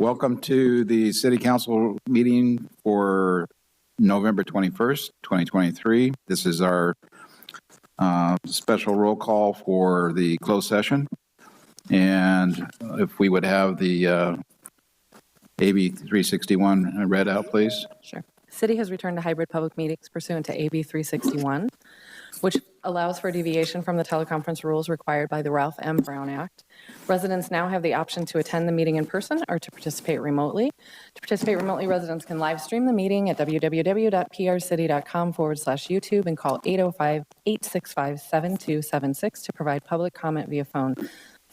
Welcome to the City Council meeting for November 21st, 2023. This is our special roll call for the closed session. And if we would have the AB 361 read out, please. Sure. City has returned to hybrid public meetings pursuant to AB 361, which allows for deviation from the teleconference rules required by the Ralph M. Brown Act. Residents now have the option to attend the meeting in person or to participate remotely. To participate remotely, residents can live stream the meeting at www.prcity.com/YouTube and call 805-865-7276 to provide public comment via phone.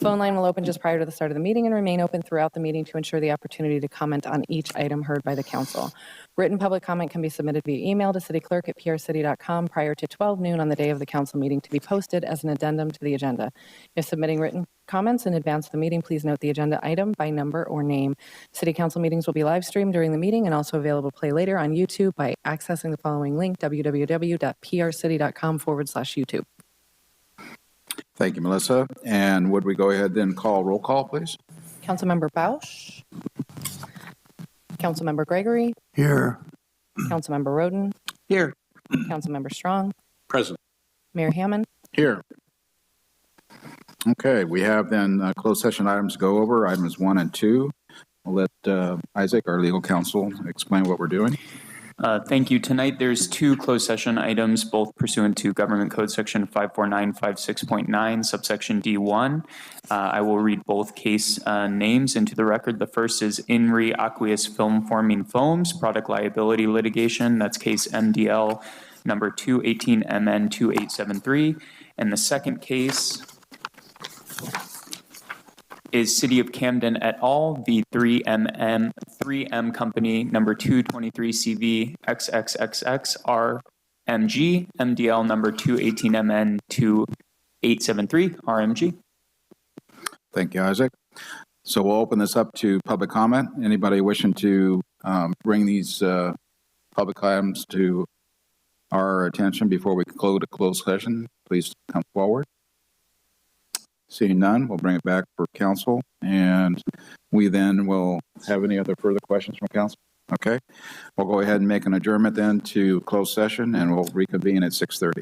Phone line will open just prior to the start of the meeting and remain open throughout the meeting to ensure the opportunity to comment on each item heard by the council. Written public comment can be submitted via email to cityclerk@prcity.com prior to 12 noon on the day of the council meeting to be posted as an addendum to the agenda. If submitting written comments in advance of the meeting, please note the agenda item by number or name. City council meetings will be live streamed during the meeting and also available to play later on YouTube by accessing the following link, www.prcity.com/YouTube. Thank you, Melissa. And would we go ahead then call roll call, please? Councilmember Bausch. Councilmember Gregory. Here. Councilmember Roden. Here. Councilmember Strong. Present. Mayor Hammond. Here. Okay, we have then closed session items to go over, items 1 and 2. We'll let Isaac, our legal counsel, explain what we're doing. Thank you. Tonight, there's two closed session items, both pursuant to Government Code Section 54956.9, subsection D1. I will read both case names into the record. The first is In Re Aqueous Film Forming Foams, product liability litigation. That's case MDL number 218MN2873. And the second case is City of Camden et al. V 3M Company number 223CV XXXX MDL number 218MN2873 RMG. Thank you, Isaac. So we'll open this up to public comment. Anybody wishing to bring these public items to our attention before we conclude a closed session, please come forward. Seeing none, we'll bring it back for council, and we then will have any other further questions from council. Okay, we'll go ahead and make an adjournment then to closed session, and we'll reconvene at 6:30.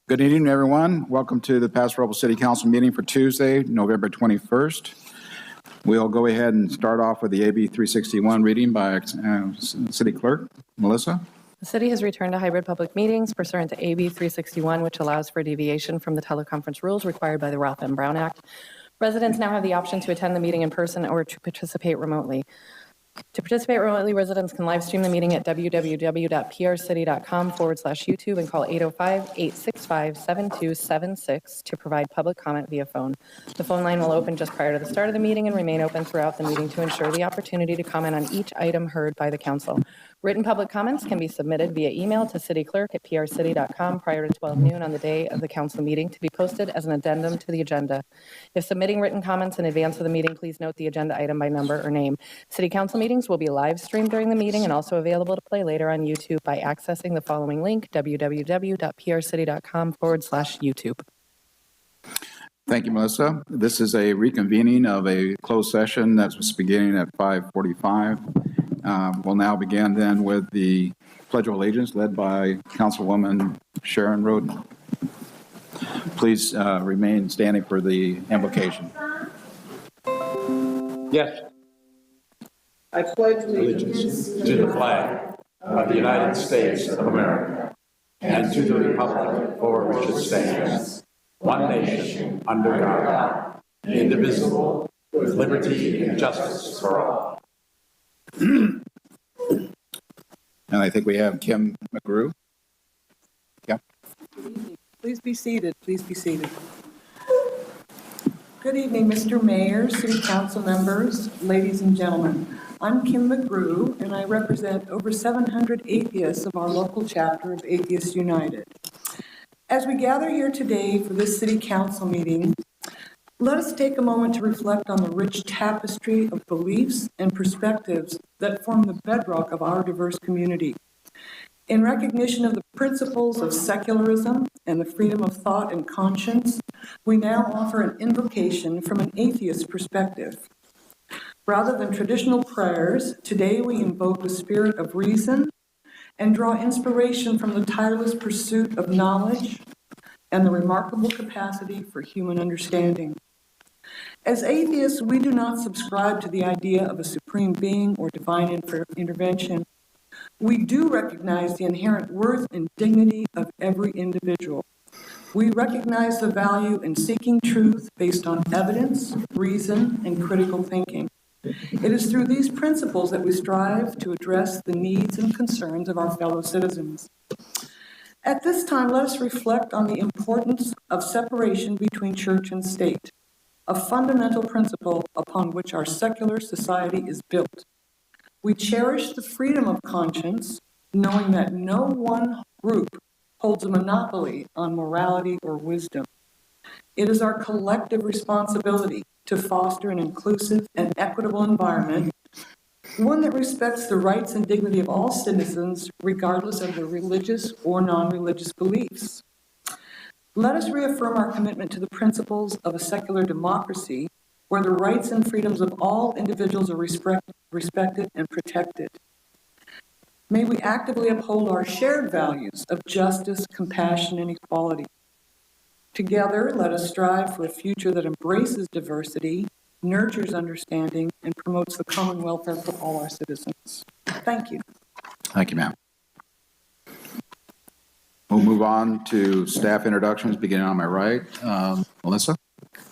Good evening, everyone. Welcome to the Paso Robles City Council meeting for Tuesday, November 21st. We'll go ahead and start off with the AB 361 reading by City Clerk Melissa. The city has returned to hybrid public meetings pursuant to AB 361, which allows for deviation from the teleconference rules required by the Ralph M. Brown Act. Residents now have the option to attend the meeting in person or to participate remotely. To participate remotely, residents can live stream the meeting at www.prcity.com/YouTube and call 805-865-7276 to provide public comment via phone. The phone line will open just prior to the start of the meeting and remain open throughout the meeting to ensure the opportunity to comment on each item heard by the council. Written public comments can be submitted via email to cityclerk@prcity.com prior to 12 noon on the day of the council meeting to be posted as an addendum to the agenda. If submitting written comments in advance of the meeting, please note the agenda item by number or name. City council meetings will be live streamed during the meeting and also available to play later on YouTube by accessing the following link, www.prcity.com/YouTube. Thank you, Melissa. This is a reconvening of a closed session that was beginning at 5:45. We'll now begin then with the Pledge of Allegiance led by Councilwoman Sharon Roden. Please remain standing for the invocation. Yes. I pledge allegiance to the flag of the United States of America and to the republic for which it stands, one nation, under God, indivisible, with liberty and justice for all. And I think we have Kim McGrew. Yeah. Please be seated. Please be seated. Good evening, Mr. Mayor, City Council members, ladies and gentlemen. I'm Kim McGrew, and I represent over 700 atheists of our local chapter of Atheists United. As we gather here today for this City Council meeting, let us take a moment to reflect on the rich tapestry of beliefs and perspectives that form the bedrock of our diverse community. In recognition of the principles of secularism and the freedom of thought and conscience, we now offer an invocation from an atheist perspective. Rather than traditional prayers, today we invoke the spirit of reason and draw inspiration from the tireless pursuit of knowledge and the remarkable capacity for human understanding. As atheists, we do not subscribe to the idea of a supreme being or divine intervention. We do recognize the inherent worth and dignity of every individual. We recognize the value in seeking truth based on evidence, reason, and critical thinking. It is through these principles that we strive to address the needs and concerns of our fellow citizens. At this time, let us reflect on the importance of separation between church and state, a fundamental principle upon which our secular society is built. We cherish the freedom of conscience, knowing that no one group holds a monopoly on morality or wisdom. It is our collective responsibility to foster an inclusive and equitable environment, one that respects the rights and dignity of all citizens, regardless of their religious or non-religious beliefs. Let us reaffirm our commitment to the principles of a secular democracy, where the rights and freedoms of all individuals are respected and protected. May we actively uphold our shared values of justice, compassion, and equality. Together, let us strive for a future that embraces diversity, nurtures understanding, and promotes the common welfare for all our citizens. Thank you. Thank you, ma'am. We'll move on to staff introductions, beginning on my right. Melissa?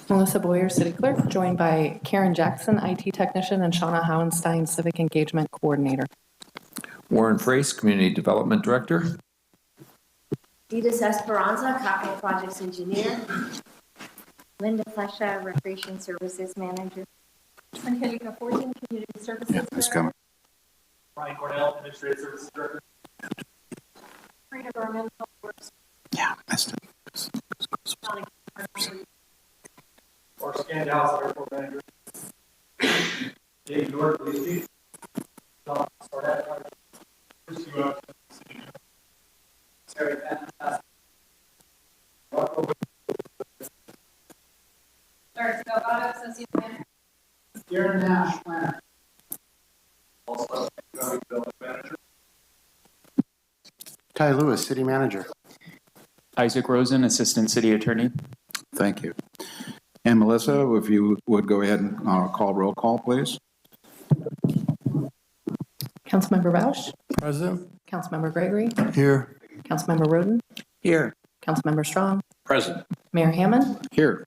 Melissa Boyer, City Clerk, joined by Karen Jackson, IT Technician, and Shauna Howenstein, Civic Engagement Coordinator. Warren Frace, Community Development Director. Ditas Esperanza, Capital Projects Engineer. Linda Flesha, Recreation Services Manager. Angelica Fortin, Community Services Yeah, that's coming. Ryan Cornell, Administrative Services Director. Frida Garment, Public Works. Yeah, missed it. Or Scandals, Airport Manager. Dave York, Police Chief. John Sarnett, Chris Ua, City Manager. Sarah Patton, Eric Delgado, Associate Manager. Darren Nash, Planner. Also, Economic Development Manager. Ty Lewis, City Manager. Isaac Rosen, Assistant City Attorney. Thank you. And Melissa, if you would go ahead and call roll call, please. Councilmember Roush, Present. Councilmember Gregory, Here. Councilmember Roden, Here. Councilmember Strong, Present. Mayor Hammond. Here.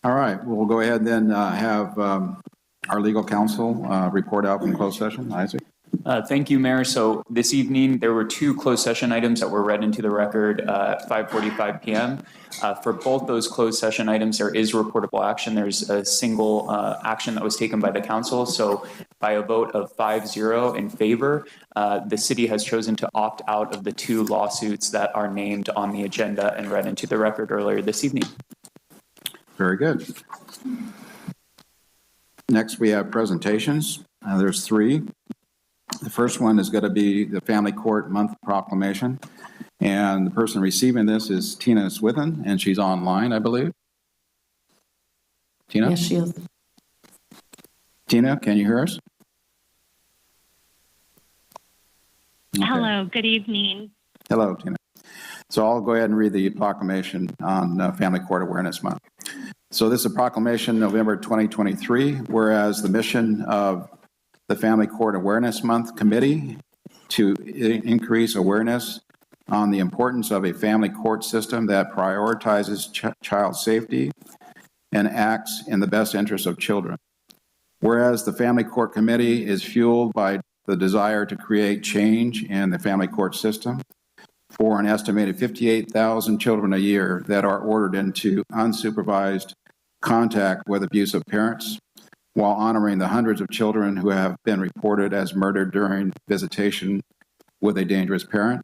All right, we'll go ahead and then have our legal counsel report out from closed session. Isaac? Thank you, Mayor. So this evening, there were two closed session items that were read into the record at 5:45 p.m. For both those closed session items, there is reportable action. There's a single action that was taken by the council. So by a vote of 5-0 in favor, the city has chosen to opt out of the two lawsuits that are named on the agenda and read into the record earlier this evening. Very good. Next, we have presentations. There's three. The first one is going to be the Family Court Month Proclamation. And the person receiving this is Tina Swithin, and she's online, I believe. Tina? Yes, she is. Tina, can you hear us? Okay. Hello, good evening. Hello, Tina. So I'll go ahead and read the proclamation on Family Court Awareness Month. So this is a proclamation, November 2023, whereas the mission of the Family Court Awareness Month Committee to increase awareness on the importance of a family court system that prioritizes child safety and acts in the best interest of children. Whereas the Family Court Committee is fueled by the desire to create change in the family court system for an estimated 58,000 children a year that are ordered into unsupervised contact with abusive parents, while honoring the hundreds of children who have been reported as murdered during visitation with a dangerous parent.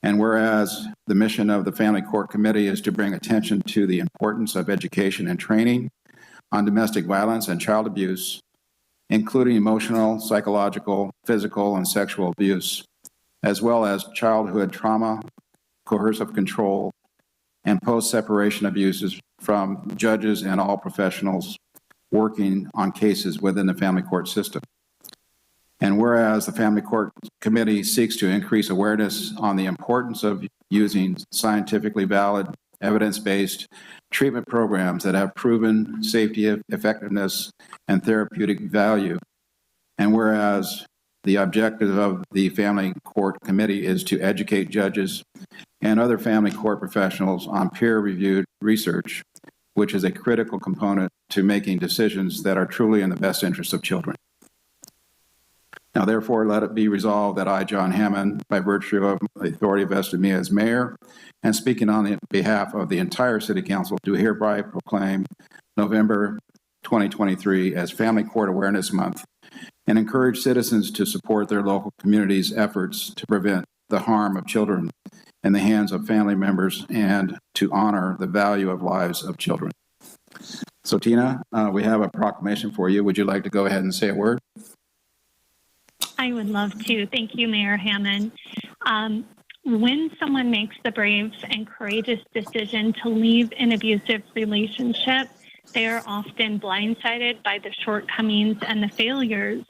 And whereas the mission of the Family Court Committee is to bring attention to the importance of education and training on domestic violence and child abuse, including emotional, psychological, physical, and sexual abuse, as well as childhood trauma, coercive control, and post-separation abuses from judges and all professionals working on cases within the family court system. And whereas the Family Court Committee seeks to increase awareness on the importance of using scientifically valid, evidence-based treatment programs that have proven safety, effectiveness, and therapeutic value. And whereas the objective of the Family Court Committee is to educate judges and other family court professionals on peer-reviewed research, which is a critical component to making decisions that are truly in the best interest of children. Now, therefore, let it be resolved that I, John Hammond, by virtue of the authority vested in me as mayor, and speaking on behalf of the entire City Council, do hereby proclaim November 2023 as Family Court Awareness Month, and encourage citizens to support their local communities' efforts to prevent the harm of children in the hands of family members and to honor the value of lives of children. So, Tina, we have a proclamation for you. Would you like to go ahead and say a word? I would love to. Thank you, Mayor Hammond. When someone makes the brave and courageous decision to leave an abusive relationship, they are often blindsided by the shortcomings and the failures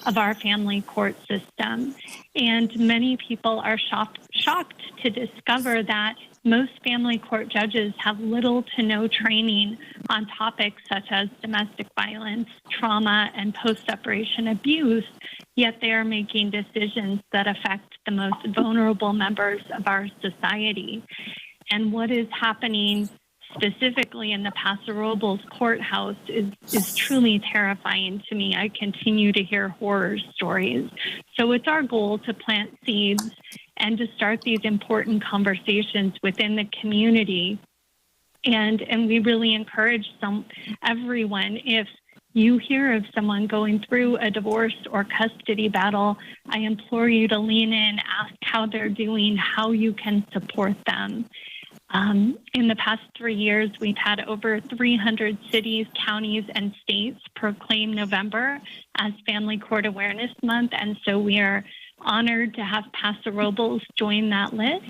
of our family court system. And many people are shocked to discover that most family court judges have little to no training on topics such as domestic violence, trauma, and post-separation abuse, yet they are making decisions that affect the most vulnerable members of our society. And what is happening specifically in the Paso Robles courthouse is truly terrifying to me. I continue to hear horror stories. So it's our goal to plant seeds and to start these important conversations within the community. And we really encourage everyone, if you hear of someone going through a divorce or custody battle, I implore you to lean in, ask how they're doing, how you can support them. In the past 3 years, we've had over 300 cities, counties, and states proclaim November as Family Court Awareness Month, and so we are honored to have Paso Robles join that list.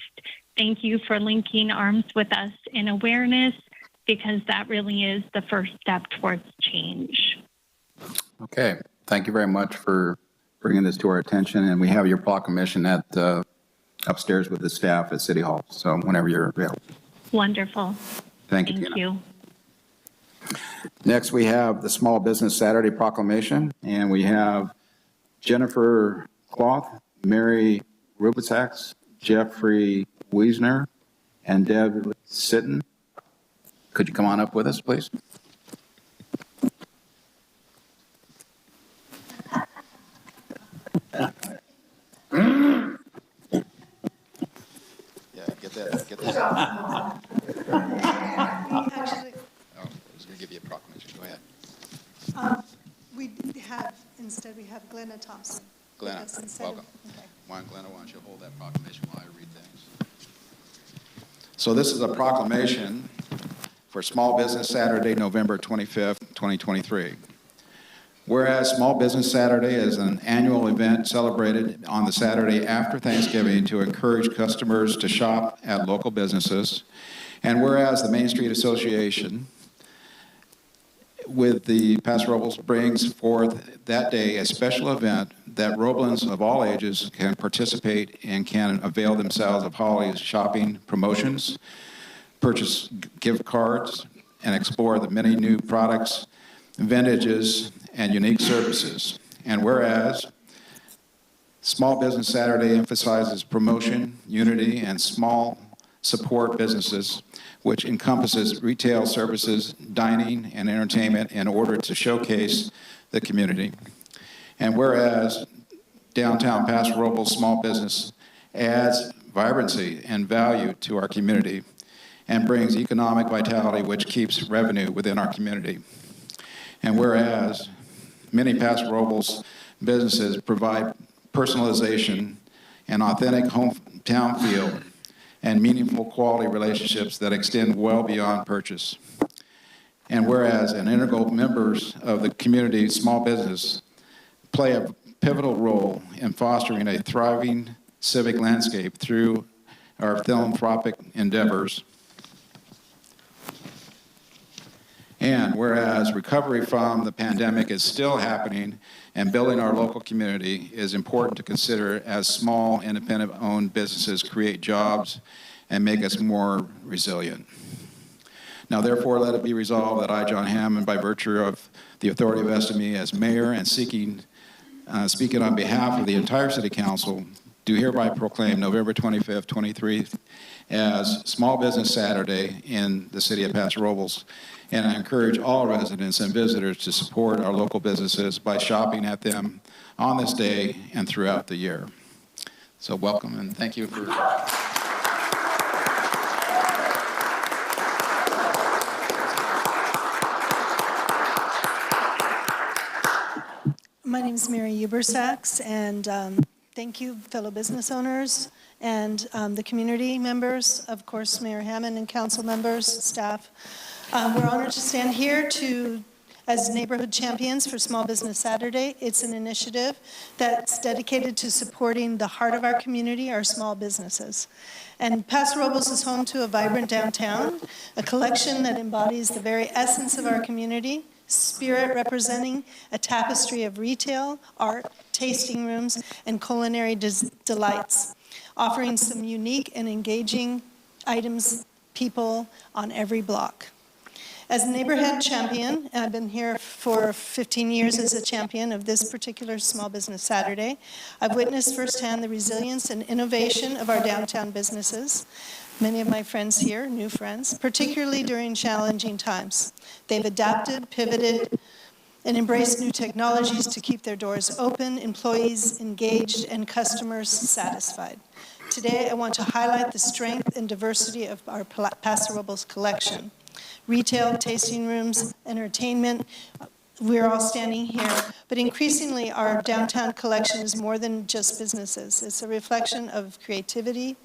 Thank you for linking arms with us in awareness, because that really is the first step towards change. Okay, thank you very much for bringing this to our attention, and we have your proclamation at upstairs with the staff at City Hall. So whenever you're available. Wonderful. Thank you, Thank Tina. you. Next, we have the Small Business Saturday Proclamation, and we have Jennifer Cloth, Mary Rubitsax, Jeffrey Wiesner, and Deb Sitton. Could you come on up with us, please? Yeah, get that. Actually, Oh, I was going to give you a proclamation. Go ahead. we have Glenna Thompson. Glenna, with us instead welcome. Okay. Glenna, why don't you hold that proclamation while I read things? So this is a proclamation for Small Business Saturday, November 25th, 2023. Whereas Small Business Saturday is an annual event celebrated on the Saturday after Thanksgiving to encourage customers to shop at local businesses, and whereas the Main Street Association with the Paso Robles brings forth that day a special event that Roblins of all ages can participate and can avail themselves of holiday shopping promotions, purchase gift cards, and explore the many new products, vintages, and unique services. And whereas Small Business Saturday emphasizes promotion, unity, and small support businesses, which encompasses retail services, dining, and entertainment in order to showcase the community. And whereas downtown Paso Robles small business adds vibrancy and value to our community and brings economic vitality, which keeps revenue within our community. And whereas many Paso Robles businesses provide personalization and authentic hometown feel and meaningful quality relationships that extend well beyond purchase. And whereas an integral members of the community small business play a pivotal role in fostering a thriving civic landscape through our philanthropic endeavors. And whereas recovery from the pandemic is still happening and building our local community is important to consider as small, independent-owned businesses create jobs and make us more resilient. Now, therefore, let it be resolved that I, John Hammond, by virtue of the authority vested in me as mayor and speaking on behalf of the entire City Council, do hereby proclaim November 25th, 23 as Small Business Saturday in the city of Paso Robles. And I encourage all residents and visitors to support our local businesses by shopping at them on this day and throughout the year. So welcome and thank you for... My name is Mary Ubersax, and thank you, fellow business owners and the community members, of course, Mayor Hammond and council members, staff. We're honored to stand here as neighborhood champions for Small Business Saturday. It's an initiative that's dedicated to supporting the heart of our community, our small businesses. And Paso Robles is home to a vibrant downtown, a collection that embodies the very essence of our community, spirit representing a tapestry of retail, art, tasting rooms, and culinary delights, offering some unique and engaging items, people on every block. As a neighborhood champion, and I've been here for 15 years as a champion of this particular Small Business Saturday, I've witnessed firsthand the resilience and innovation of our downtown businesses. Many of my friends here, new friends, particularly during challenging times. They've adapted, pivoted, and embraced new technologies to keep their doors open, employees engaged, and customers satisfied. Today, I want to highlight the strength and diversity of our Paso Robles collection. Retail, tasting rooms, entertainment, we're all standing here, but increasingly our downtown collection is more than just businesses. It's a reflection of creativity,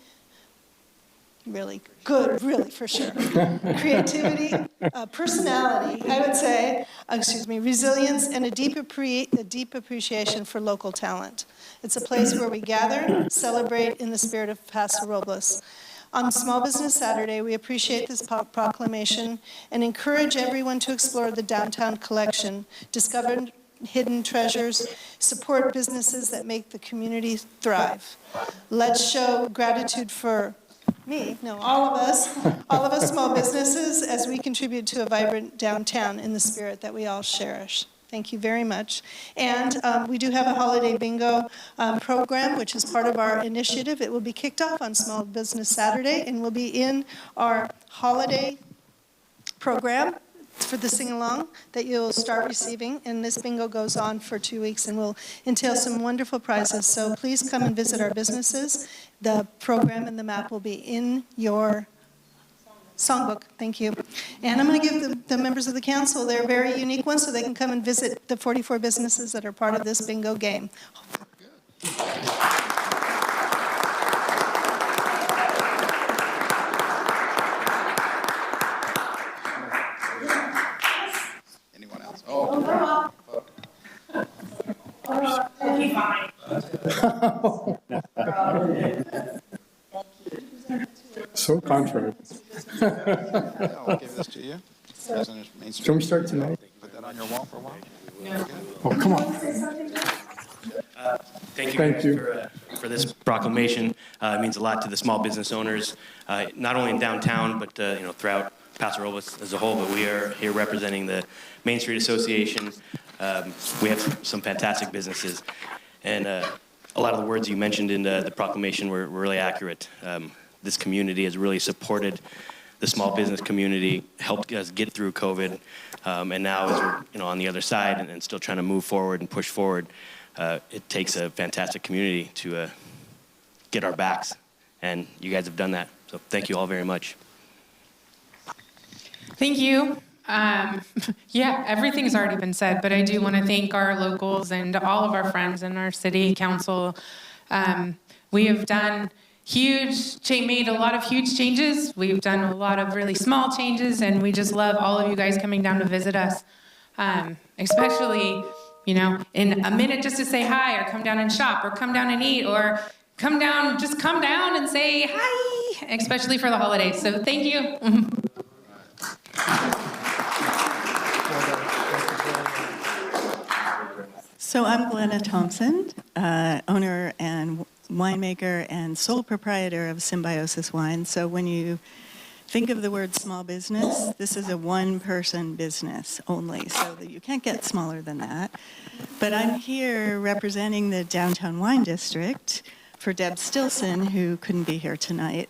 really good, really, for sure. Creativity, personality, I would say, resilience, and a deep appreciation for local talent. It's a place where we gather, celebrate in the spirit of Paso Robles. On Small Business Saturday, we appreciate this proclamation and encourage everyone to explore the downtown collection, discovered hidden treasures, support businesses that make the community thrive. Let's show gratitude for all of us small businesses as we contribute to a vibrant downtown in the spirit that we all cherish. Thank you very much. And we do have a holiday bingo program, which is part of our initiative. It will be kicked off on Small Business Saturday and will be in our holiday program for the sing-along that you'll start receiving. And this bingo goes on for 2 weeks and will entail some wonderful prizes. So please come and visit our businesses. The program and the map will be in your songbook. Thank you. And I'm going to give the members of the council their very unique one so they can come and visit the 44 businesses that are part of this bingo game. Anyone else? Oh. So contrary. I'll give this to you. President of Main Street. Can we start tonight? Put that on your wall for a while. Oh, come on. Thank you for this proclamation. It means a lot to the small business owners, not only in downtown, but throughout Paso Robles as a whole. But we are here representing the Main Street Association. We have some fantastic businesses, and a lot of the words you mentioned in the proclamation were really accurate. This community has really supported the small business community, helped us get through COVID, and now as we're on the other side and still trying to move forward and push forward, it takes a fantastic community to get our backs, and you guys have done that. So thank you all very much. Thank you. Yeah, everything's already been said, but I do want to thank our locals and all of our friends in our city council. We have done made a lot of huge changes. We've done a lot of really small changes, and we just love all of you guys coming down to visit us, especially, in a minute just to say hi, or come down and shop, or come down and eat, or come down and say hi, especially for the holidays. So thank you. So I'm Glenna Thompson, owner and winemaker and sole proprietor of Symbiosis Wine. So when you think of the word small business, this is a one-person business only, so that you can't get smaller than that. But I'm here representing the Downtown Wine District for Deb Stilson, who couldn't be here tonight.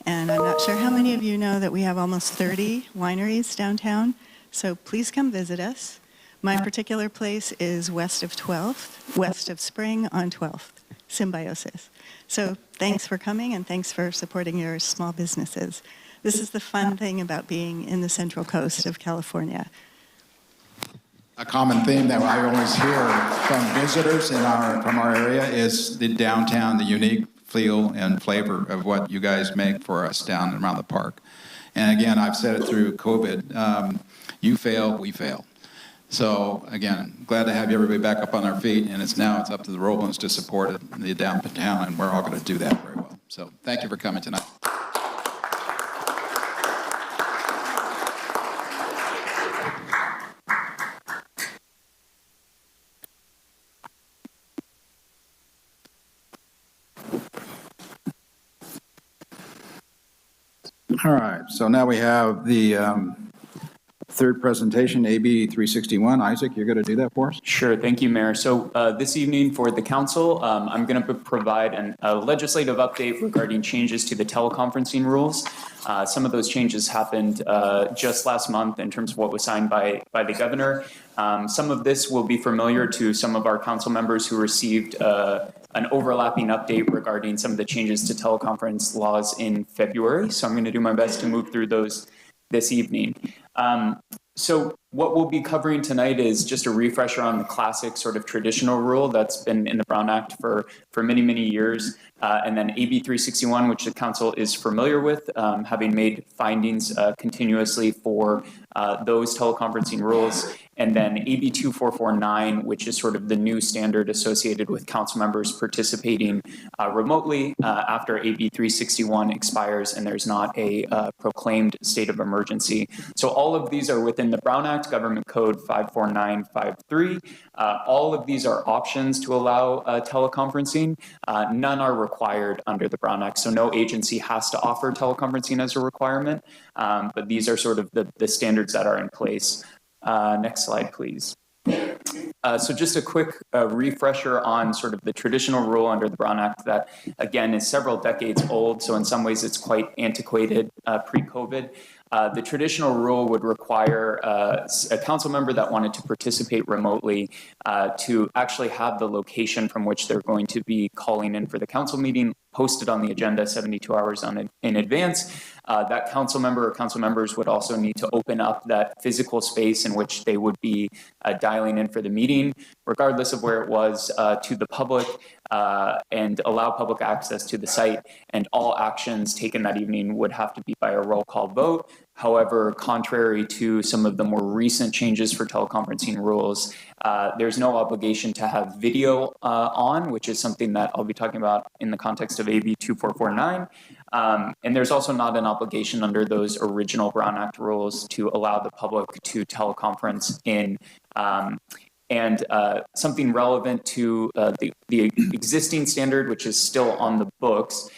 And I'm not sure how many of you know that we have almost 30 wineries downtown, so please come visit us. My particular place is west of 12th, west of Spring on 12th. Symbiosis. So thanks for coming, and thanks for supporting your small businesses. This is the fun thing about being in the Central Coast of California. A common theme that I always hear from visitors from our area is the downtown, the unique feel and flavor of what you guys make for us down around the park. And again, I've said it through COVID, you fail, we fail. So again, glad to have everybody back up on our feet, and it's up to the Roblins to support it, the downtown, and we're all going to do that very well. So thank you for coming tonight. All right, so now we have the third presentation, AB 361. Isaac, you're going to do that for us? Sure. Thank you, Mayor. So this evening for the council, I'm going to provide a legislative update regarding changes to the teleconferencing rules. Some of those changes happened just last month in terms of what was signed by the governor. Some of this will be familiar to some of our council members who received an overlapping update regarding some of the changes to teleconference laws in February. So I'm going to do my best to move through those this evening. So what we'll be covering tonight is just a refresher on the classic sort of traditional rule that's been in the Brown Act for many, many years. And then AB 361, which the council is familiar with, having made findings continuously for those teleconferencing rules. And then AB 2449, which is sort of the new standard associated with council members participating remotely after AB 361 expires and there's not a proclaimed state of emergency. So all of these are within the Brown Act. Act, Government Code 54953. All of these are options to allow teleconferencing. None are required under the Brown Act, so no agency has to offer teleconferencing as a requirement, but these are sort of the standards that are in place. Next slide, please. So just a quick refresher on sort of the traditional rule under the Brown Act that, again, is several decades old, so in some ways it's quite antiquated pre-COVID. The traditional rule would require a council member that wanted to participate remotely to actually have the location from which they're going to be calling in for the council meeting posted on the agenda 72 hours in advance. That council member or council members would also need to open up that physical space in which they would be dialing in for the meeting, regardless of where it was, to the public, and allow public access to the site. And all actions taken that evening would have to be by a roll call vote. However, contrary to some of the more recent changes for teleconferencing rules, there's no obligation to have video on, which is something that I'll be talking about in the context of AB 2449. And there's also not an obligation under those original Brown Act rules to allow the public to teleconference in. And something relevant to the existing standard, which is still on the books,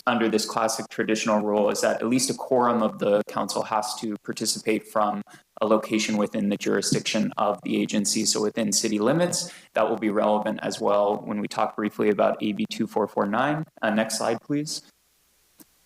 under this classic traditional rule, is that at least a quorum of the council has to participate from a location within the jurisdiction of the agency, so within city limits. That will be relevant as well when we talk briefly about AB 2449. Next slide, please.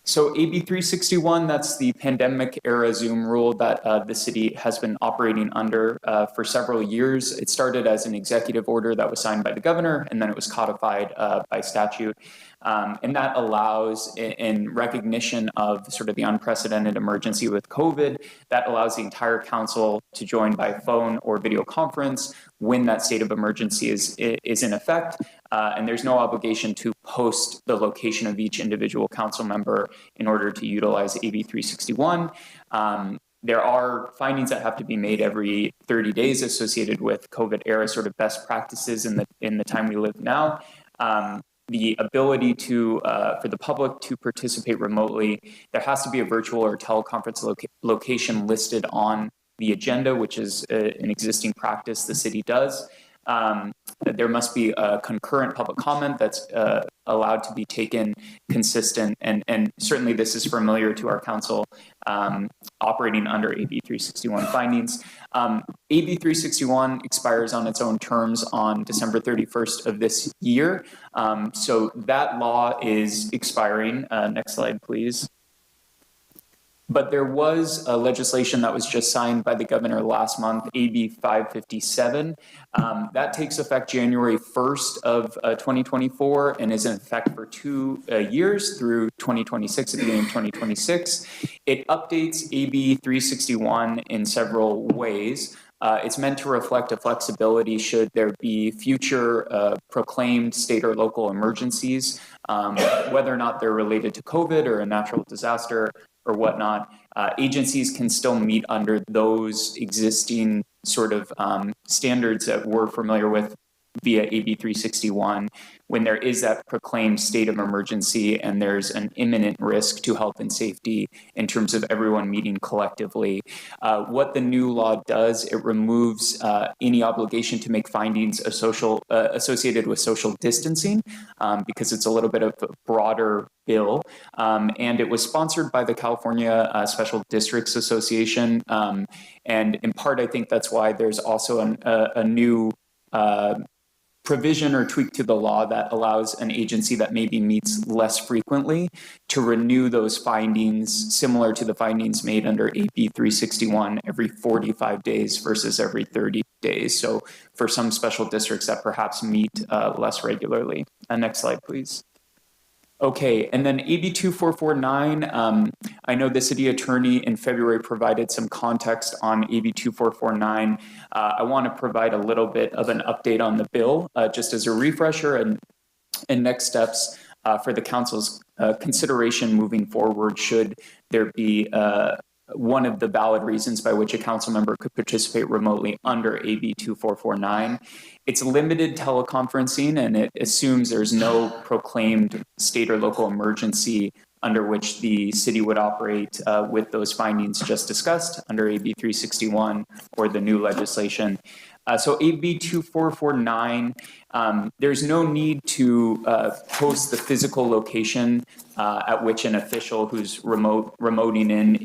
So AB 361, that's the pandemic era Zoom rule that the city has been operating under for several years. It started as an executive order that was signed by the governor, and then it was codified by statute. And that allows, in recognition of sort of the unprecedented emergency with COVID, that allows the entire council to join by phone or video conference when that state of emergency is in effect. And there's no obligation to post the location of each individual council member in order to utilize AB 361. There are findings that have to be made every 30 days associated with COVID era sort of best practices in the time we live now. The ability to for the public to participate remotely, there has to be a virtual or teleconference location listed on the agenda, which is an existing practice the city does. There must be a concurrent public comment that's allowed to be taken consistent, and certainly this is familiar to our council operating under AB 361 findings. AB 361 expires on its own terms on December 31st of this year. So that law is expiring. Next slide, please. But there was a legislation that was just signed by the governor last month, AB 557. That takes effect January 1st of 2024 and is in effect for 2 years through 2026, at the beginning of 2026. It updates AB 361 in several ways. It's meant to reflect a flexibility should there be future proclaimed state or local emergencies, whether or not they're related to COVID or a natural disaster or whatnot. Agencies can still meet under those existing sort of standards that we're familiar with via AB 361 when there is that proclaimed state of emergency and there's an imminent risk to health and safety in terms of everyone meeting collectively. What the new law does, it removes any obligation to make findings associated with social distancing because it's a little bit of a broader bill. And it was sponsored by the California Special Districts Association. And in part, I think that's why there's also a new provision or tweak to the law that allows an agency that maybe meets less frequently to renew those findings similar to the findings made under AB 361 every 45 days versus every 30 days. So for some special districts that perhaps meet less regularly. Next slide, please. Okay, and then AB 2449, I know the city attorney in February provided some context on AB 2449. I want to provide a little bit of an update on the bill, just as a refresher and next steps for the council's consideration moving forward should there be one of the valid reasons by which a council member could participate remotely under AB 2449. It's limited teleconferencing and it assumes there's no proclaimed state or local emergency under which the city would operate with those findings just discussed under AB 361 or the new legislation. So AB 2449, there's no need to post the physical location at which an official who's remoting in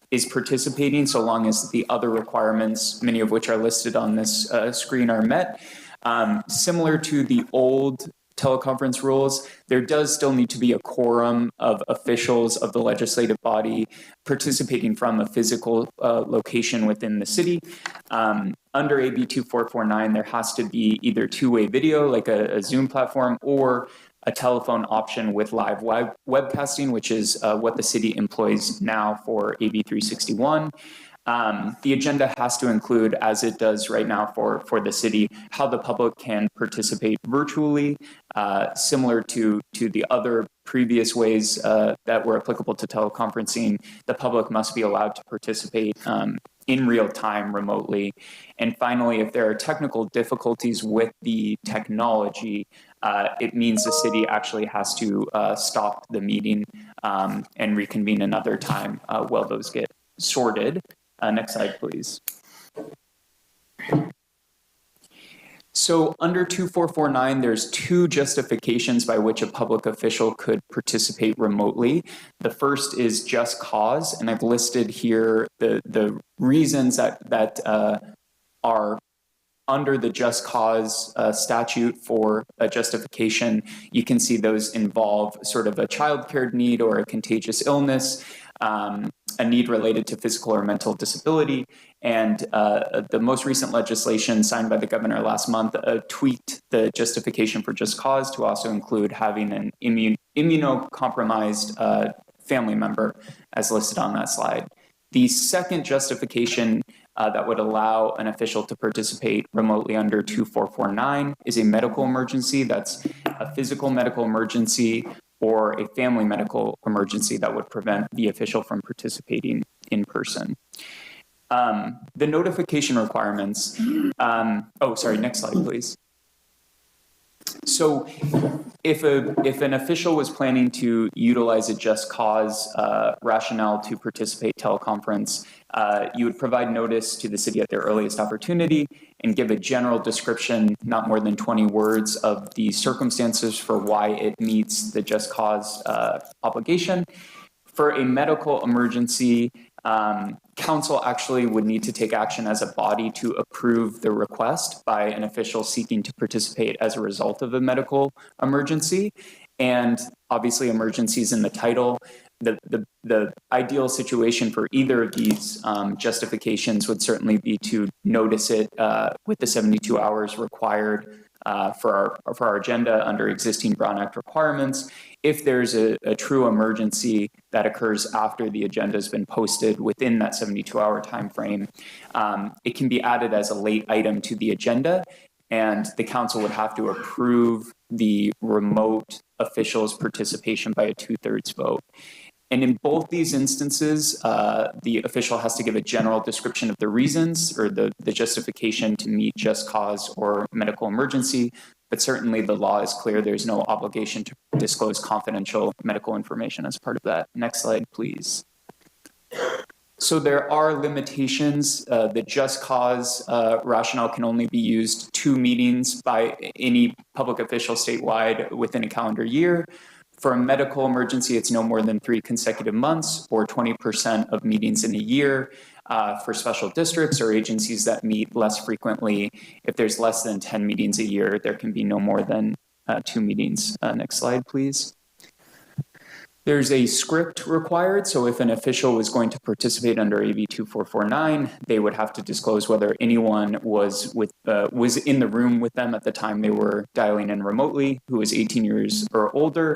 is participating, so long as the other requirements, many of which are listed on this screen, are met. Similar to the old teleconference rules, there does still need to be a quorum of officials of the legislative body participating from a physical location within the city. Under AB 2449, there has to be either two-way video, like a Zoom platform, or a telephone option with live webcasting, which is what the city employs now for AB 361. The agenda has to include, as it does right now for the city, how the public can participate virtually, similar to the other previous ways that were applicable to teleconferencing. The public must be allowed to participate in real time remotely. And finally, if there are technical difficulties with the technology, it means the city actually has to stop the meeting and reconvene another time while those get sorted. Next slide, please. So under 2449, there's two justifications by which a public official could participate remotely. The first is just cause, and I've listed here the reasons that are under the just cause statute for a justification. You can see those involve sort of a childcare need or a contagious illness, a need related to physical or mental disability, and the most recent legislation signed by the governor last month tweaked the justification for just cause to also include having an immunocompromised family member, as listed on that slide. The second justification that would allow an official to participate remotely under 2449 is a medical emergency. That's a physical medical emergency or a family medical emergency that would prevent the official from participating in person. The notification requirements, next slide, please. So if an official was planning to utilize a just cause rationale to participate teleconference, you would provide notice to the city at their earliest opportunity and give a general description, not more than 20 words, of the circumstances for why it meets the just cause obligation. For a medical emergency, council actually would need to take action as a body to approve the request by an official seeking to participate as a result of a medical emergency. And obviously, emergencies in the title. The ideal situation for either of these justifications would certainly be to notice it with the 72 hours required for our agenda under existing Brown Act requirements. If there's a true emergency that occurs after the agenda has been posted within that 72-hour time frame, it can be added as a late item to the agenda, and the council would have to approve the remote official's participation by a 2/3 vote. And in both these instances, the official has to give a general description of the reasons or the justification to meet just cause or medical emergency. But certainly the law is clear. There's no obligation to disclose confidential medical information as part of that. Next slide, please. So there are limitations. The just cause rationale can only be used 2 meetings by any public official statewide within a calendar year. For a medical emergency, it's no more than 3 consecutive months or 20% of meetings in a year. For special districts or agencies that meet less frequently, if there's less than 10 meetings a year, there can be no more than 2 meetings. Next slide, please. There's a script required, so if an official was going to participate under AB 2449, they would have to disclose whether anyone was in the room with them at the time they were dialing in remotely, who was 18 years or older,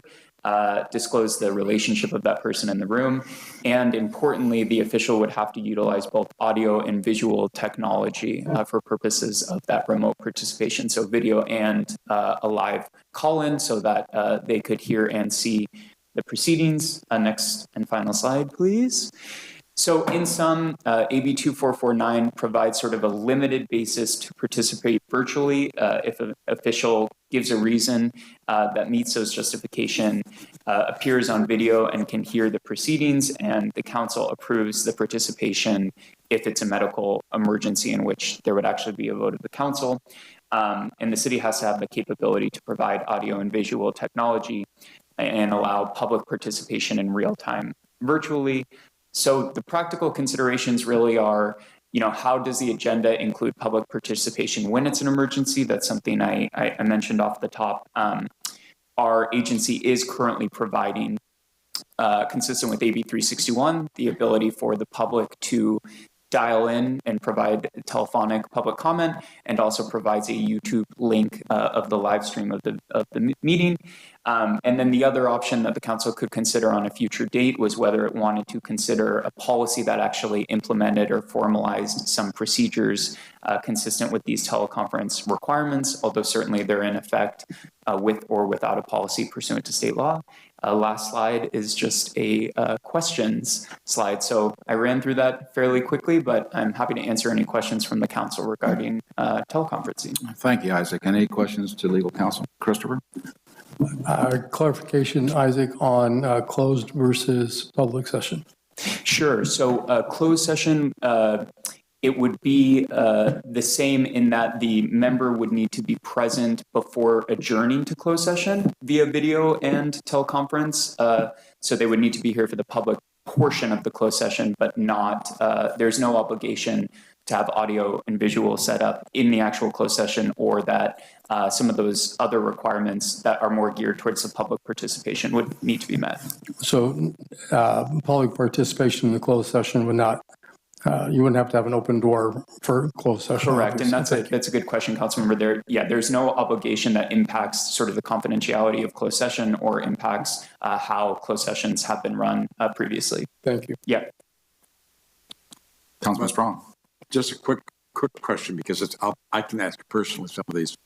disclose the relationship of that person in the room, and importantly, the official would have to utilize both audio and visual technology for purposes of that remote participation, so video and a live call-in so that they could hear and see the proceedings. Next and final slide, please. So in sum, AB 2449 provides sort of a limited basis to participate virtually if an official gives a reason that meets those justification, appears on video and can hear the proceedings, and the council approves the participation if it's a medical emergency in which there would actually be a vote of the council. And the city has to have the capability to provide audio and visual technology and allow public participation in real time virtually. So the practical considerations really are, how does the agenda include public participation when it's an emergency? That's something I mentioned off the top. Our agency is currently providing, consistent with AB 361, the ability for the public to dial in and provide telephonic public comment, and also provides a YouTube link of the live stream of the meeting. And then the other option that the council could consider on a future date was whether it wanted to consider a policy that actually implemented or formalized some procedures consistent with these teleconference requirements, although certainly they're in effect with or without a policy pursuant to state law. Last slide is just a questions slide. So I ran through that fairly quickly, but I'm happy to answer any questions from the council regarding teleconferencing. Thank you, Isaac. Any questions to legal counsel? Christopher? Clarification, Isaac, on closed versus public session. Sure. So closed session, it would be the same in that the member would need to be present before adjourning to closed session via video and teleconference. So they would need to be here for the public portion of the closed session, but not, there's no obligation to have audio and visual set up in the actual closed session, or that some of those other requirements that are more geared towards the public participation would need to be met. So public participation in the closed session would not, you wouldn't have to have an open door for closed session. Correct. Obviously. And that's a good question, Councilmember. There's no obligation that impacts sort of the confidentiality of closed session or impacts how closed sessions have been run previously. Thank you. Yeah. Councilman Strong. Just a quick question, because I can ask personally some of these.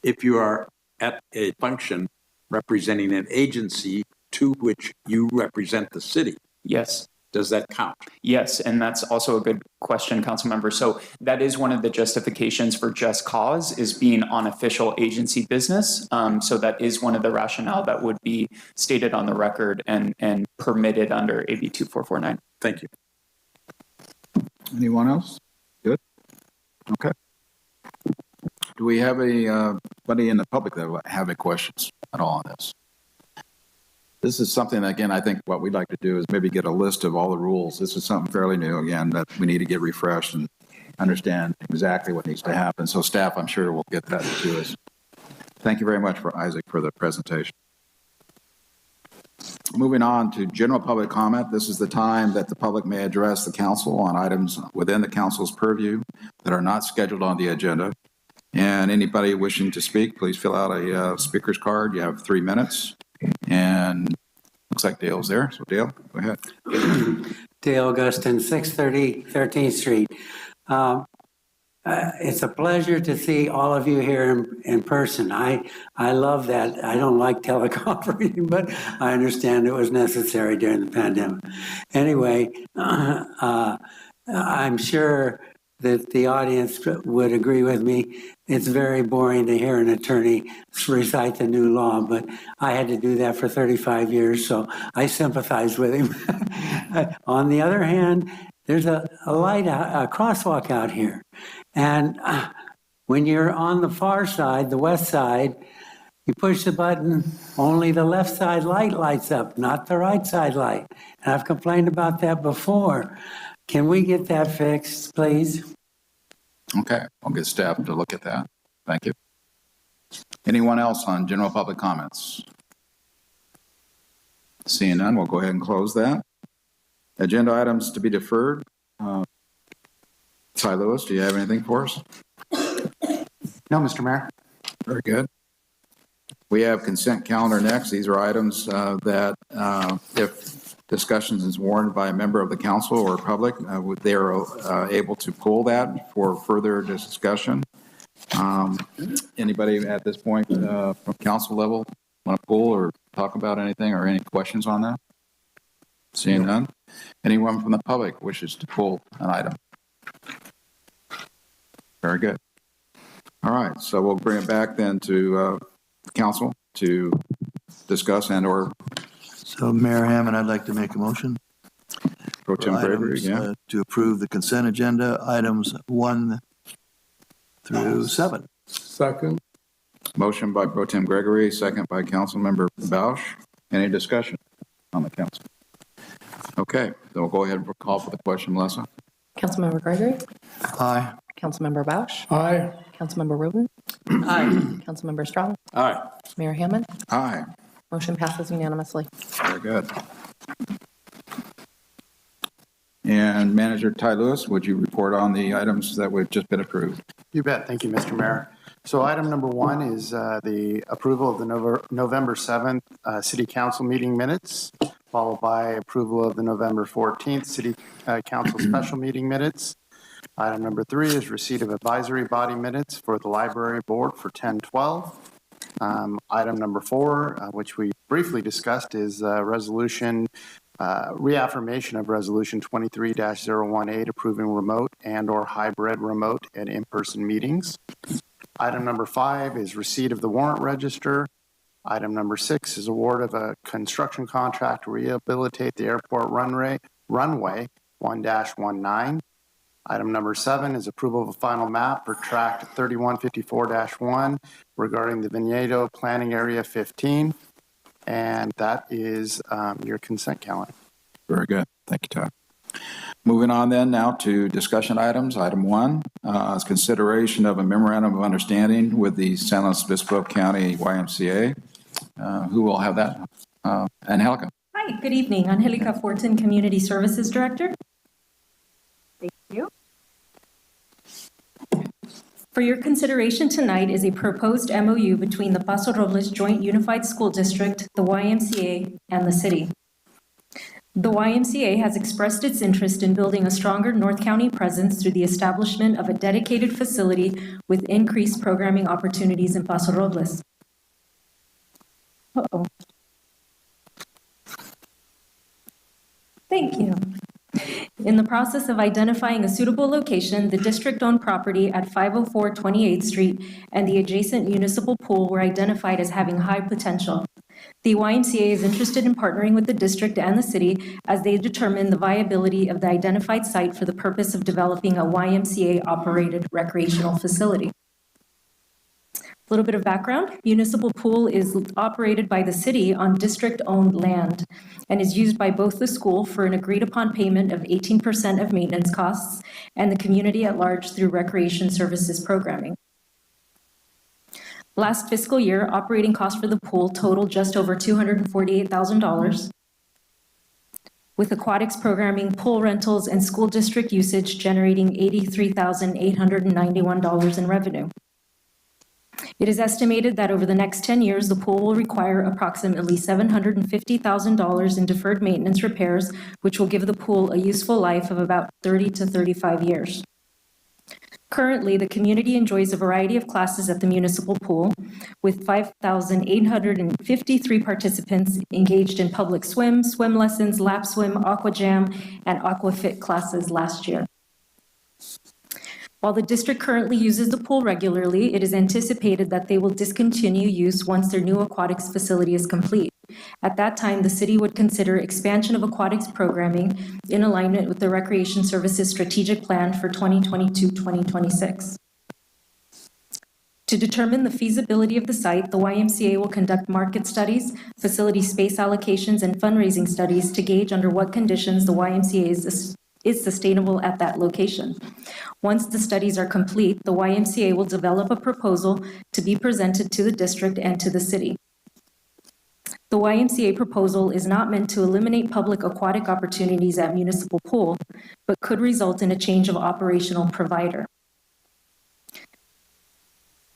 If you are at a function representing an agency to which you represent the city. Yes. Does that count? Yes, and that's also a good question, Councilmember. So that is one of the justifications for just cause, is being on official agency business. So that is one of the rationale that would be stated on the record and permitted under AB 2449. Thank you. Anyone else? Good. Okay. Do we have anybody in the public that would have any questions at all on this? This is something, again, I think what we'd like to do is maybe get a list of all the rules. This is something fairly new, again, that we need to get refreshed and understand exactly what needs to happen. So staff, I'm sure, will get that to us. Thank you very much, for Isaac, for the presentation. Moving on to general public comment. This is the time that the public may address the council on items within the council's purview that are not scheduled on the agenda. And anybody wishing to speak, please fill out a speaker's card. You have 3 minutes. And looks like Dale's there. So Dale, go ahead. Dale Augustin, 630 13th Street. It's a pleasure to see all of you here in person. I love that. I don't like teleconferencing, but I understand it was necessary during the pandemic. Anyway, I'm sure that the audience would agree with me. It's very boring to hear an attorney recite the new law, but I had to do that for 35 years, so I sympathize with him. On the other hand, there's a light, a crosswalk out here. And when you're on the far side, the west side, you push the button, only the left side light lights up, not the right side light. And I've complained about that before. Can we get that fixed, please? Okay, I'll get staff to look at that. Thank you. Anyone else on general public comments? Seeing none, we'll go ahead and close that. Agenda items to be deferred. Ty Lewis, do you have anything for us? No, Mr. Mayor. Very good. We have consent calendar next. These are items that if discussions is warranted by a member of the council or public, they are able to pull that for further discussion. Anybody at this point from council level want to pull or talk about anything or any questions on that? Seeing none. Anyone from the public wishes to pull an item? Very good. All right, so we'll bring it back then to council to discuss and/or So Mayor Hammond, I'd like to make a motion. Pro Tem for Gregory items, again. to approve the consent agenda, items 1 through 7. Second. Motion by Pro Tem Gregory, second by Councilmember Bausch. Any discussion on the council? Okay, then we'll go ahead and call for the question, Melissa. Councilmember Gregory? Aye. Councilmember Bausch? Aye. Councilmember Rubin? Aye. Councilmember Strong? Aye. Mayor Hammond? Aye. Motion passes unanimously. Very good. And Manager Ty Lewis, would you report on the items that we've just been approved? You bet. Thank you, Mr. Mayor. So item number 1 is the approval of the November 7th City Council meeting minutes, followed by approval of the November 14th City Council special meeting minutes. Item number 3 is receipt of advisory body minutes for the library board for 10/12. Item number 4, which we briefly discussed, is resolution reaffirmation of resolution 23-018 approving remote and/or hybrid remote and in-person meetings. Item number 5 is receipt of the warrant register. Item number 6 is award of a construction contract to rehabilitate the airport runway 1-19. Item number 7 is approval of a final map for tract 3154-1 regarding the Viñedo Planning Area 15. And that is your consent calendar. Very good. Thank you, Ty. Moving on then now to discussion items. Item 1 is consideration of a memorandum of understanding with the San Luis Obispo County YMCA. Who will have that? Angelica. Hi, good evening. Angelica Fortin, Community Services Director. Thank you. For your consideration tonight is a proposed MOU between the Paso Robles Joint Unified School District, the YMCA, and the city. The YMCA has expressed its interest in building a stronger North County presence through the establishment of a dedicated facility with increased programming opportunities in Paso Robles. Uh-oh. Thank you. In the process of identifying a suitable location, the district-owned property at 504 28th Street and the adjacent municipal pool were identified as having high potential. The YMCA is interested in partnering with the district and the city as they determine the viability of the identified site for the purpose of developing a YMCA-operated recreational facility. A little bit of background. Municipal pool is operated by the city on district-owned land and is used by both the school for an agreed-upon payment of 18% of maintenance costs and the community at large through recreation services programming. Last fiscal year, operating costs for the pool totaled just over $248,000, with aquatics programming, pool rentals, and school district usage generating $83,891 in revenue. It is estimated that over the next 10 years, the pool will require approximately $750,000 in deferred maintenance repairs, which will give the pool a useful life of about 30 to 35 years. Currently, the community enjoys a variety of classes at the municipal pool, with 5,853 participants engaged in public swim, swim lessons, lap swim, aqua jam, and aquafit classes last year. While the district currently uses the pool regularly, it is anticipated that they will discontinue use once their new aquatics facility is complete. At that time, the city would consider expansion of aquatics programming in alignment with the Recreation Services Strategic Plan for 2022-2026. To determine the feasibility of the site, the YMCA will conduct market studies, facility space allocations, and fundraising studies to gauge under what conditions the YMCA is sustainable at that location. Once the studies are complete, the YMCA will develop a proposal to be presented to the district and to the city. The YMCA proposal is not meant to eliminate public aquatic opportunities at municipal pool, but could result in a change of operational provider.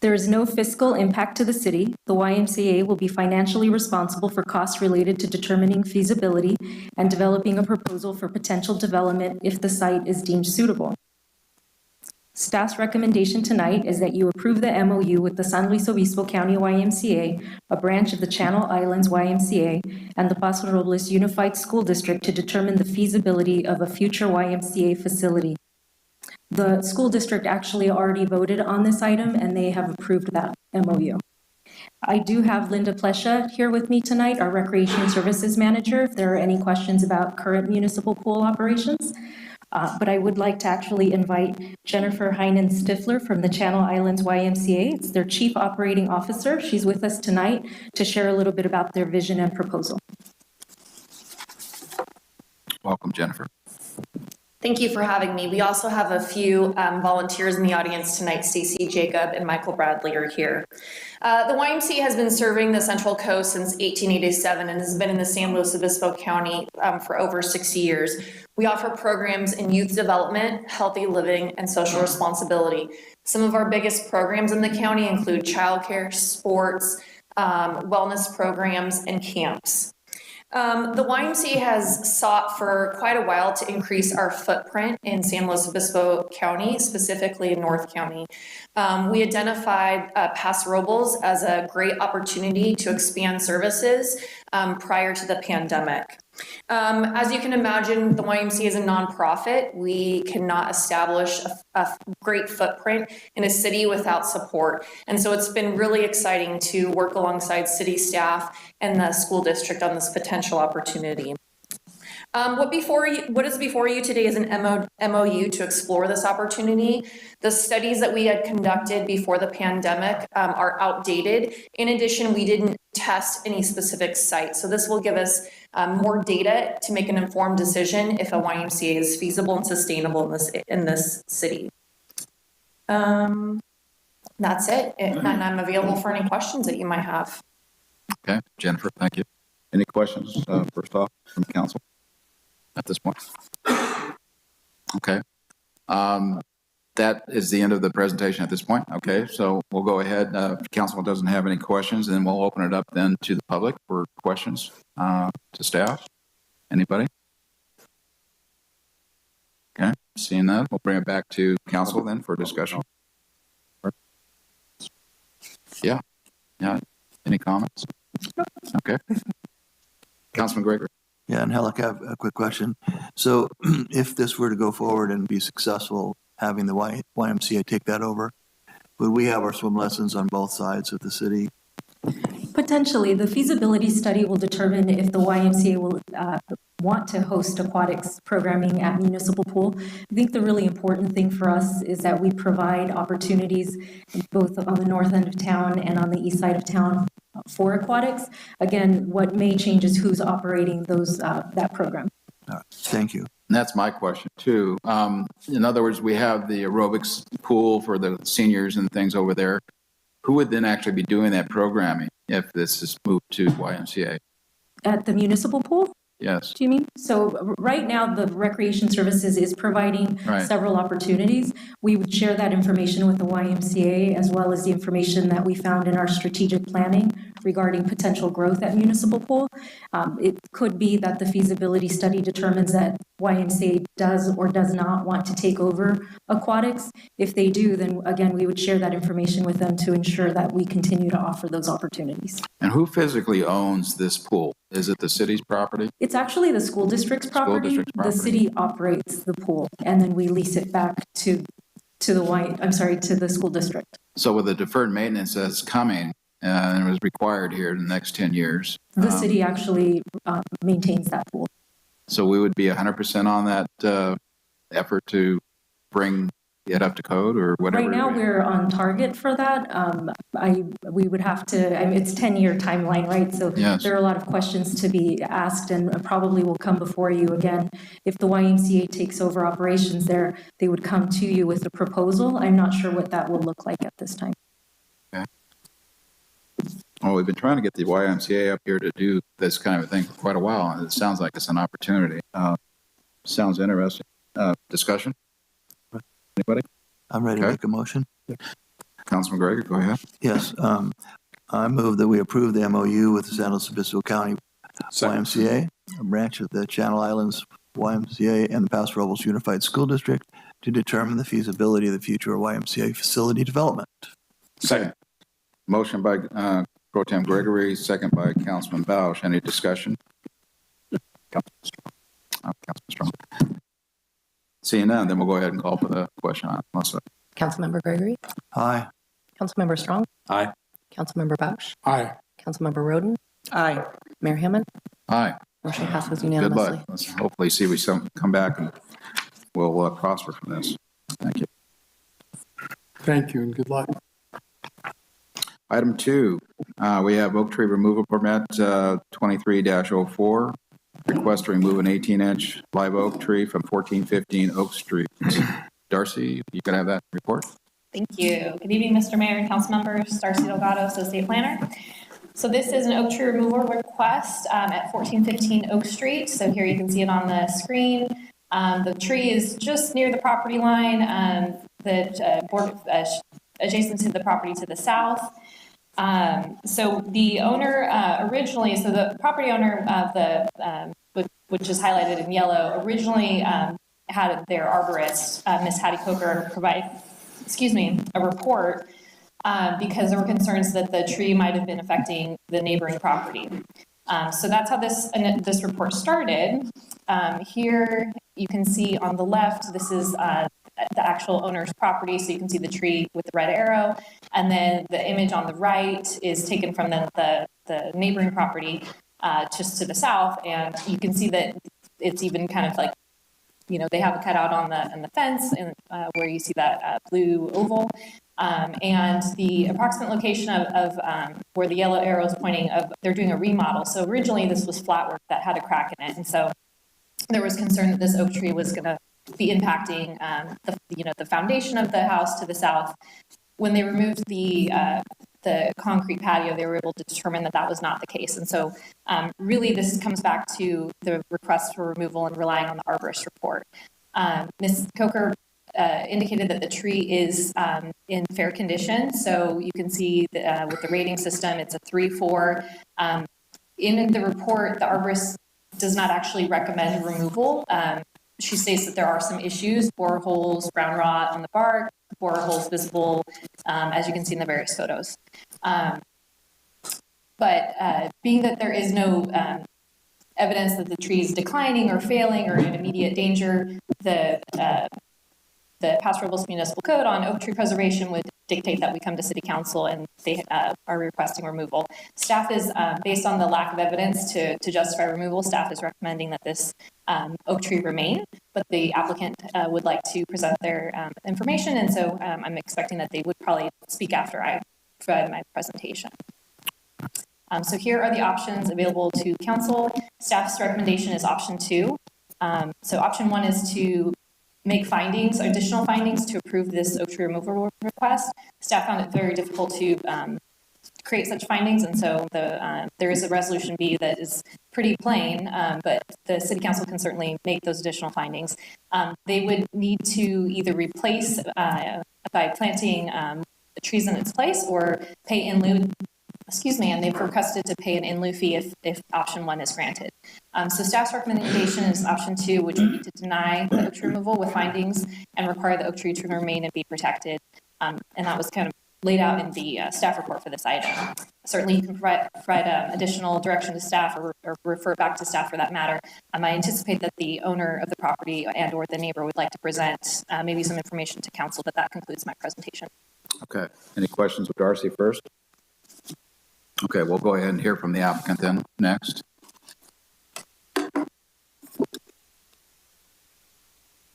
There is no fiscal impact to the city. The YMCA will be financially responsible for costs related to determining feasibility and developing a proposal for potential development if the site is deemed suitable. Staff's recommendation tonight is that you approve the MOU with the San Luis Obispo County YMCA, a branch of the Channel Islands YMCA, and the Paso Robles Unified School District to determine the feasibility of a future YMCA facility. The school district actually already voted on this item and they have approved that MOU. I do have Linda Plesha here with me tonight, our Recreation Services Manager, if there are any questions about current municipal pool operations. But I would like to actually invite Jennifer Heinen Stifler from the Channel Islands YMCA. It's their Chief Operating Officer. She's with us tonight to share a little bit about their vision and proposal. Welcome, Jennifer. Thank you for having me. We also have a few volunteers in the audience tonight. Stacy Jacob and Michael Bradley are here. The YMCA has been serving the Central Coast since 1887 and has been in the San Luis Obispo County for over 60 years. We offer programs in youth development, healthy living, and social responsibility. Some of our biggest programs in the county include childcare, sports, wellness programs, and camps. The YMCA has sought for quite a while to increase our footprint in San Luis Obispo County, specifically in North County. We identified Paso Robles as a great opportunity to expand services prior to the pandemic. As you can imagine, the YMCA is a nonprofit. We cannot establish a great footprint in a city without support. And so it's been really exciting to work alongside city staff and the school district on this potential opportunity. What is before you today is an MOU to explore this opportunity. The studies that we had conducted before the pandemic are outdated. In addition, we didn't test any specific site. So this will give us more data to make an informed decision if a YMCA is feasible and sustainable in this city. That's it, and I'm available for any questions that you might have. Okay, Jennifer, thank you. Any questions, first off, from council at this point? Okay. That is the end of the presentation at this point. Okay, so we'll go ahead. If council doesn't have any questions, then we'll open it up then to the public for questions to staff. Anybody? Okay, seeing that, we'll bring it back to council then for discussion. Yeah. Any comments? Okay. Councilman Gregory. Yeah, and Helic, I have a quick question. So if this were to go forward and be successful, having the YMCA take that over, would we have our swim lessons on both sides of the city? Potentially, the feasibility study will determine if the YMCA will want to host aquatics programming at municipal pool. I think the really important thing for us is that we provide opportunities both on the north end of town and on the east side of town for aquatics. Again, what may change is who's operating that program. All right, thank you. And that's my question too. In other words, we have the aerobics pool for the seniors and things over there. Who would then actually be doing that programming if this is moved to YMCA? At the municipal pool? Yes. Do you mean? So right now, the Recreation Services is providing several opportunities. We would share that information with the YMCA as well as the information that we found in our strategic planning regarding potential growth at municipal pool. It could be that the feasibility study determines that YMCA does or does not want to take over aquatics. If they do, then again, we would share that information with them to ensure that we continue to offer those opportunities. And who physically owns this pool? Is it the city's property? It's actually the school district's property. The city operates the pool, and then we lease it back to the school district. So with the deferred maintenance that's coming, and it was required here in the next 10 years. The city actually maintains that pool. So we would be 100% on that effort to bring it up to code or whatever? Right now, we're on target for that. We would have to, I mean, it's 10-year timeline, right? So there are a lot of questions to be asked and probably will come before you again. If the YMCA takes over operations there, they would come to you with a proposal. I'm not sure what that will look like at this time. Okay. Well, we've been trying to get the YMCA up here to do this kind of thing for quite a while, and it sounds like it's an opportunity. Sounds interesting. Discussion? Anybody? I'm ready to make a motion. Councilman Greger, go ahead. Yes. I move that we approve the MOU with the San Luis Obispo County YMCA, a branch of the Channel Islands YMCA and the Paso Robles Unified School District to determine the feasibility of the future YMCA facility development. Second. Motion by Pro Tem Gregory, second by Councilman Bausch. Any discussion? Councilman Strong. Seeing none, then we'll go ahead and call for the question on Melissa. Councilmember Gregory? Aye. Councilmember Strong? Aye. Councilmember Bausch? Aye. Councilmember Roden? Aye. Mayor Hammond? Aye. Motion passes Good unanimously. luck. Let's hopefully see we come back and we'll prosper from this. Thank you. Thank you and good luck. Item 2, we have oak tree removal permit 23-04. Request to remove an 18-inch live oak tree from 1415 Oak Street. Darcy, you can have that report. Thank you. Good evening, Mr. Mayor and council members. Darcy Delgado, Associate Planner. So this is an oak tree removal request at 1415 Oak Street. So here you can see it on the screen. The tree is just near the property line, adjacent to the property to the south. So the owner originally, so the property owner of the, which is highlighted in yellow, originally had their arborist, Miss Hattie Coker, provide, a report because there were concerns that the tree might have been affecting the neighboring property. So that's how this report started. Here you can see on the left, this is the actual owner's property. So you can see the tree with the red arrow. And then the image on the right is taken from the neighboring property just to the south. And you can see that it's even kind of like, they have a cutout on the fence and where you see that blue oval. And the approximate location of where the yellow arrow is pointing, they're doing a remodel. So originally this was flat work that had a crack in it. And so there was concern that this oak tree was going to be impacting the foundation of the house to the south. When they removed the concrete patio, they were able to determine that that was not the case. And so really this comes back to the request for removal and relying on the arborist report. Ms. Coker indicated that the tree is in fair condition. So you can see with the rating system, it's a 3-4. In the report, the arborist does not actually recommend removal. She states that there are some issues, bore holes, brown rot on the bark, bore holes visible, as you can see in the various photos. But being that there is no evidence that the tree is declining or failing or in immediate danger, the Paso Robles Municipal Code on oak tree preservation would dictate that we come to City Council and they are requesting removal. Staff is, based on the lack of evidence to justify removal, staff is recommending that this oak tree remain, but the applicant would like to present their information, and so I'm expecting that they would probably speak after I provide my presentation. So here are the options available to council. Staff's recommendation is option 2. So option 1 is to make findings, additional findings to approve this oak tree removal request. Staff found it very difficult to create such findings, and so there is a resolution B that is pretty plain, but the City Council can certainly make those additional findings. They would need to either replace by planting trees in its place or pay in lieu, and they've requested to pay an in lieu fee if option 1 is granted. So staff's recommendation is option 2, which would be to deny the oak tree removal with findings and require the oak tree to remain and be protected. And that was kind of laid out in the staff report for this item. Certainly you can provide additional direction to staff or refer back to staff for that matter. I anticipate that the owner of the property and or the neighbor would like to present maybe some information to council, but that concludes my presentation. Okay. Any questions with Darcy first? Okay, we'll go ahead and hear from the applicant then next.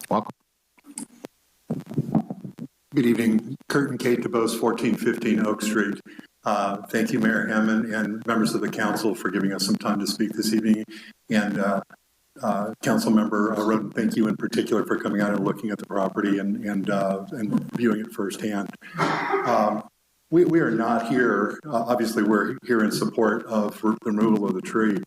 Welcome. Good evening. Kurt and Kate DeBose, 1415 Oak Street. Thank you, Mayor Hammond and members of the council for giving us some time to speak this evening. And Council Member Roden, thank you in particular for coming out and looking at the property and viewing it firsthand. We are not here, obviously we're here in support of removal of the tree,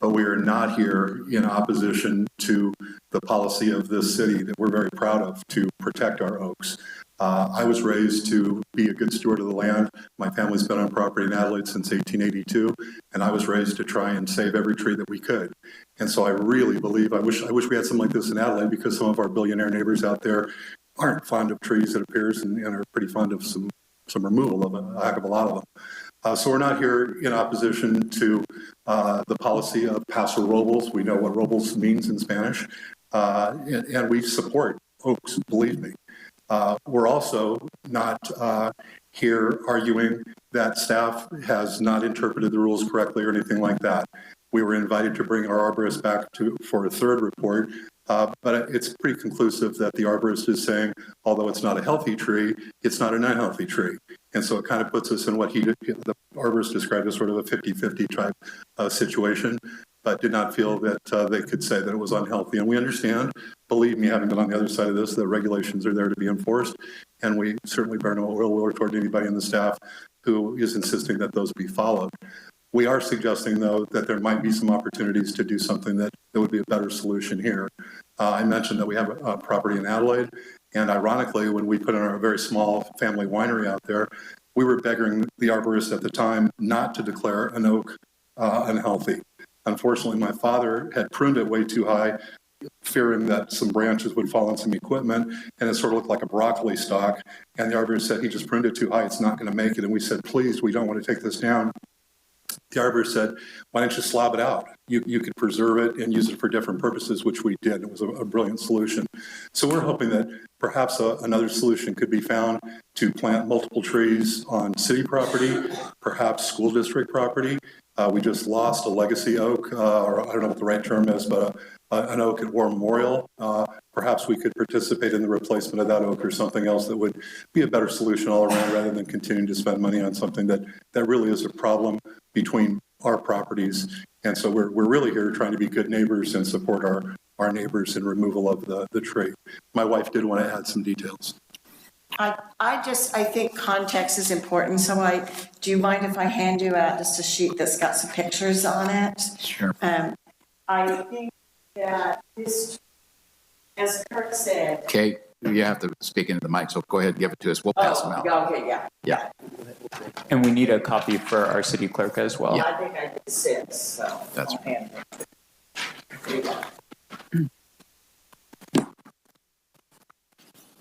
but we are not here in opposition to the policy of this city that we're very proud of to protect our oaks. I was raised to be a good steward of the land. My family's been on property in Adelaide since 1882, and I was raised to try and save every tree that we could. And so I really believe, I wish we had something like this in Adelaide, because some of our billionaire neighbors out there aren't fond of trees, it appears, and are pretty fond of some removal of a heck of a lot of them. So we're not here in opposition to the policy of Paso Robles. We know what Robles means in Spanish, and we support oaks, believe me. We're also not here arguing that staff has not interpreted the rules correctly or anything like that. We were invited to bring our arborist back for a third report, but it's pretty conclusive that the arborist is saying, although it's not a healthy tree, it's not an unhealthy tree. And so it kind of puts us in what the arborist described as sort of a 50-50 type situation, but did not feel that they could say that it was unhealthy. And we understand, believe me, having been on the other side of this, that regulations are there to be enforced. And we certainly bear no ill will toward anybody in the staff who is insisting that those be followed. We are suggesting, though, that there might be some opportunities to do something that would be a better solution here. I mentioned that we have a property in Adelaide, and ironically, when we put in our very small family winery out there, we were begging the arborist at the time not to declare an oak unhealthy. Unfortunately, my father had pruned it way too high, fearing that some branches would fall on some equipment, and it sort of looked like a broccoli stalk. And the arborist said, he just pruned it too high, it's not going to make it. And we said, please, we don't want to take this down. The arborist said, why don't you slab it out? You could preserve it and use it for different purposes, which we did. It was a brilliant solution. So we're hoping that perhaps another solution could be found to plant multiple trees on city property, perhaps school district property. We just lost a legacy oak, or I don't know what the right term is, but an oak at War Memorial. Perhaps we could participate in the replacement of that oak or something else that would be a better solution all around, rather than continuing to spend money on something that really is a problem between our properties. And so we're really here trying to be good neighbors and support our neighbors in removal of the tree. My wife did want to add some details. I think context is important. So do you mind if I hand you out just a sheet that's got some pictures on it? Sure. I think that this, as Kurt said. Kate, you have to speak into the mic, so go ahead and give it to us. We'll pass them out. Okay, yeah. Yeah. And we need a copy for our city clerk as well. I think I did 6, so. That's right.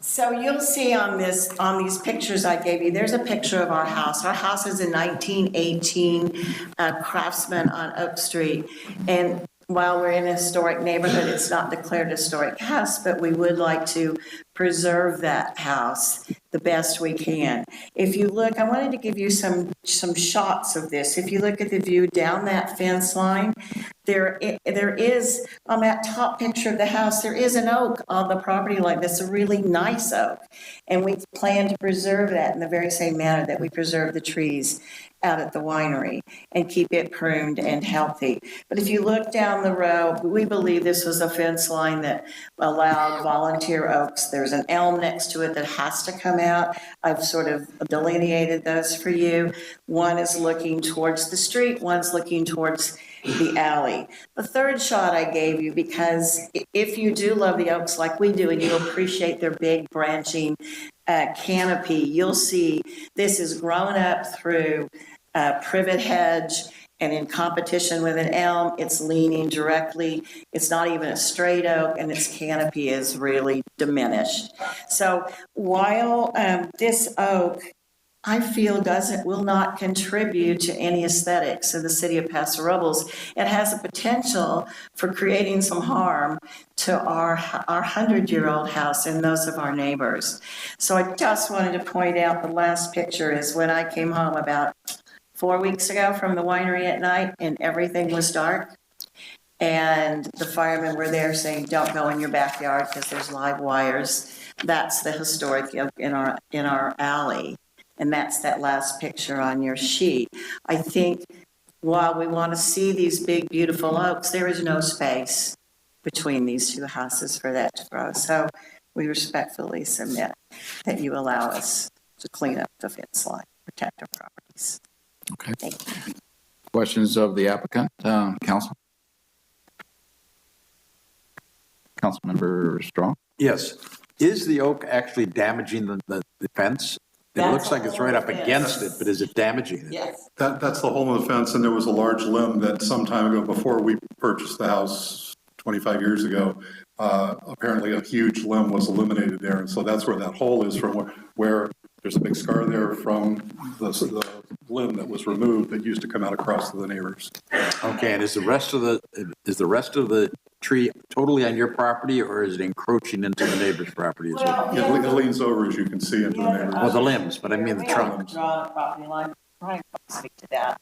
So you'll see on these pictures I gave you, there's a picture of our house. Our house is a 1918 Craftsman on Oak Street. And while we're in a historic neighborhood, it's not declared a historic house, but we would like to preserve that house the best we can. If you look, I wanted to give you some shots of this. If you look at the view down that fence line, there is, on that top picture of the house, there is an oak on the property line that's a really nice oak. And we plan to preserve that in the very same manner that we preserve the trees out at the winery and keep it pruned and healthy. But if you look down the row, we believe this was a fence line that allowed volunteer oaks. There's an elm next to it that has to come out. I've sort of delineated those for you. One is looking towards the street, one's looking towards the alley. The third shot I gave you, because if you do love the oaks like we do and you appreciate their big branching canopy, you'll see this is grown up through privet hedge, and in competition with an elm, it's leaning directly. It's not even a straight oak, and its canopy is really diminished. So while this oak, I feel will not contribute to any aesthetics of the city of Paso Robles, it has a potential for creating some harm to our 100-year-old house and those of our neighbors. So I just wanted to point out, the last picture is when I came home about 4 weeks ago from the winery at night, and everything was dark. And the firemen were there saying, don't go in your backyard because there's live wires. That's the historic in our alley. And that's that last picture on your sheet. I think while we want to see these big, beautiful oaks, there is no space between these two houses for that to grow. So we respectfully submit that you allow us to clean up the fence line, protect our properties. Okay. Thank you. Questions of the applicant, council? Councilmember Strong? Yes. Is the oak actually damaging the fence? It looks like it's right up against it, but is it damaging it? Yes. That's the hole in the fence, and there was a large limb that some time ago, before we purchased the house 25 years ago, apparently a huge limb was eliminated there, and so that's where that hole is, from where there's a big scar there from the limb that was removed that used to come out across to the neighbors. Okay, and is the rest of the tree totally on your property, or is it encroaching into the neighbor's property as well? It leans over, as you can see, into the neighborhood. Well, the limbs, but I mean the trunk. Draw a property line, Brian can speak to that,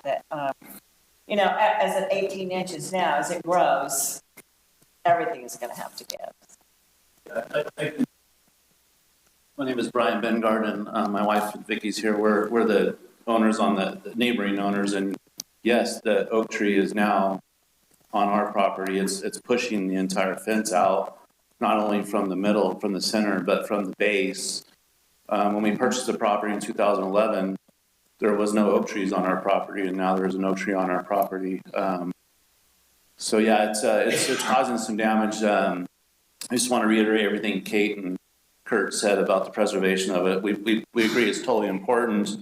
you know, as at 18 inches now, as it grows, everything is going to have to give. My name is Brian Bengard, and my wife Vicky's here. We're the owners on the neighboring owners, and yes, the oak tree is now on our property. It's pushing the entire fence out, not only from the middle, from the center, but from the base. When we purchased the property in 2011, there was no oak trees on our property, and now there's an oak tree on our property. So yeah, it's causing some damage. I just want to reiterate everything Kate and Kurt said about the preservation of it. We agree it's totally important.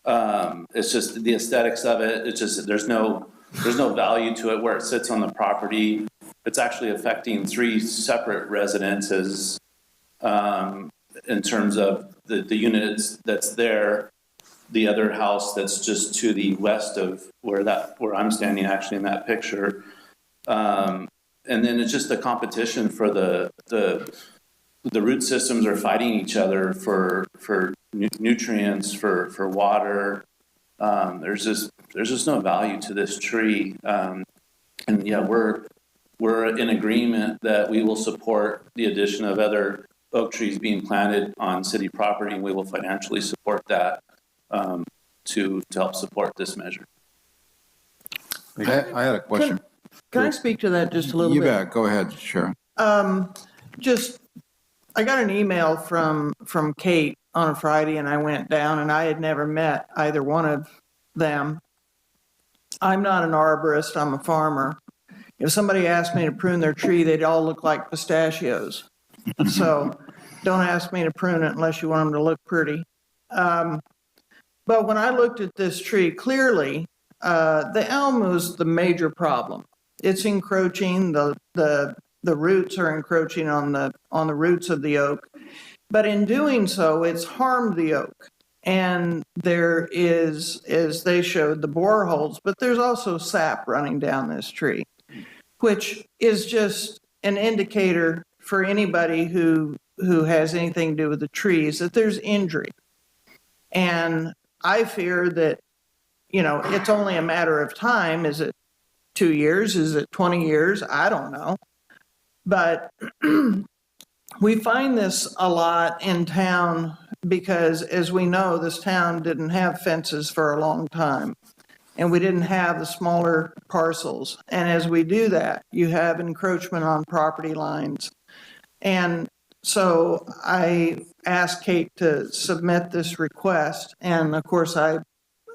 It's just the aesthetics of it. It's just there's no value to it where it sits on the property. It's actually affecting 3 separate residences in terms of the units that's there. The other house that's just to the west of where I'm standing actually in that picture. And then it's just the competition for the root systems are fighting each other for nutrients, for water. There's just no value to this tree. And yeah, we're in agreement that we will support the addition of other oak trees being planted on city property, and we will financially support that to help support this measure. I had a question. Can I speak to that just a little bit? You bet. Go ahead, Sharon. I got an email from Kate on a Friday, and I went down, and I had never met either one of them. I'm not an arborist, I'm a farmer. If somebody asked me to prune their tree, they'd all look like pistachios. So don't ask me to prune it unless you want them to look pretty. But when I looked at this tree, clearly the elm was the major problem. It's encroaching, the roots are encroaching on the roots of the oak. But in doing so, it's harmed the oak. And there is, as they showed, the boreholes, but there's also sap running down this tree, which is just an indicator for anybody who has anything to do with the trees that there's injury. And I fear that, you know, it's only a matter of time. Is it 2 years? Is it 20 years? I don't know. But we find this a lot in town because, as we know, this town didn't have fences for a long time. And we didn't have the smaller parcels. And as we do that, you have encroachment on property lines. And so I asked Kate to submit this request. And of course, I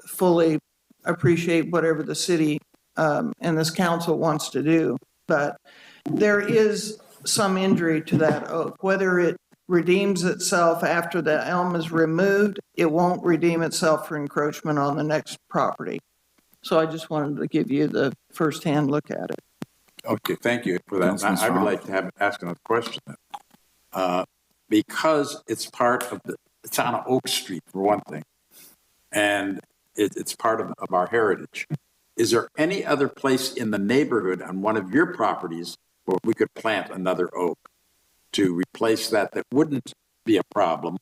fully appreciate whatever the city and this council wants to do. But there is some injury to that oak. Whether it redeems itself after the elm is removed, it won't redeem itself for encroachment on the next property. So I just wanted to give you the firsthand look at it. Okay, thank you for that. I would like to ask another question. Because it's part of it's on Oak Street for one thing, and it's part of our heritage. Is there any other place in the neighborhood on one of your properties where we could plant another oak to replace that wouldn't be a problem,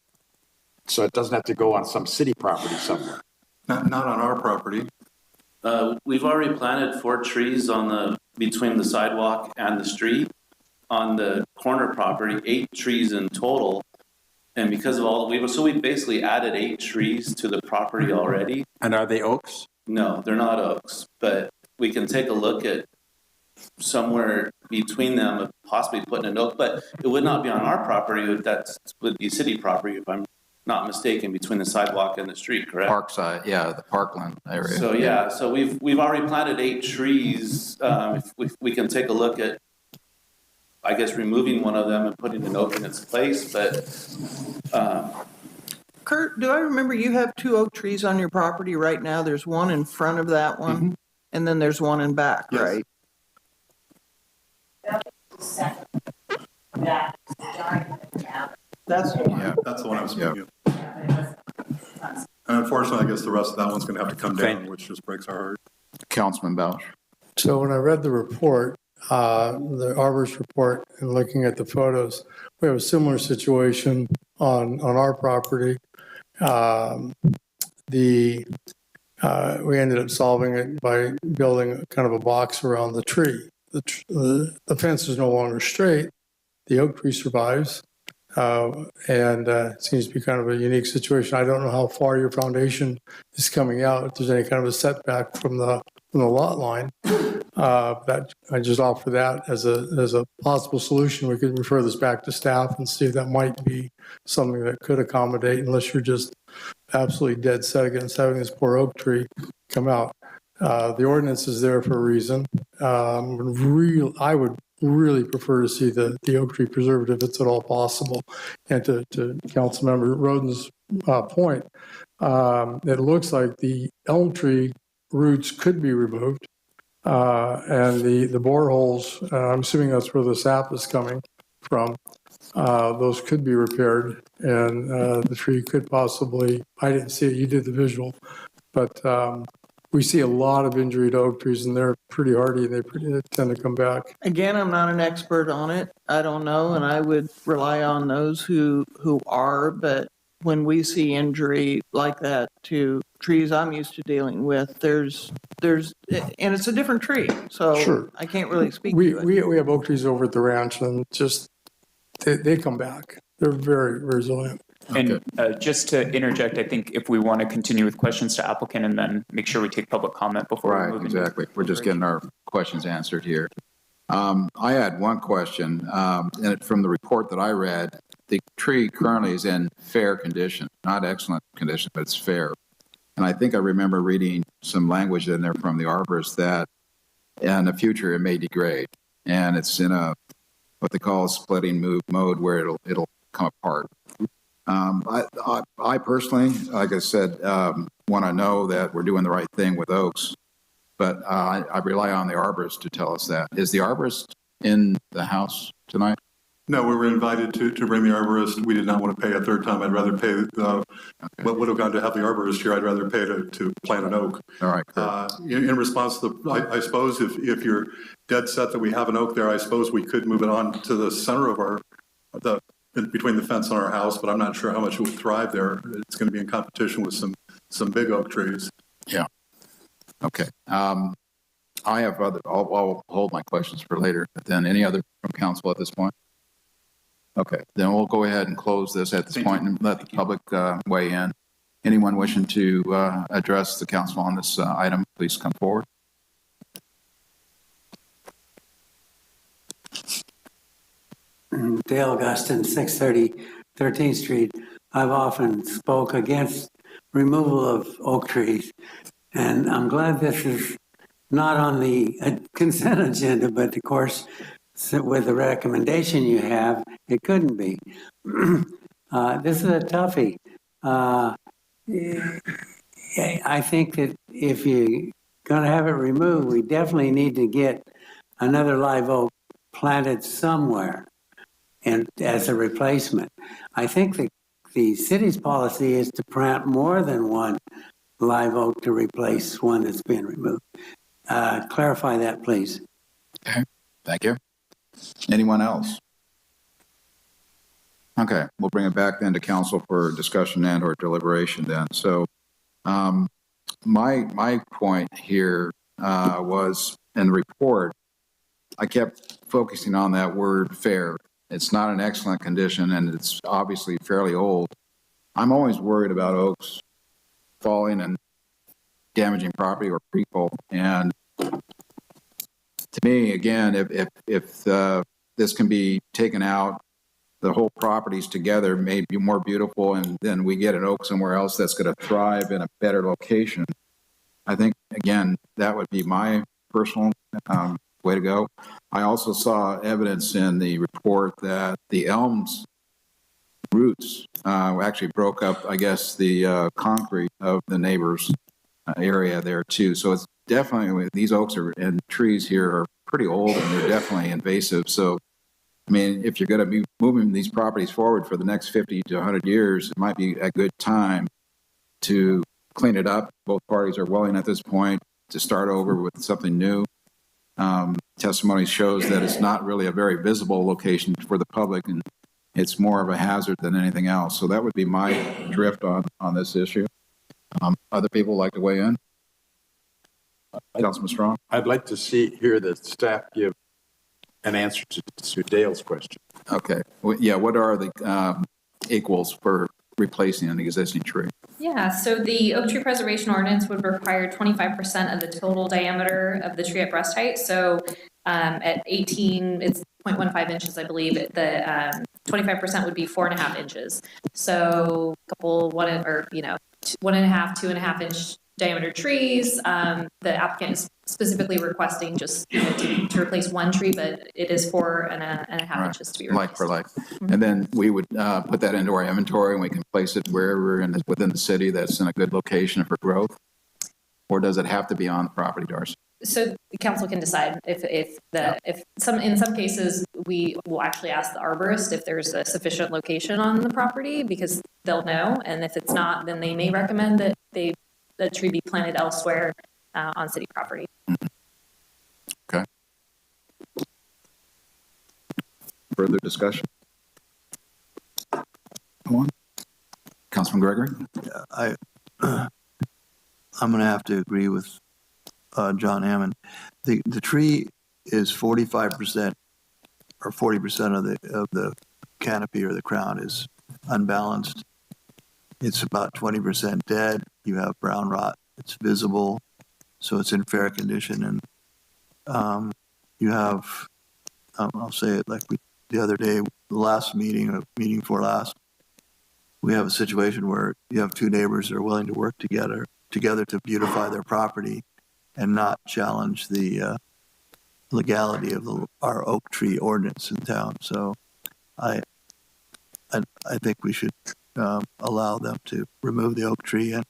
so it doesn't have to go on some city property somewhere? Not on our property. We've already planted 4 trees between the sidewalk and the street. On the corner property, 8 trees in total. And because of we basically added 8 trees to the property already. And are they oaks? No, they're not oaks, but we can take a look at somewhere between them of possibly putting an oak, but it would not be on our property. That would be city property, if I'm not mistaken, between the sidewalk and the street, correct? Parkside, yeah, the parkland area. So yeah, so we've already planted 8 trees. If we can take a look at, I guess, removing one of them and putting an oak in its place, but Kurt, do I remember you have 2 oak trees on your property right now? There's one in front of that one, and then there's one in back, right? That's the one I was speaking of. And unfortunately, I guess the rest of that one's going to have to come down, which just breaks our heart. Councilman Bausch. So when I read the report, the arborist report and looking at the photos, we have a similar situation on our property. We ended up solving it by building kind of a box around the tree. The fence is no longer straight. The oak tree survives. And it seems to be kind of a unique situation. I don't know how far your foundation is coming out, if there's any kind of a setback from the lot line. That I just offer that as a possible solution. We could refer this back to staff and see if that might be something that could accommodate, unless you're just absolutely dead set against having this poor oak tree come out. The ordinance is there for a reason. I would really prefer to see the oak tree preserved if it's at all possible. And to Councilmember Roden's point, it looks like the elm tree roots could be removed. And the boreholes, I'm assuming that's where the sap is coming from, those could be repaired, and the tree could possibly, I didn't see it, you did the visual, but we see a lot of injury to oak trees, and they're pretty hardy, and they tend to come back. Again, I'm not an expert on it. I don't know, and I would rely on those who are, but when we see injury like that to trees I'm used to dealing with, there's, and it's a different tree, so Sure. I can't really speak We to it. have oak trees over at the ranch, and just, they come back. They're very resilient. And just to interject, I think if we want to continue with questions to applicant and then make sure we take public comment before we move Exactly. We're just getting our questions answered here. I had one question, and from the report that I read, the tree currently is in fair condition, not excellent condition, but it's fair. And I think I remember reading some language in there from the arborist that in the future it may degrade, and it's in a what they call a splitting mode where it'll come apart. I personally, like I said, want to know that we're doing the right thing with oaks, but I rely on the arborist to tell us that. Is the arborist in the house tonight? No, we were invited to bring the arborist. We did not want to pay a third time. I'd rather pay what would have gone to have the arborist here. I'd rather pay to plant an oak. All right. In response to I suppose if you're dead set that we have an oak there, I suppose we could move it on to the center of between the fence and our house, but I'm not sure how much it would thrive there. It's going to be in competition with some big oak trees. Yeah. Okay. I have I'll hold my questions for later, but then any other from council at this point? Okay, then we'll go ahead and close this at this point and let the public weigh in. Anyone wishing to address the council on this item, please come forward. Dale Gustin, 630 13th Street. I've often spoke against removal of oak trees, and I'm glad this is not on the consent agenda, but of course, with the recommendation you have, it couldn't be. This is a toughie. I think that if you're going to have it removed, we definitely need to get another live oak planted somewhere and as a replacement. I think the city's policy is to plant more than one live oak to replace one that's been removed. Clarify that, please. Okay, thank you. Anyone else? Okay, we'll bring it back then to council for discussion and or deliberation then. So my point here was in the report, I kept focusing on that word fair. It's not an excellent condition and it's obviously fairly old. I'm always worried about oaks falling and damaging property or people. And to me, again, if this can be taken out, the whole properties together may be more beautiful, and then we get an oak somewhere else that's going to thrive in a better location. I think, again, that would be my personal way to go. I also saw evidence in the report that the elm's roots actually broke up, I guess, the concrete of the neighbor's area there too. So it's definitely, these oaks and trees here are pretty old and they're definitely invasive. So, I mean, if you're going to be moving these properties forward for the next 50 to 100 years, it might be a good time to clean it up. Both parties are willing at this point to start over with something new. testimony shows that it's not really a very visible location for the public, and it's more of a hazard than anything else. So that would be my drift on this issue. Other people like to weigh in? Councilman Strong? I'd like to hear the staff give an answer to Dale's question. Okay. Well, yeah, what are the equals for replacing an existing tree? Yeah, so the oak tree preservation ordinance would require 25% of the total diameter of the tree at breast height. So at 18, it's 0.15 inches, I believe. The 25% would be 4.5 inches. So a couple, 1.5, 2.5 inch diameter trees. The applicant is specifically requesting just to replace one tree, but it is 4.5 inches to be replaced. Like for like. And then we would put that into our inventory, and we can place it wherever within the city that's in a good location for growth? Or does it have to be on the property, Darcy? So the council can decide in some cases we will actually ask the arborist if there's a sufficient location on the property, because they'll know, and if it's not, then they may recommend that the tree be planted elsewhere on city property. Okay. Further discussion? Come on. Councilman Gregory? Yeah, I'm going to have to agree with John Hammond. The tree is 45% or 40% of the canopy or the crown is unbalanced. It's about 20% dead. You have brown rot. It's visible, so it's in fair condition. And you have, I'll say it like the other day, the last meeting before last, we have a situation where you have two neighbors that are willing to work together to beautify their property and not challenge the legality of our oak tree ordinance in town. So I think we should allow them to remove the oak tree and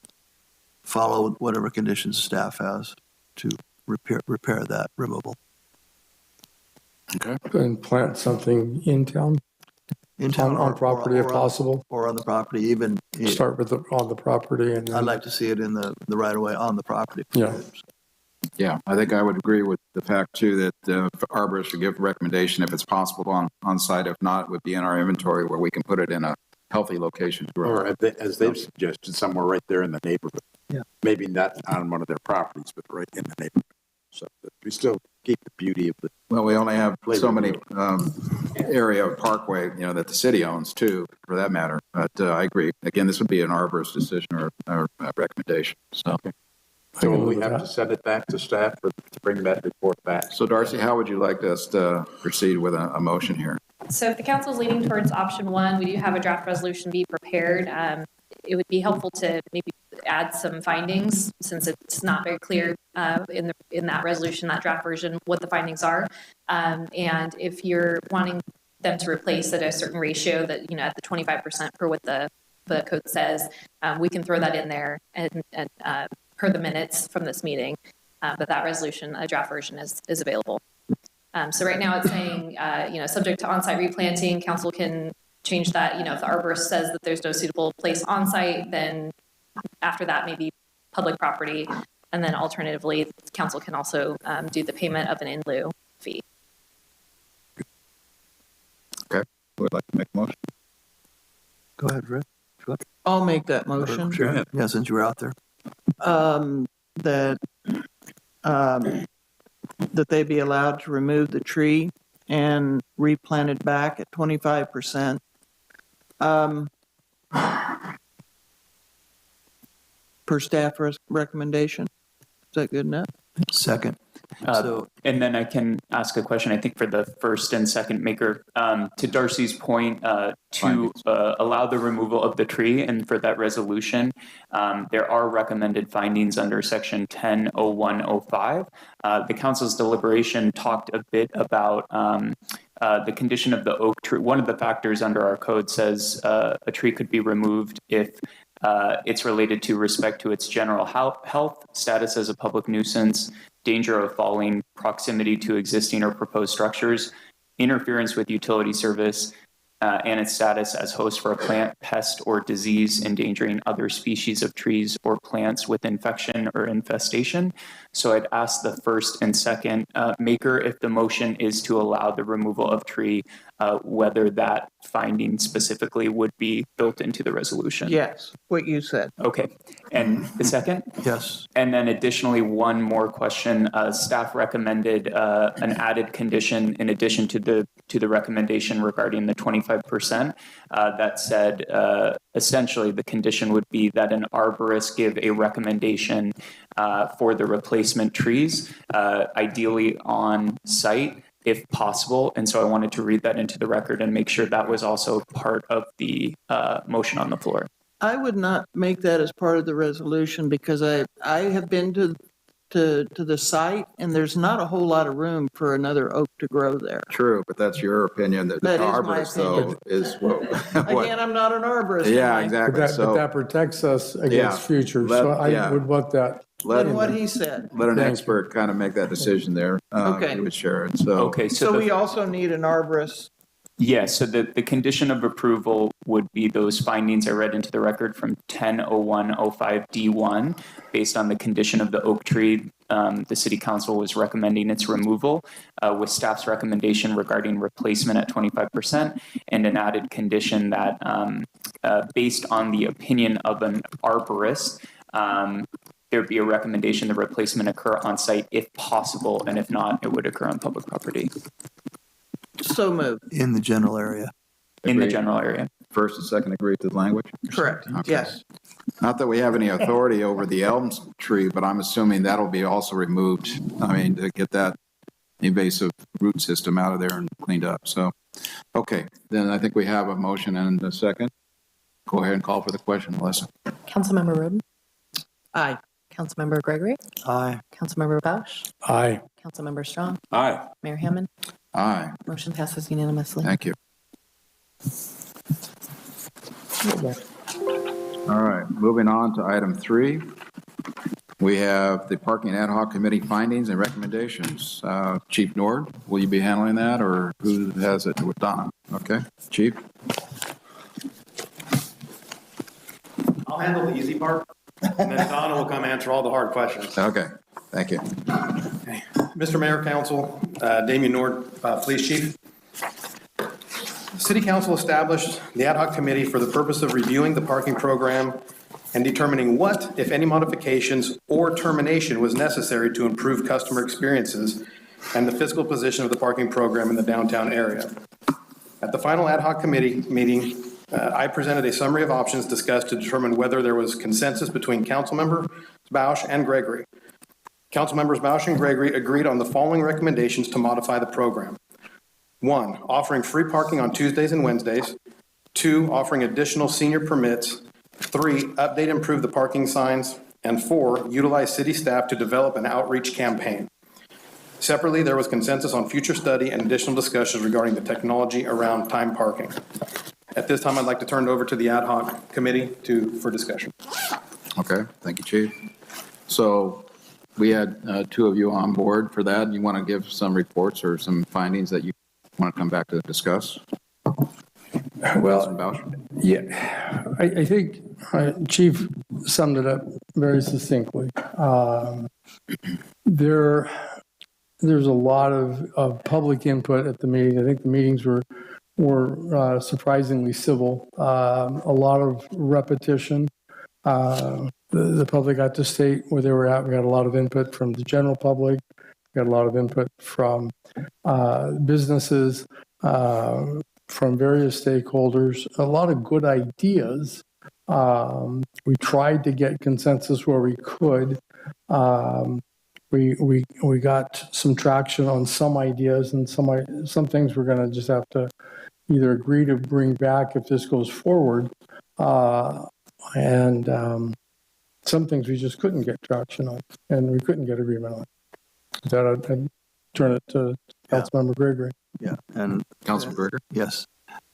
follow whatever conditions staff has to repair that removal. Okay. And plant something in town? In town on property if possible? Or on the property, even. Start with on the property and then. I'd like to see it in the right of way on the property. Yeah. Yeah, I think I would agree with the fact too that arborists should give recommendation if it's possible on site. If not, it would be in our inventory where we can put it in a healthy location to grow. Or as they've suggested, somewhere right there in the neighborhood. Yeah. Maybe not on one of their properties, but right in the neighborhood. So that we still keep the beauty of the. Well, we only have so many area of parkway, that the city owns too, for that matter. But I agree. Again, this would be an arborist decision or recommendation. So. Okay. So we have to send it back to staff to bring that report back. So Darcy, how would you like us to proceed with a motion here? So if the council is leaning towards option one, we do have a draft resolution be prepared. It would be helpful to maybe add some findings, since it's not very clear in that resolution, that draft version, what the findings are. And if you're wanting them to replace at a certain ratio that, at the 25% per what the code says, we can throw that in there and per the minutes from this meeting. But that resolution, a draft version is available. So right now it's saying, subject to on-site replanting, council can change that. If the arborist says that there's no suitable place on-site, then after that, maybe public property. And then alternatively, council can also do the payment of an in lieu fee. Okay, who would like to make a motion? Go ahead, Rick. I'll make that motion. Sure. Yeah, since you were out there. That they be allowed to remove the tree and replant it back at 25%. Per staff recommendation. Is that good enough? Second. And then I can ask a question, I think, for the first and second maker. To Darcy's point, to allow the removal of the tree, and for that resolution, there are recommended findings under section 10.01.05. The council's deliberation talked a bit about the condition of the oak tree. One of the factors under our code says a tree could be removed if it's related to respect to its general health, status as a public nuisance, danger of falling, proximity to existing or proposed structures, interference with utility service, and its status as host for a plant, pest, or disease endangering other species of trees or plants with infection or infestation. So I'd ask the first and second maker, if the motion is to allow the removal of tree, whether that finding specifically would be built into the resolution. Yes, what you said. Okay. And the second? Yes. And then additionally, one more question. Staff recommended an added condition in addition to the recommendation regarding the 25%. That said, essentially the condition would be that an arborist give a recommendation for the replacement trees, ideally on site if possible. And so I wanted to read that into the record and make sure that was also part of the motion on the floor. I would not make that as part of the resolution because I have been to the site and there's not a whole lot of room for another oak to grow there. True, but that's your opinion. That That the is my arborist, though, opinion. is what. Again, I'm not an arborist. Yeah, am I? exactly. But that protects us against future, so I would want that. Then what he said. Let an expert kind of make that decision there. Okay. With Sharon. So okay. So we also need an arborist. Yeah, so the condition of approval would be those findings I read into the record from 100105D1. Based on the condition of the oak tree, the City Council was recommending its removal with staff's recommendation regarding replacement at 25% and an added condition that based on the opinion of an arborist, there'd be a recommendation the replacement occur on site if possible, and if not, it would occur on public property. So moved. In the general area. In the general area. First and second agree to the language? Correct. Okay. Yes. Not that we have any authority over the elm tree, but I'm assuming that'll be also removed. I mean, to get that invasive root system out of there and cleaned up. So, okay, then I think we have a motion and a second. Go ahead and call for the question, Melissa. Councilmember Roden? Aye. Councilmember Gregory? Aye. Councilmember Bausch? Aye. Councilmember Strong? Aye. Mayor Hammond? Aye. Motion passes unanimously. Thank you. All right, moving on to item 3. We have the Parking Ad Hoc Committee findings and recommendations. Chief Nord, will you be handling that, or who has it with Donna? Okay, Chief? I'll handle the easy part, and then Donna will come answer all the hard questions. Okay, thank you. Mr. Mayor, Council, Damian Nord, Police Chief. City Council established the ad hoc committee for the purpose of reviewing the parking program and determining what, if any, modifications or termination was necessary to improve customer experiences and the fiscal position of the parking program in the downtown area. At the final ad hoc committee meeting, I presented a summary of options discussed to determine whether there was consensus between Councilmember Bausch and Gregory. Councilmembers Bausch and Gregory agreed on the following recommendations to modify the program. 1, offering free parking on Tuesdays and Wednesdays. 2, offering additional senior permits. 3, update and improve the parking signs. And 4, utilize city staff to develop an outreach campaign. Separately, there was consensus on future study and additional discussions regarding the technology around time parking. At this time, I'd like to turn it over to the ad hoc committee for discussion. Okay, thank you, Chief. So we had 2 of you on board for that. You want to give some reports or some findings that you want to come back to discuss? Well, yeah, I think Chief summed it up very succinctly. There's a lot of public input at the meeting. I think the meetings were surprisingly civil. A lot of repetition. The public got to state where they were at. We got a lot of input from the general public. We got a lot of input from businesses, from various stakeholders, a lot of good ideas. We tried to get consensus where we could. We got some traction on some ideas, and some things we're going to just have to either agree to bring back if this goes forward, and some things we just couldn't get traction on, and we couldn't get agreement on. That I'd turn it to Councilmember Gregory. Yeah, and Councilman Gregory. Yes,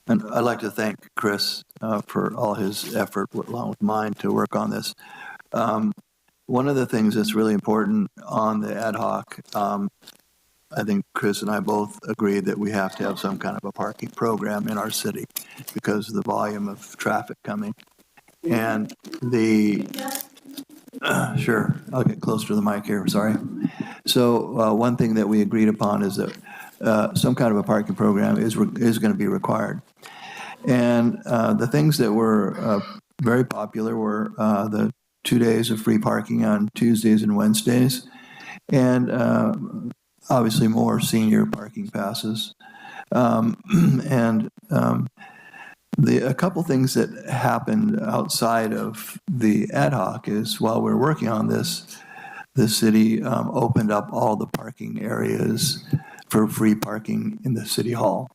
and I'd like to thank Chris for all his effort, along with mine, to work on this. One of the things that's really important on the ad hoc I think Chris and I both agree that we have to have some kind of a parking program in our city because of the volume of traffic coming. And sure, I'll get closer to the mic here, sorry. So one thing that we agreed upon is that some kind of a parking program is going to be required. And the things that were very popular were the 2 days of free parking on Tuesdays and Wednesdays, and obviously more senior parking passes. A couple things that happened outside of the ad hoc is while we were working on this, the city opened up all the parking areas for free parking in the city hall,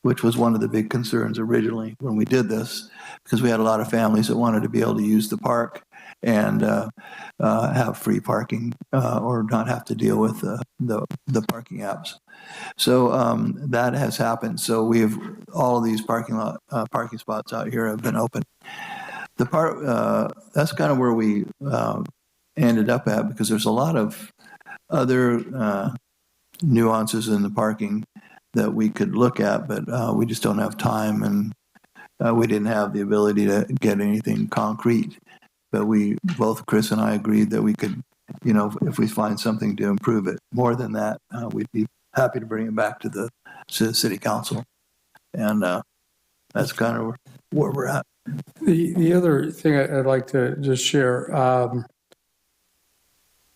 which was one of the big concerns originally when we did this, because we had a lot of families that wanted to be able to use the park and have free parking or not have to deal with the parking apps. So that has happened. So we have all of these parking spots out here have been open. The part that's kind of where we ended up at, because there's a lot of other nuances in the parking that we could look at, but we just don't have time, and we didn't have the ability to get anything concrete. But both Chris and I agreed that we could, if we find something to improve it. More than that, we'd be happy to bring it back to the city council. And that's kind of where we're at. The other thing I'd like to just share,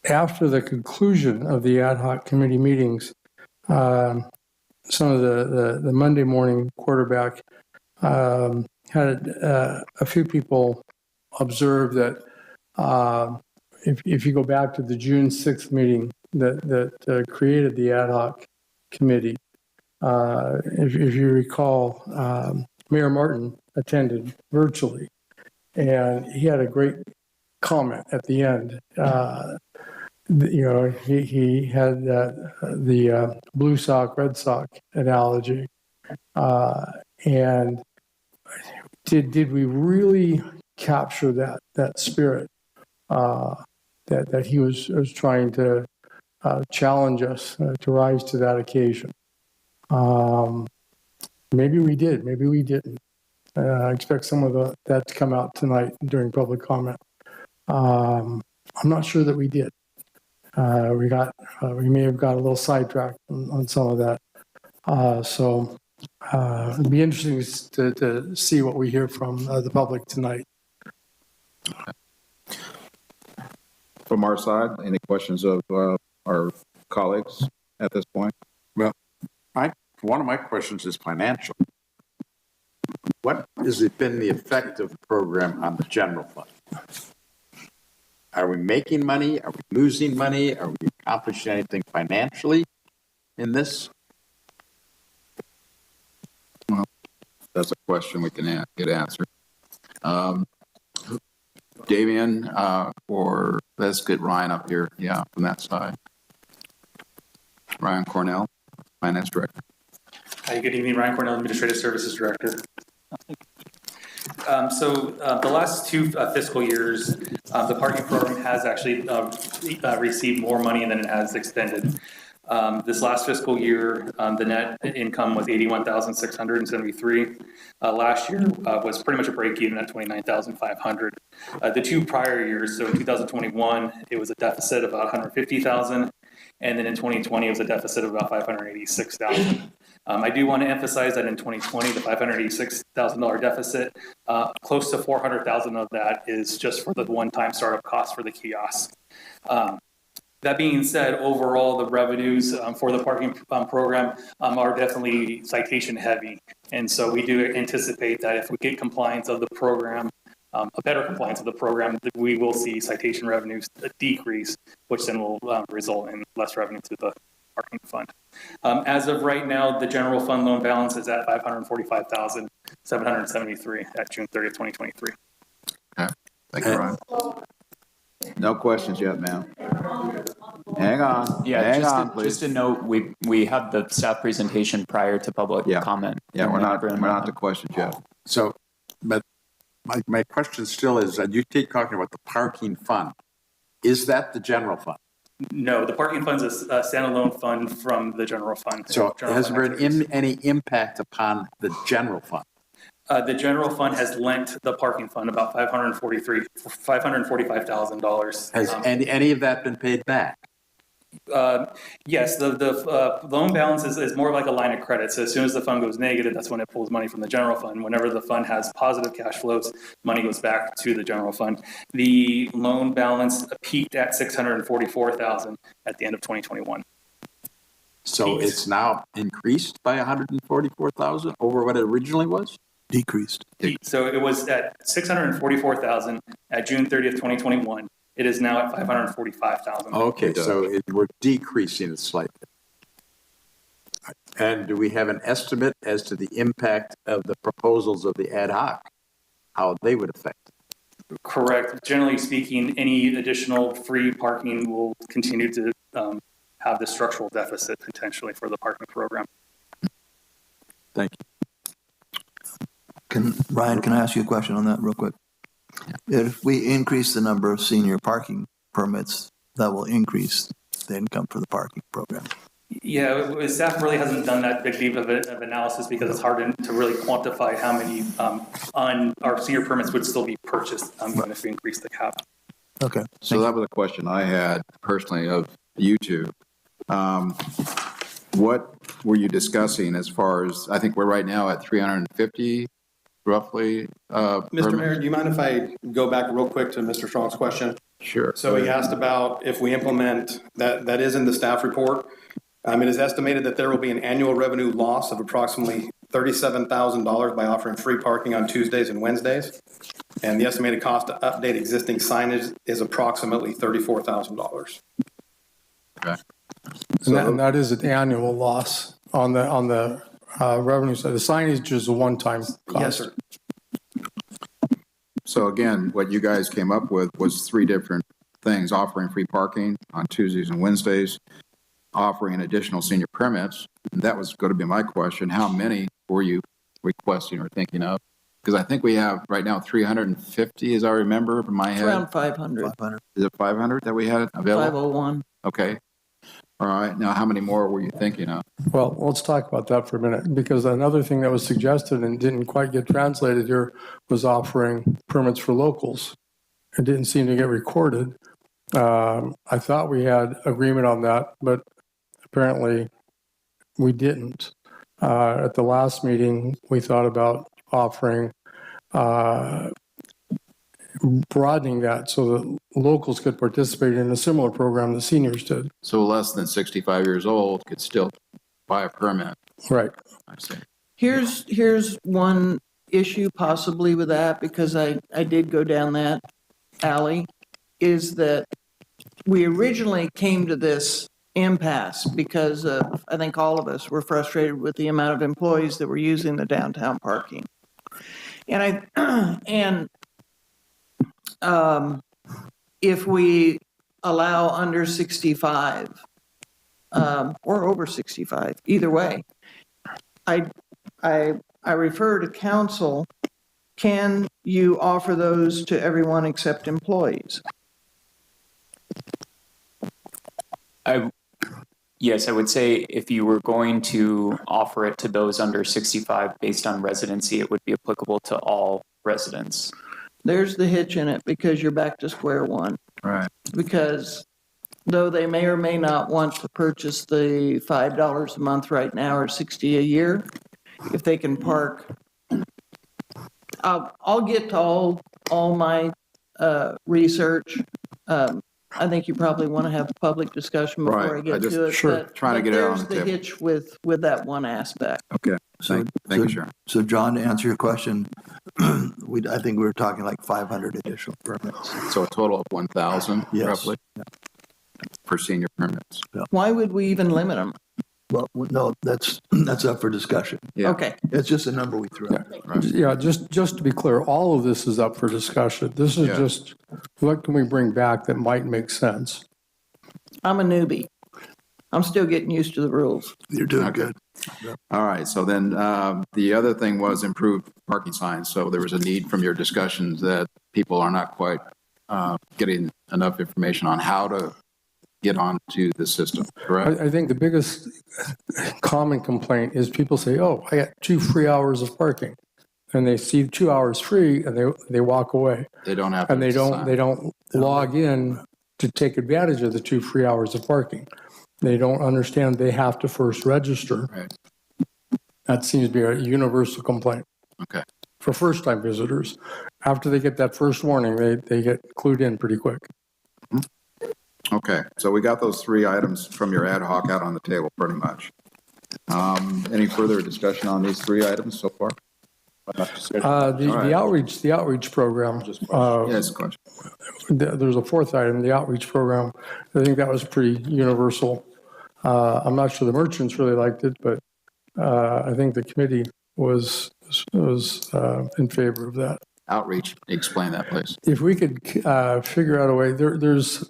after the conclusion of the ad hoc committee meetings, some of the Monday morning quarterback had a few people observe that if you go back to the June 6th meeting that created the ad hoc committee, if you recall, Mayor Martin attended virtually, and he had a great comment at the end. He had the blue sock, red sock analogy, and did we really capture that spirit that he was trying to challenge us to rise to that occasion? Maybe we did, maybe we didn't. I expect some of that to come out tonight during public comment. I'm not sure that we did. We may have got a little sidetracked on some of that. So it'd be interesting to see what we hear from the public tonight. From our side, any questions of our colleagues at this point? Well, one of my questions is financial. What has been the effect of the program on the general fund? Are we making money? Are we losing money? Are we accomplishing anything financially in this? Well, that's a question we can get answered. Damian, or let's get Ryan up here. Yeah, from that side. Ryan Cornell, Finance Director. Hi, good evening. Ryan Cornell, Administrative Services Director. The last two fiscal years, the parking program has actually received more money than it has expended. This last fiscal year, the net income was $81,673. Last year was pretty much a break even at $29,500. The two prior years, so in 2021, it was a deficit of about $150,000, and then in 2020, it was a deficit of about $586,000. I do want to emphasize that in 2020, the $586,000 deficit, close to $400,000 of that is just for the one-time startup cost for the kiosk. That being said, overall, the revenues for the parking program are definitely citation heavy. And so we do anticipate that if we get compliance of the program, a better compliance of the program, that we will see citation revenues decrease, which then will result in less revenue to the parking fund. As of right now, the general fund loan balance is at $545,773 at June 30th, 2023. Okay, thank you, Ryan. No questions yet, ma'am. Hang on. Yeah, just a note, we have the staff presentation prior to public comment. Yeah, we're not to questions yet. So, but my question still is, you keep talking about the parking fund. Is that the general fund? No, the parking fund's a standalone fund from the general fund. So General has fund there been activities. any impact upon the general fund? The general fund has lent the parking fund about $545,000. Has any of that been paid back? Yes, the loan balance is more like a line of credit. So as soon as the fund goes negative, that's when it pulls money from the general fund. Whenever the fund has positive cash flows, money goes back to the general fund. The loan balance peaked at $644,000 at the end of 2021. So it's now increased by 144,000 over what it originally was? Decreased. So it was at $644,000 at June 30th, 2021. It is now at $545,000. Okay, so we're decreasing it slightly. And do we have an estimate as to the impact of the proposals of the ad hoc, how they would affect it? Correct. Generally speaking, any additional free parking will continue to have the structural deficit potentially for the parking program. Thank you. Ryan, can I ask you a question on that real quick? If we increase the number of senior parking permits, that will increase the income for the parking program. Yeah, staff really hasn't done that big deep of analysis because it's hard to really quantify how many on our senior permits would still be purchased even if we increase the cap. Okay. So that was a question I had personally of you two. What were you discussing as far as, I think we're right now at 350 roughly. Mr. Mayor, do you mind if I go back real quick to Mr. Strong's question? Sure. So he asked about if we implement, that is in the staff report. It is estimated that there will be an annual revenue loss of approximately $37,000 by offering free parking on Tuesdays and Wednesdays. And the estimated cost to update existing signage is approximately $34,000. Okay. And that is an annual loss on the revenue side. The signage is a one-time cost. Yes, sir. So again, what you guys came up with was three different things: offering free parking on Tuesdays and Wednesdays, offering additional senior permits. And that was going to be my question. How many were you requesting or thinking of? Because I think we have right now 350, as I remember from my head. Around 500. Is it 500 that we had available? 501. Okay. All right. Now, how many more were you thinking of? Well, let's talk about that for a minute, because another thing that was suggested and didn't quite get translated here was offering permits for locals. It didn't seem to get recorded. I thought we had agreement on that, but apparently we didn't. At the last meeting, we thought about offering, broadening that so that locals could participate in a similar program that seniors did. So less than 65 years old could still buy a permit. Right. I see. Here's one issue possibly with that, because I did go down that alley, is that we originally came to this impasse because of, I think all of us were frustrated with the amount of employees that were using the downtown parking. If we allow under 65 or over 65, either way, I refer to council. Can you offer those to everyone except employees? Yes, I would say if you were going to offer it to those under 65 based on residency, it would be applicable to all residents. There's the hitch in it, because you're back to square one. Right. Because though they may or may not want to purchase the $5 a month right now or $60 a year, if they can park, I'll get to all my research. I think you probably want to have a public discussion before I get to it. Sure. Trying to get it on the table. There's the hitch with that one aspect. Okay. Thank you, Sharon. So John, to answer your question, I think we were talking like 500 additional permits. So a total of 1,000 Yes. roughly for senior permits. Yeah. Why would we even limit them? Well, no, that's up for discussion. Yeah. Okay. It's just a number we threw out. Right. Yeah, just to be clear, all of this is up for discussion. This is just, what can we bring back that might make sense? I'm a newbie. I'm still getting used to the rules. You're doing good. All right. So then the other thing was improved parking signs. So there was a need from your discussions that people are not quite getting enough information on how to get onto the system, correct? I think the biggest common complaint is people say, oh, I got 2 free hours of parking. And they see 2 hours free and they walk away. They don't have And to sign. they don't log in to take advantage of the 2 free hours of parking. They don't understand they have to first register. Right. That seems to be a universal complaint. Okay. For first-time visitors. After they get that first warning, they get clued in pretty quick. Okay, so we got those 3 items from your ad hoc out on the table pretty much. Any further discussion on these 3 items so far? The outreach program. Yes, question. There's a 4th item, the outreach program. I think that was pretty universal. I'm not sure the merchants really liked it, but I think the committee was in favor of that. Outreach, explain that, please. If we could figure out a way, there's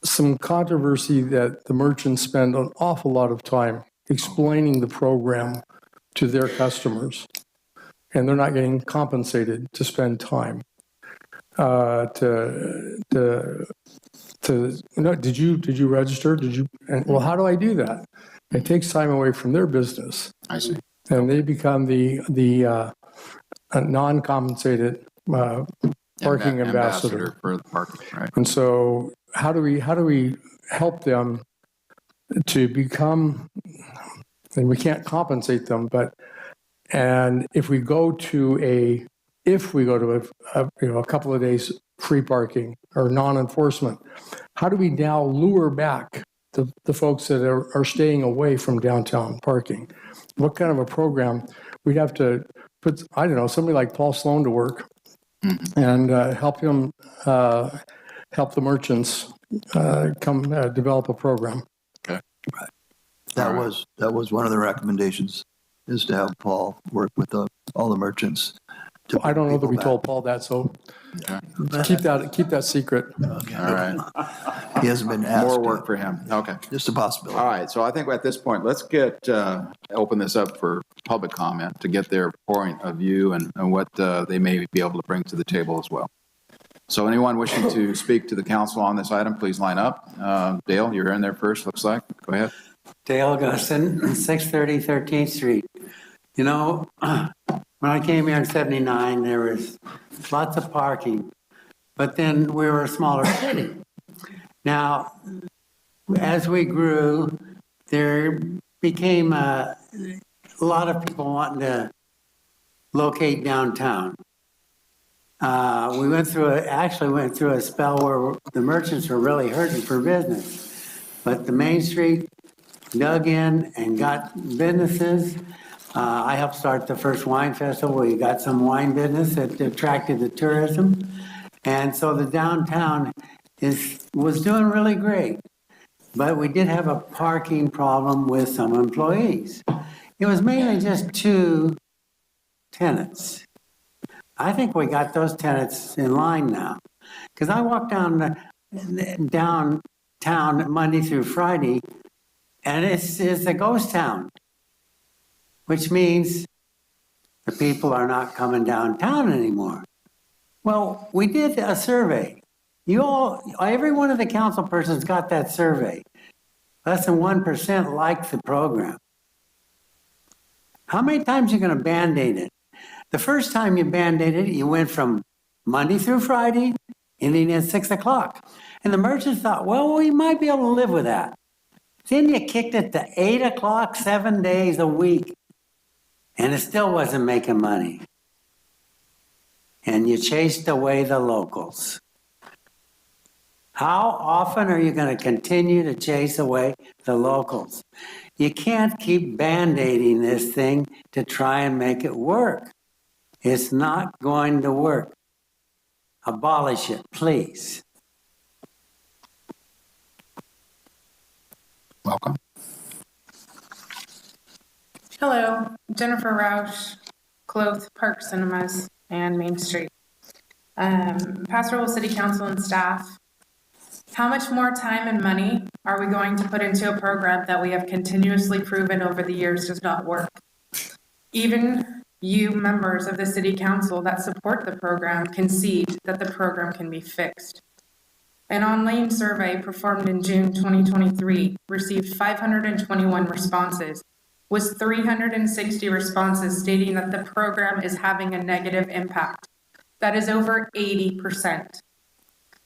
some controversy that the merchants spend an awful lot of time explaining the program to their customers, and they're not getting compensated to spend time. Did you register? Well, how do I do that? It takes time away from their business. I see. And they become the non-compensated parking ambassador for the parking, right? And so how do we help them to become, and we can't compensate them, and if we go to a couple of days free parking or non-enforcement, how do we now lure back the folks that are staying away from downtown parking? What kind of a program? We'd have to put, I don't know, somebody like Paul Sloan to work and help him, help the merchants develop a program. Okay. Right. That was one of the recommendations, is to have Paul work with all the merchants. I don't know that we told Paul that, so keep that secret. Okay. All right. He hasn't been asked. More work for him. Okay. Just a possibility. All right. So I think at this point, let's open this up for public comment to get their point of view and what they may be able to bring to the table as well. So anyone wishing to speak to the council on this item, please line up. Dale, you're in there first, looks like. Go ahead. Dale Gustin, 630 13th Street. You know, when I came here in 79, there was lots of parking, but then we were a smaller city. Now, as we grew, there became a lot of people wanting to locate downtown. We went through a spell where the merchants were really hurting for business, but the Main Street dug in and got businesses. I helped start the first wine festival. We got some wine business that attracted the tourism. And so the downtown was doing really great. But we did have a parking problem with some employees. It was mainly just 2 tenants. I think we got those tenants in line now. Because I walk downtown Monday through Friday, and it's a ghost town. Which means the people are not coming downtown anymore. Well, we did a survey. Every one of the council persons got that survey. Less than 1% liked the program. How many times are you going to Band-Aid it? The first time you Band-Aided it, you went from Monday through Friday, ending at 6 o'clock. And the merchants thought, well, we might be able to live with that. Then you kicked it to 8 o'clock, 7 days a week. And it still wasn't making money. And you chased away the locals. How often are you going to continue to chase away the locals? You can't keep Band-Aiding this thing to try and make it work. It's not going to work. Abolish it, please. Welcome. Hello, Jennifer Roush, Cloth, Park Cinemas, and Main Street. Paso Robles City Council and staff, how much more time and money are we going to put into a program that we have continuously proven over the years does not work? Even you members of the City Council that support the program concede that the program can be fixed. An on-lane survey performed in June 2023 received 521 responses, with 360 responses stating that the program is having a negative impact. That is over 80%.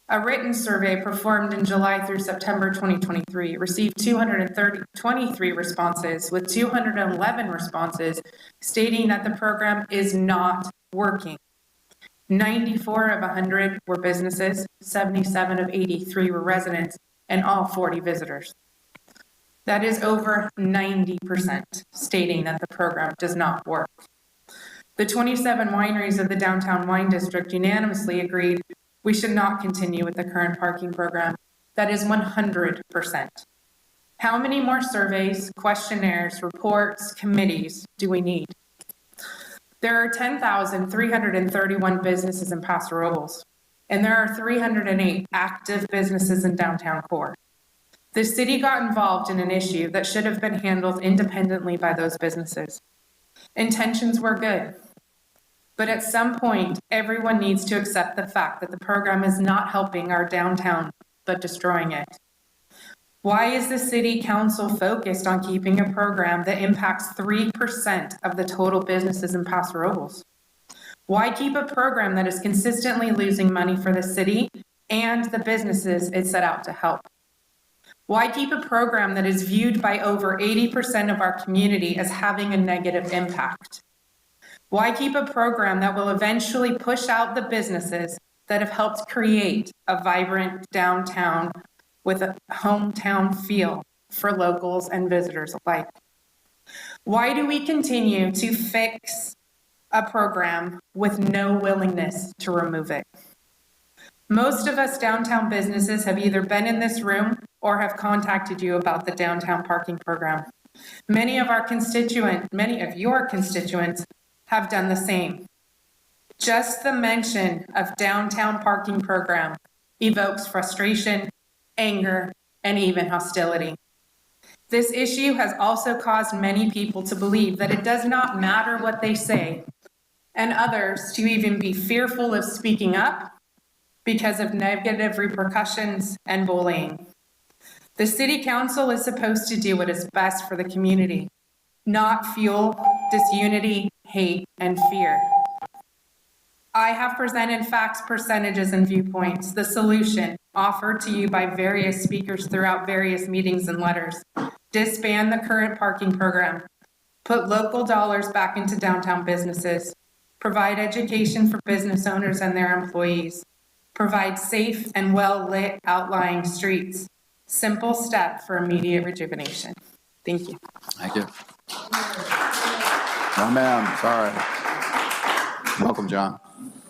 A written survey performed in July through September 2023 received 223 responses, with 211 responses stating that the program is not working. 94 of 100 were businesses, 77 of 83 were residents, and all 40 visitors. That is over 90% stating that the program does not work. The 27 wineries of the Downtown Wine District unanimously agreed we should not continue with the current parking program. That is 100%. How many more surveys, questionnaires, reports, committees do we need? There are 10,331 businesses in Paso Robles, and there are 308 active businesses in downtown core. The city got involved in an issue that should have been handled independently by those businesses. Intentions were good, but at some point, everyone needs to accept the fact that the program is not helping our downtown, but destroying it. Why is the city council focused on keeping a program that impacts 3% of the total businesses in Paso Robles? Why keep a program that is consistently losing money for the city and the businesses it set out to help? Why keep a program that is viewed by over 80% of our community as having a negative impact? Why keep a program that will eventually push out the businesses that have helped create a vibrant downtown with a hometown feel for locals and visitors alike? Why do we continue to fix a program with no willingness to remove it? Most of us downtown businesses have either been in this room or have contacted you about the downtown parking program. Many of your constituents have done the same. Just the mention of downtown parking program evokes frustration, anger, and even hostility. This issue has also caused many people to believe that it does not matter what they say, and others to even be fearful of speaking up because of negative repercussions and bullying. The city council is supposed to do what is best for the community, not fuel disunity, hate, and fear. I have presented facts, percentages, and viewpoints. The solution offered to you by various speakers throughout various meetings and letters: disband the current parking program, put local dollars back into downtown businesses, provide education for business owners and their employees, provide safe and well-lit outlying streets. Simple step for immediate rejuvenation. Thank you. Thank you. Oh, man, sorry. Welcome, John.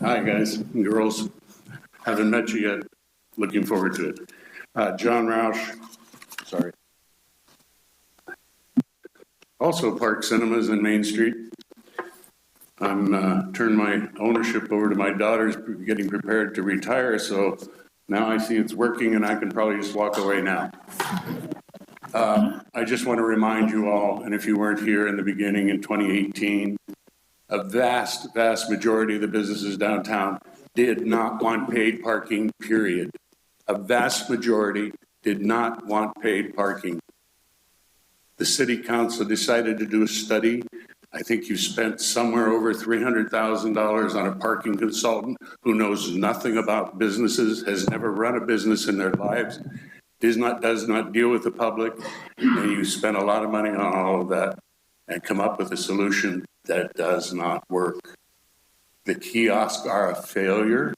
Hi, guys and girls. Haven't met you yet. Looking forward to it. John Roush, sorry. Also Park Cinemas in Main Street. I'm turned my ownership over to my daughter's getting prepared to retire, so now I see it's working and I can probably just walk away now. I just want to remind you all, and if you weren't here in the beginning in 2018, a vast, vast majority of the businesses downtown did not want paid parking, period. A vast majority did not want paid parking. The city council decided to do a study. I think you spent somewhere over $300,000 on a parking consultant who knows nothing about businesses, has never run a business in their lives, does not deal with the public, and you spent a lot of money on all of that and come up with a solution that does not work. The kiosks are a failure,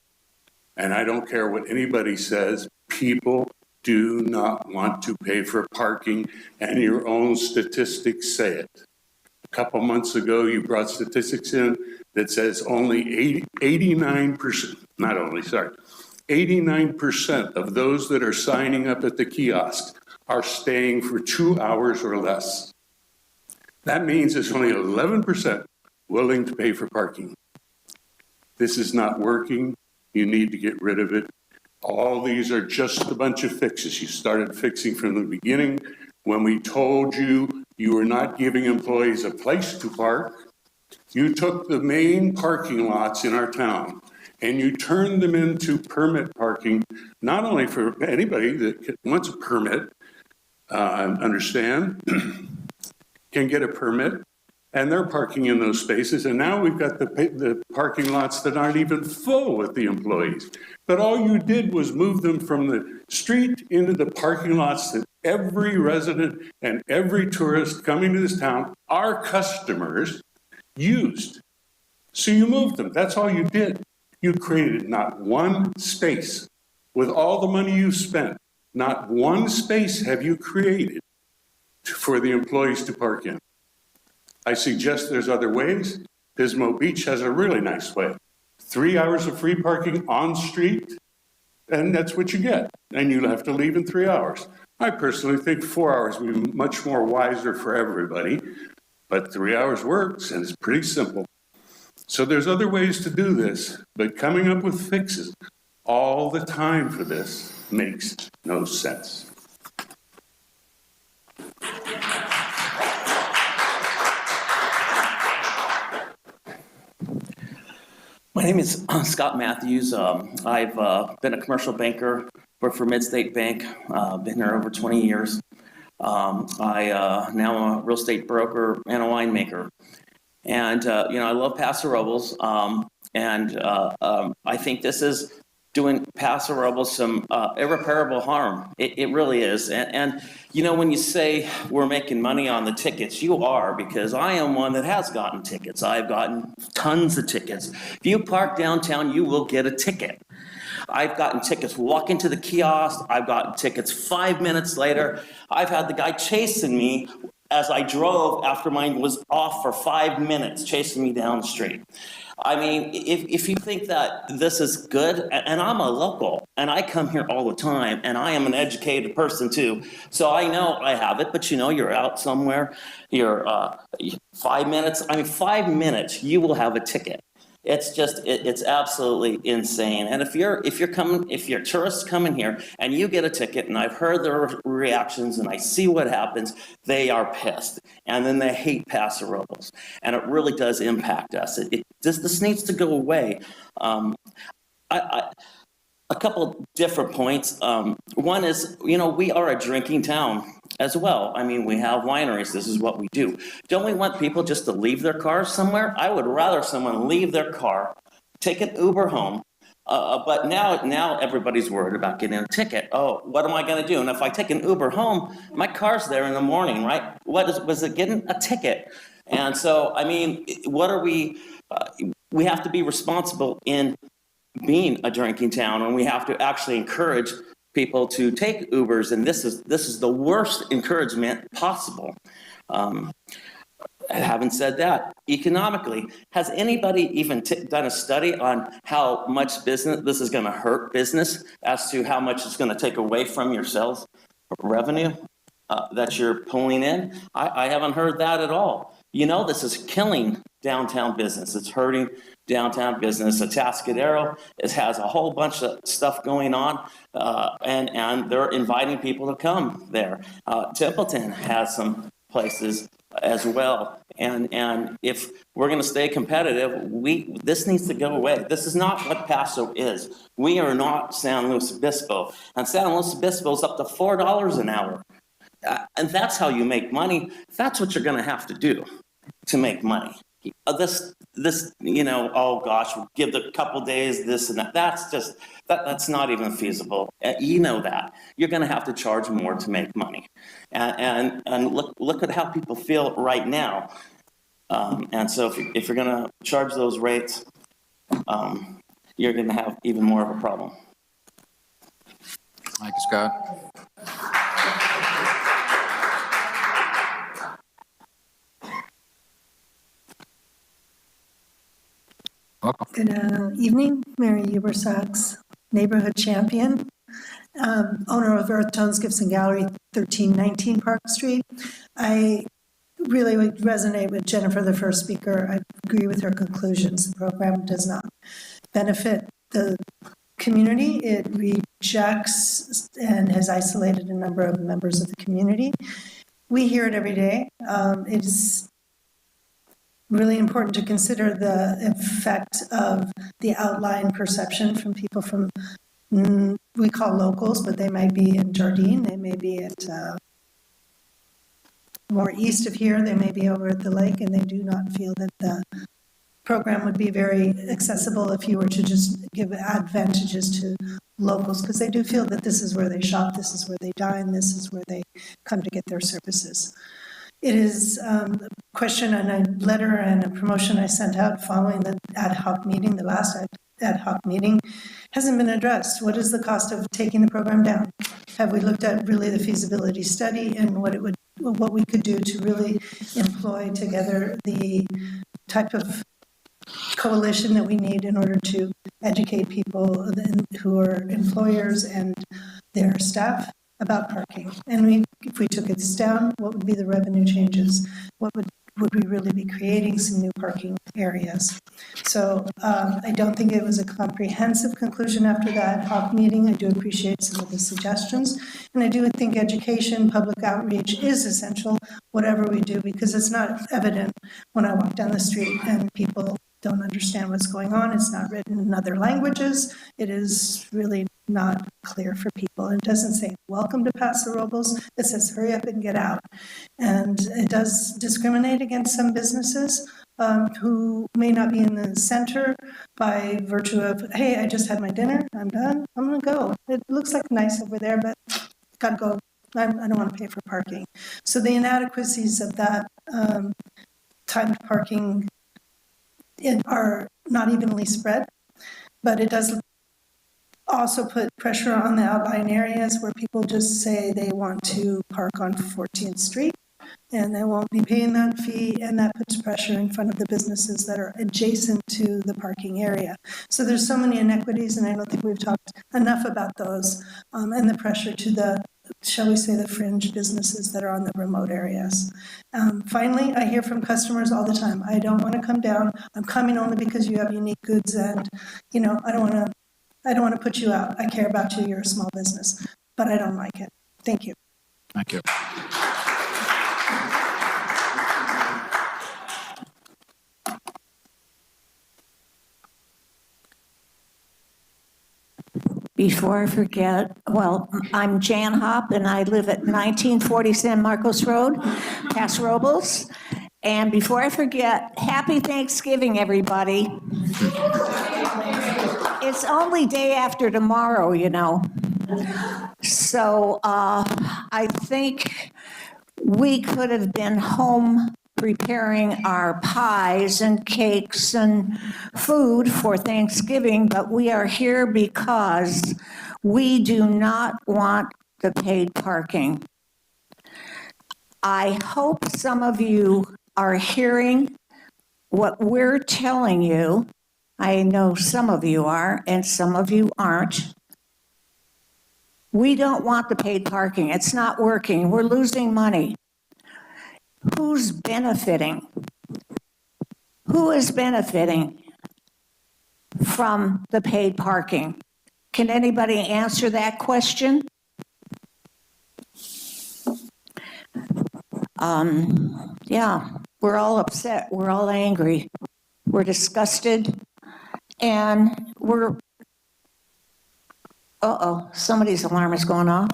and I don't care what anybody says, people do not want to pay for parking, and your own statistics say it. A couple months ago, you brought statistics in that says only 89% of those that are signing up at the kiosk are staying for 2 hours or less. That means it's only 11% willing to pay for parking. This is not working. You need to get rid of it. All these are just a bunch of fixes. You started fixing from the beginning when we told you you were not giving employees a place to park. You took the main parking lots in our town and you turn them into permit parking, not only for anybody that wants a permit, understand, can get a permit, and they're parking in those spaces, and now we've got the parking lots that aren't even full with the employees. But all you did was move them from the street into the parking lots that every resident and every tourist coming to this town, our customers, used. So you moved them. That's all you did. You created not one space. With all the money you spent, not one space have you created for the employees to park in. I suggest there's other ways. Pismo Beach has a really nice way. 3 hours of free parking on street, and that's what you get. And you'll have to leave in 3 hours. I personally think 4 hours would be much more wiser for everybody, but 3 hours works, and it's pretty simple. So there's other ways to do this, but coming up with fixes all the time for this makes no sense. My name is Scott Matthews. I've been a commercial banker, worked for Midstate Bank, been here over 20 years. I now am a real estate broker and a winemaker. And, I love Paso Robles. I think this is doing Paso Robles some irreparable harm. It really is. And when you say we're making money on the tickets, you are, because I am one that has gotten tickets. I've gotten tons of tickets. If you park downtown, you will get a ticket. I've gotten tickets walking to the kiosk. I've gotten tickets 5 minutes later. I've had the guy chasing me as I drove after mine was off for 5 minutes, chasing me down the street. I mean, if you think that this is good, and I'm a local, and I come here all the time, and I am an educated person too, so I know I have it, but you're out somewhere, you're 5 minutes, 5 minutes, you will have a ticket. It's just, it's absolutely insane. And if you're tourists coming here and you get a ticket, and I've heard their reactions and I see what happens, they are pissed. And then they hate Paso Robles. And it really does impact us. This needs to go away. A couple different points. One is, we are a drinking town as well. I mean, we have wineries. This is what we do. Don't we want people just to leave their cars somewhere? I would rather someone leave their car, take an Uber home. But now everybody's worried about getting a ticket. Oh, what am I going to do? And if I take an Uber home, my car's there in the morning, right? Was it getting a ticket? And so, I mean, what are we have to be responsible in being a drinking town, and we have to actually encourage people to take Ubers, and this is the worst encouragement possible. Having said that, economically, has anybody even done a study on how much business this is going to hurt business, as to how much it's going to take away from your sales revenue that you're pulling in? I haven't heard that at all. This is killing downtown business. It's hurting downtown business. Atascadero has a whole bunch of stuff going on, and they're inviting people to come there. Templeton has some places as well. And if we're going to stay competitive, this needs to go away. This is not what Paso is. We are not San Luis Obispo. And San Luis Obispo is up to $4 an hour. And that's how you make money. That's what you're going to have to do to make money. This, oh gosh, we'll give the couple days, this and that. That's not even feasible. You know that. You're going to have to charge more to make money. And look at how people feel right now. And so if you're going to charge those rates, you're going to have even more of a problem. Thank you, Scott. Welcome. Good evening, Mary Huber Sachs, neighborhood champion, owner of Earth Tones Gibson Gallery, 1319 Park Street. I really would resonate with Jennifer, the first speaker. I agree with her conclusions. The program does not benefit the community. It rejects and has isolated a number of members of the community. We hear it every day. It's really important to consider the effect of the outline perception from people from, we call locals, but they might be in Jardine, they may be at more east of here, they may be over at the lake, and they do not feel that the program would be very accessible if you were to just give advantages to locals, because they do feel that this is where they shop, this is where they dine, this is where they come to get their services. It is a question and a letter and a promotion I sent out following the ad hoc meeting, the last ad hoc meeting, hasn't been addressed. What is the cost of taking the program down? Have we looked at really the feasibility study and what we could do to really employ together the type of coalition that we need in order to educate people who are employers and their staff about parking? And if we took it down, what would be the revenue changes? Would we really be creating some new parking areas? So I don't think it was a comprehensive conclusion after the ad hoc meeting. I do appreciate some of the suggestions. And I do think education, public outreach is essential, whatever we do, because it's not evident when I walk down the street and people don't understand what's going on. It's not written in other languages. It is really not clear for people. It doesn't say, welcome to Paso Robles. It says, hurry up and get out. And it does discriminate against some businesses who may not be in the center by virtue of, hey, I just had my dinner, I'm done, I'm gonna go. It looks like nice over there, but gotta go. I don't want to pay for parking. So the inadequacies of that timed parking are not evenly spread, but it does also put pressure on the outlying areas where people just say they want to park on 14th Street and they won't be paying that fee, and that puts pressure in front of the businesses that are adjacent to the parking area. So there's so many inequities, and I don't think we've talked enough about those, and the pressure to the, shall we say, the fringe businesses that are on the remote areas. Finally, I hear from customers all the time, I don't want to come down, I'm coming only because you have unique goods, and I don't want to put you out. I care about you, you're a small business, but I don't like it. Thank you. Thank you. Before I forget, well, I'm Jan Hopp, and I live at 1940 San Marcos Road, Paso Robles. And before I forget, happy Thanksgiving, everybody. It's only day after tomorrow, So I think we could have been home preparing our pies and cakes and food for Thanksgiving, but we are here because we do not want the paid parking. I hope some of you are hearing what we're telling you. I know some of you are, and some of you aren't. We don't want the paid parking. It's not working. We're losing money. Who's benefiting? Who is benefiting from the paid parking? Can anybody answer that question? Yeah, we're all upset. We're all angry. We're disgusted. And we're, somebody's alarm is going off.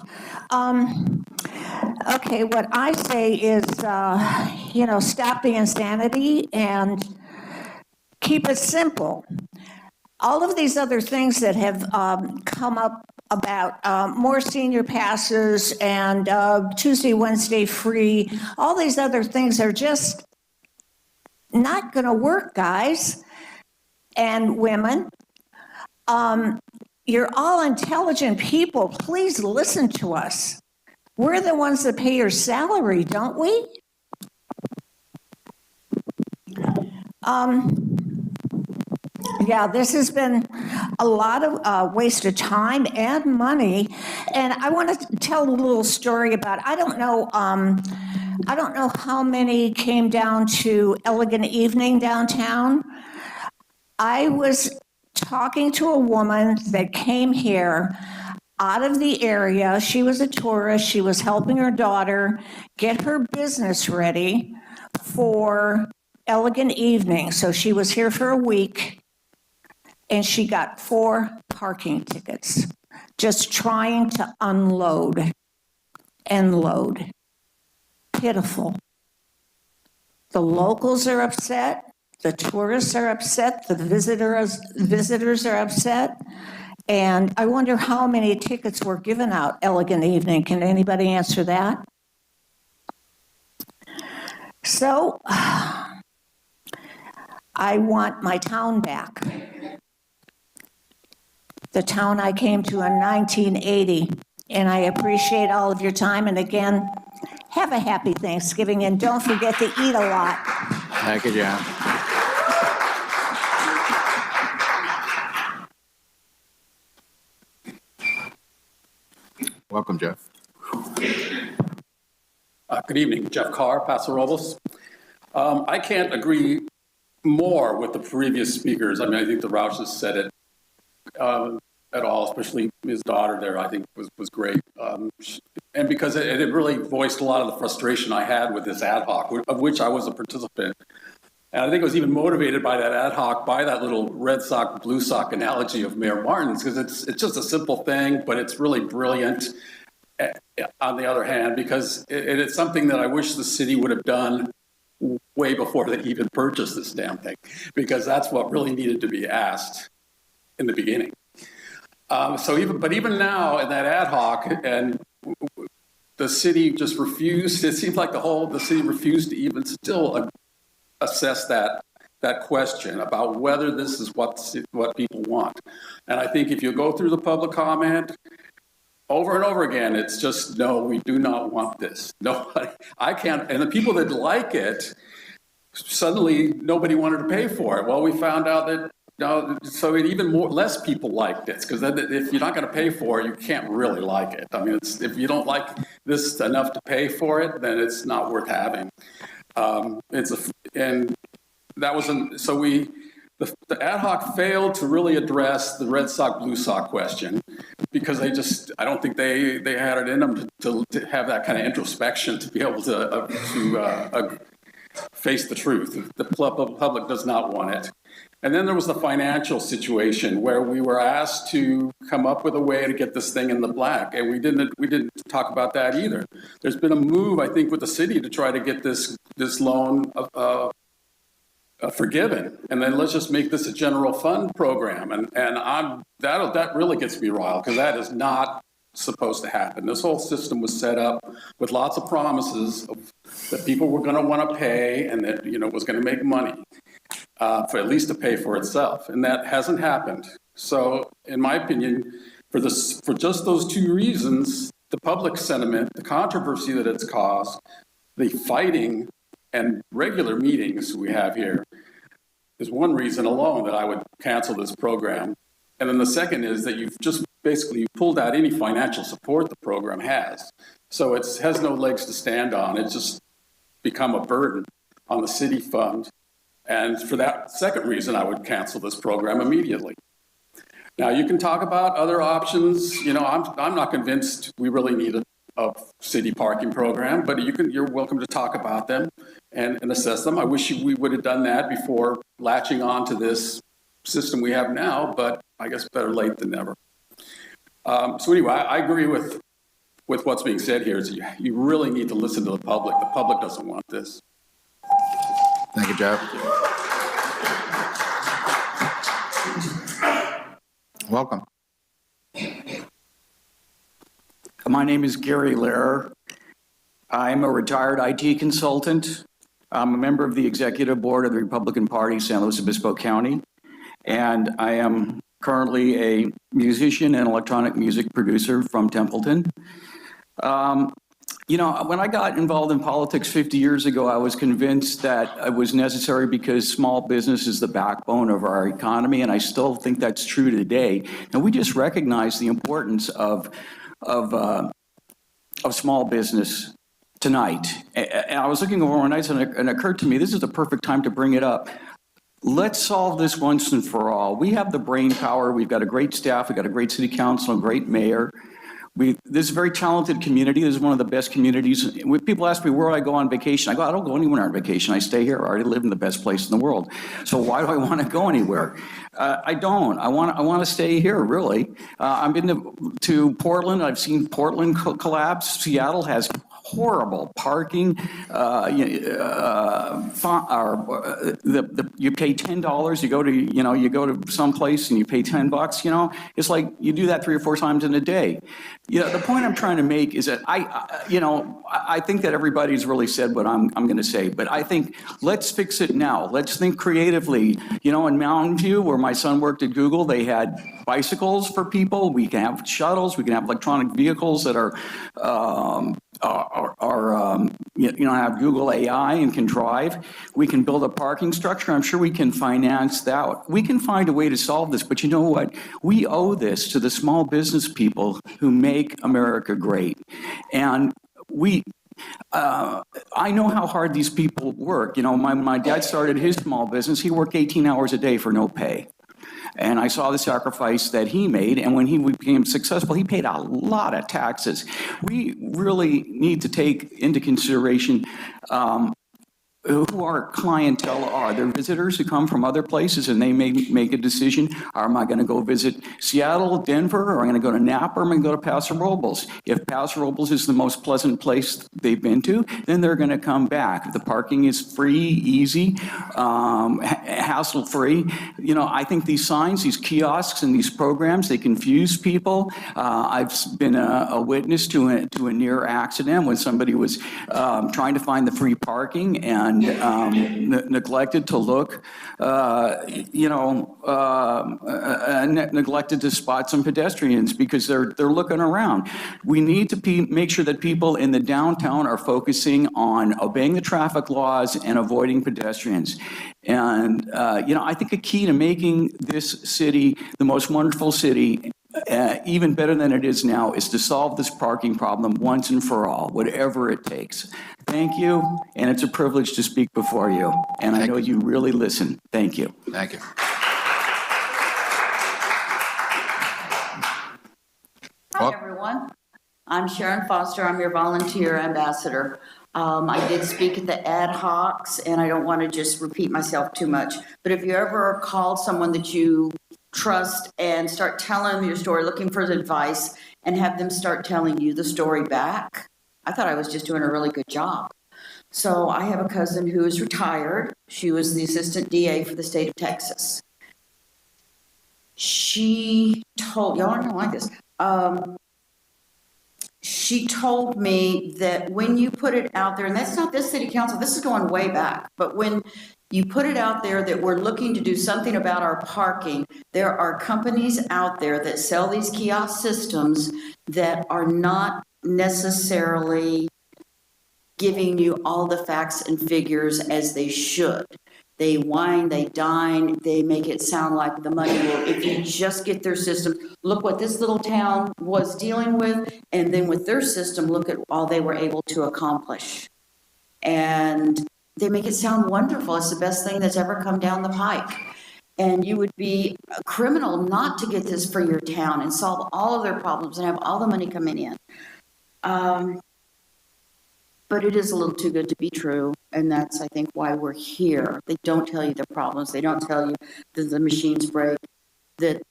Okay, what I say is, stop the insanity and keep it simple. All of these other things that have come up about more senior passes and Tuesday, Wednesday free, all these other things are just not going to work, guys and women. You're all intelligent people. Please listen to us. We're the ones that pay your salary, don't we? Yeah, this has been a lot of waste of time and money. And I want to tell a little story about, I don't know how many came down to Elegant Evening downtown. I was talking to a woman that came here out of the area. She was a tourist. She was helping her daughter get her business ready for Elegant Evening. So she was here for a week and she got 4 parking tickets just trying to unload and load. Pitiful. The locals are upset. The tourists are upset. The visitors are upset. And I wonder how many tickets were given out Elegant Evening. Can anybody answer that? So I want my town back. The town I came to in 1980. And I appreciate all of your time. And again, have a happy Thanksgiving and don't forget to eat a lot. Thank you, Jan. Welcome, Jeff. Good evening, Jeff Carr, Paso Robles. I can't agree more with the previous speakers. I mean, I think the Rouses said it at all, especially his daughter there, I think was great. And because it really voiced a lot of the frustration I had with this ad hoc, of which I was a participant. And I think it was even motivated by that ad hoc, by that little red sock, blue sock analogy of Mayor Martin's, because it's just a simple thing, but it's really brilliant on the other hand, because it's something that I wish the city would have done way before they even purchased this damn thing, because that's what really needed to be asked in the beginning. But even now in that ad hoc, and the city just refused, it seemed like the city refused to even still assess that question about whether this is what people want. And I think if you go through the public comment over and over again, it's just, no, we do not want this. Nobody, I can't, and the people that like it, suddenly nobody wanted to pay for it. Well, we found out that, no, so even less people liked it, because if you're not going to pay for it, you can't really like it. I mean, if you don't like this enough to pay for it, then it's not worth having. The ad hoc failed to really address the red sock, blue sock question, because I don't think they had it in them to have that kind of introspection to be able to face the truth. The public does not want it. And then there was the financial situation where we were asked to come up with a way to get this thing in the black, and we didn't talk about that either. There's been a move, I think, with the city to try to get this loan forgiven, and then let's just make this a general fund program. And that really gets me riled, because that is not supposed to happen. This whole system was set up with lots of promises that people were going to want to pay, and that it was going to make money. For at least to pay for itself, and that hasn't happened. So, in my opinion, for just those 2 reasons, the public sentiment, the controversy that it's caused, the fighting and regular meetings we have here, is one reason alone that I would cancel this program. And then the second is that you've just basically pulled out any financial support the program has. So it has no legs to stand on. It's just become a burden on the city fund. And for that second reason, I would cancel this program immediately. Now, you can talk about other options. I'm not convinced we really need a city parking program, but you're welcome to talk about them and assess them. I wish we would have done that before latching on to this system we have now, but I guess better late than never. So anyway, I agree with what's being said here. Is you really need to listen to the public. The public doesn't want this. Thank you, Jeff. Welcome. My name is Gary Lehrer. I'm a retired IT consultant. I'm a member of the executive board of the Republican Party, San Luis Obispo County, and I am currently a musician and electronic music producer from Templeton. When I got involved in politics 50 years ago, I was convinced that it was necessary because small business is the backbone of our economy, and I still think that's true today. And we just recognize the importance of small business tonight. And I was looking over one night, and it occurred to me, this is the perfect time to bring it up. Let's solve this once and for all. We have the brain power. We've got a great staff. We've got a great city council, a great mayor. This is a very talented community. This is one of the best communities. When people ask me where I go on vacation, I don't go anywhere on vacation. I stay here. I already live in the best place in the world. So why do I want to go anywhere? I don't. I want to stay here, really. I've been to Portland. I've seen Portland collapse. Seattle has horrible parking. You pay $10. You go to some place and you pay $10. It's like you do that 3 or 4 times in a day. The point I'm trying to make is that I think that everybody's really said what I'm going to say, but I think let's fix it now. Let's think creatively. In Mountain View, where my son worked at Google, they had bicycles for people. We can have shuttles. We can have electronic vehicles that have Google AI and can drive. We can build a parking structure. I'm sure we can finance that. We can find a way to solve this, but you know what? We owe this to the small business people who make America great. And I know how hard these people work. My dad started his small business. He worked 18 hours a day for no pay. And I saw the sacrifice that he made. And when he became successful, he paid a lot of taxes. We really need to take into consideration who our clientele are. They're visitors who come from other places, and they may make a decision. Am I going to go visit Seattle, Denver, or am I going to go to Napa, or am I going to go to Paso Robles? If Paso Robles is the most pleasant place they've been to, then they're going to come back. If the parking is free, easy, hassle-free. I think these signs, these kiosks, and these programs, they confuse people. I've been a witness to a near accident when somebody was trying to find the free parking and neglected to look, neglected to spot some pedestrians because they're looking around. We need to make sure that people in the downtown are focusing on obeying the traffic laws and avoiding pedestrians. And, I think a key to making this city the most wonderful city, even better than it is now, is to solve this parking problem once and for all, whatever it takes. Thank you, and it's a privilege to speak before you. And I know you really listen. Thank you. Thank you. Hi, everyone. I'm Sharon Foster. I'm your volunteer ambassador. I did speak at the ad hocs, and I don't want to just repeat myself too much. But if you ever call someone that you trust and start telling them your story, looking for advice, and have them start telling you the story back, I thought I was just doing a really good job. So I have a cousin who is retired. She was the assistant DA for the state of Texas. She told, y'all aren't gonna like this. She told me that when you put it out there, and that's not this city council, this is going way back, but when you put it out there that we're looking to do something about our parking, there are companies out there that sell these kiosk systems that are not necessarily giving you all the facts and figures as they should. They whine, they dine, they make it sound like the money will, if you just get their system, look what this little town was dealing with, and then with their system, look at all they were able to accomplish. And they make it sound wonderful. It's the best thing that's ever come down the pike. And you would be a criminal not to get this for your town and solve all of their problems and have all the money coming in. But it is a little too good to be true, and that's, I think, why we're here. They don't tell you the problems. They don't tell you that the machines break, that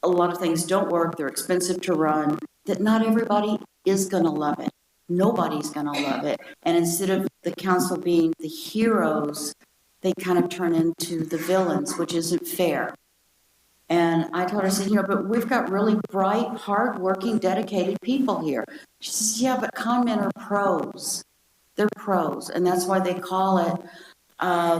a lot of things don't work, they're expensive to run, that not everybody is going to love it. Nobody's going to love it. And instead of the council being the heroes, they kind of turn into the villains, which isn't fair. And I told her, I said, but we've got really bright, hardworking, dedicated people here. She says, yeah, but con men are pros. They're pros. And that's why they call it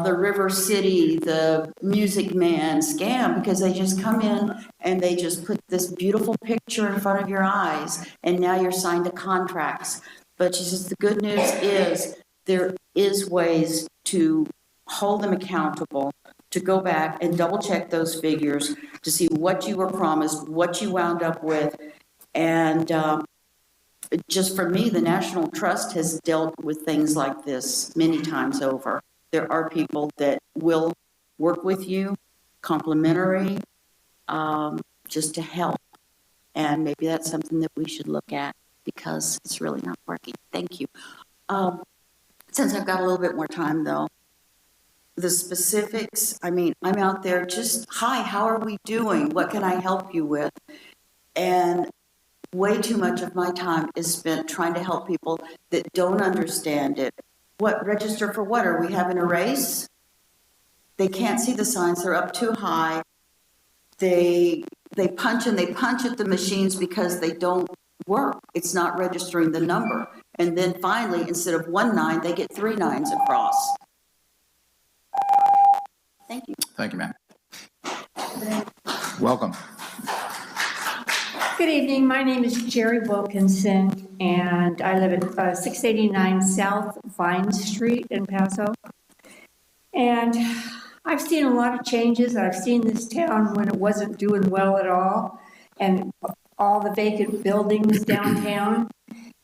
the River City, the Music Man scam, because they just come in and they just put this beautiful picture in front of your eyes, and now you're signed to contracts. But she says, the good news is there is ways to hold them accountable, to go back and double check those figures to see what you were promised, what you wound up with. And just for me, the National Trust has dealt with things like this many times over. There are people that will work with you, complimentary, just to help. And maybe that's something that we should look at because it's really not working. Thank you. Since I've got a little bit more time though, the specifics, I mean, I'm out there just, hi, how are we doing? What can I help you with? And way too much of my time is spent trying to help people that don't understand it. What, register for what? Are we having a race? They can't see the signs, they're up too high. They punch and they punch at the machines because they don't work. It's not registering the number. And then finally, instead of 1 9, they get 3 9s across. Thank you. Thank you, ma'am. Welcome. Good evening. My name is Jerry Wilkinson, and I live at 689 South Vine Street in Paso. And I've seen a lot of changes. I've seen this town when it wasn't doing well at all, and all the vacant buildings downtown.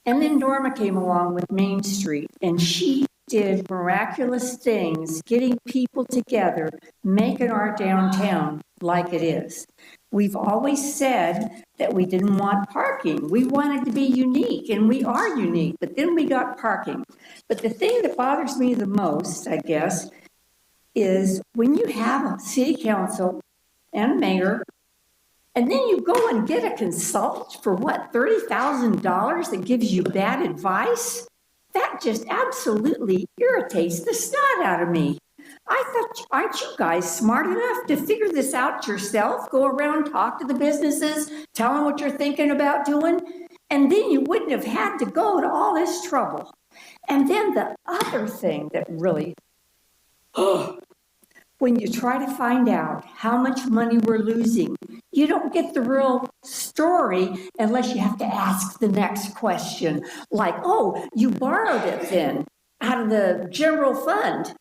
And then Norma came along with Main Street, and she did miraculous things, getting people together, making our downtown like it is. We've always said that we didn't want parking. We wanted to be unique, and we are unique, but then we got parking. But the thing that bothers me the most, I guess, is when you have a city council and a mayor, and then you go and get a consultant for what, $30,000 that gives you bad advice? That just absolutely irritates the snot out of me. I thought, aren't you guys smart enough to figure this out yourself? Go around, talk to the businesses, tell them what you're thinking about doing, and then you wouldn't have had to go to all this trouble. And then the other thing that really, when you try to find out how much money we're losing, you don't get the real story unless you have to ask the next question. Like, oh, you borrowed it then out of the general fund.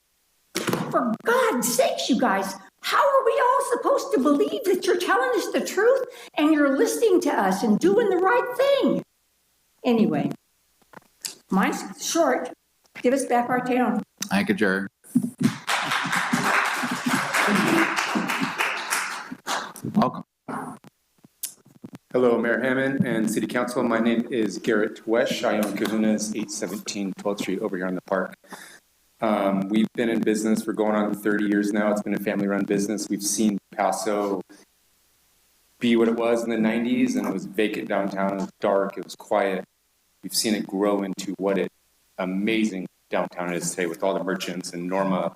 For God's sakes, you guys, how are we all supposed to believe that you're telling us the truth and you're listening to us and doing the right thing? Anyway, mine's short. Give us back our town. Thank you, Jerry. Welcome. Hello, Mayor Hammond and City Council. My name is Garrett Wesh. I own Kahuna's 817 12th Street over here on the park. We've been in business for going on 30 years now. It's been a family-run business. We've seen Paso be what it was in the 90s, and it was vacant downtown. It was dark. It was quiet. We've seen it grow into what it amazing downtown is today with all the merchants and Norma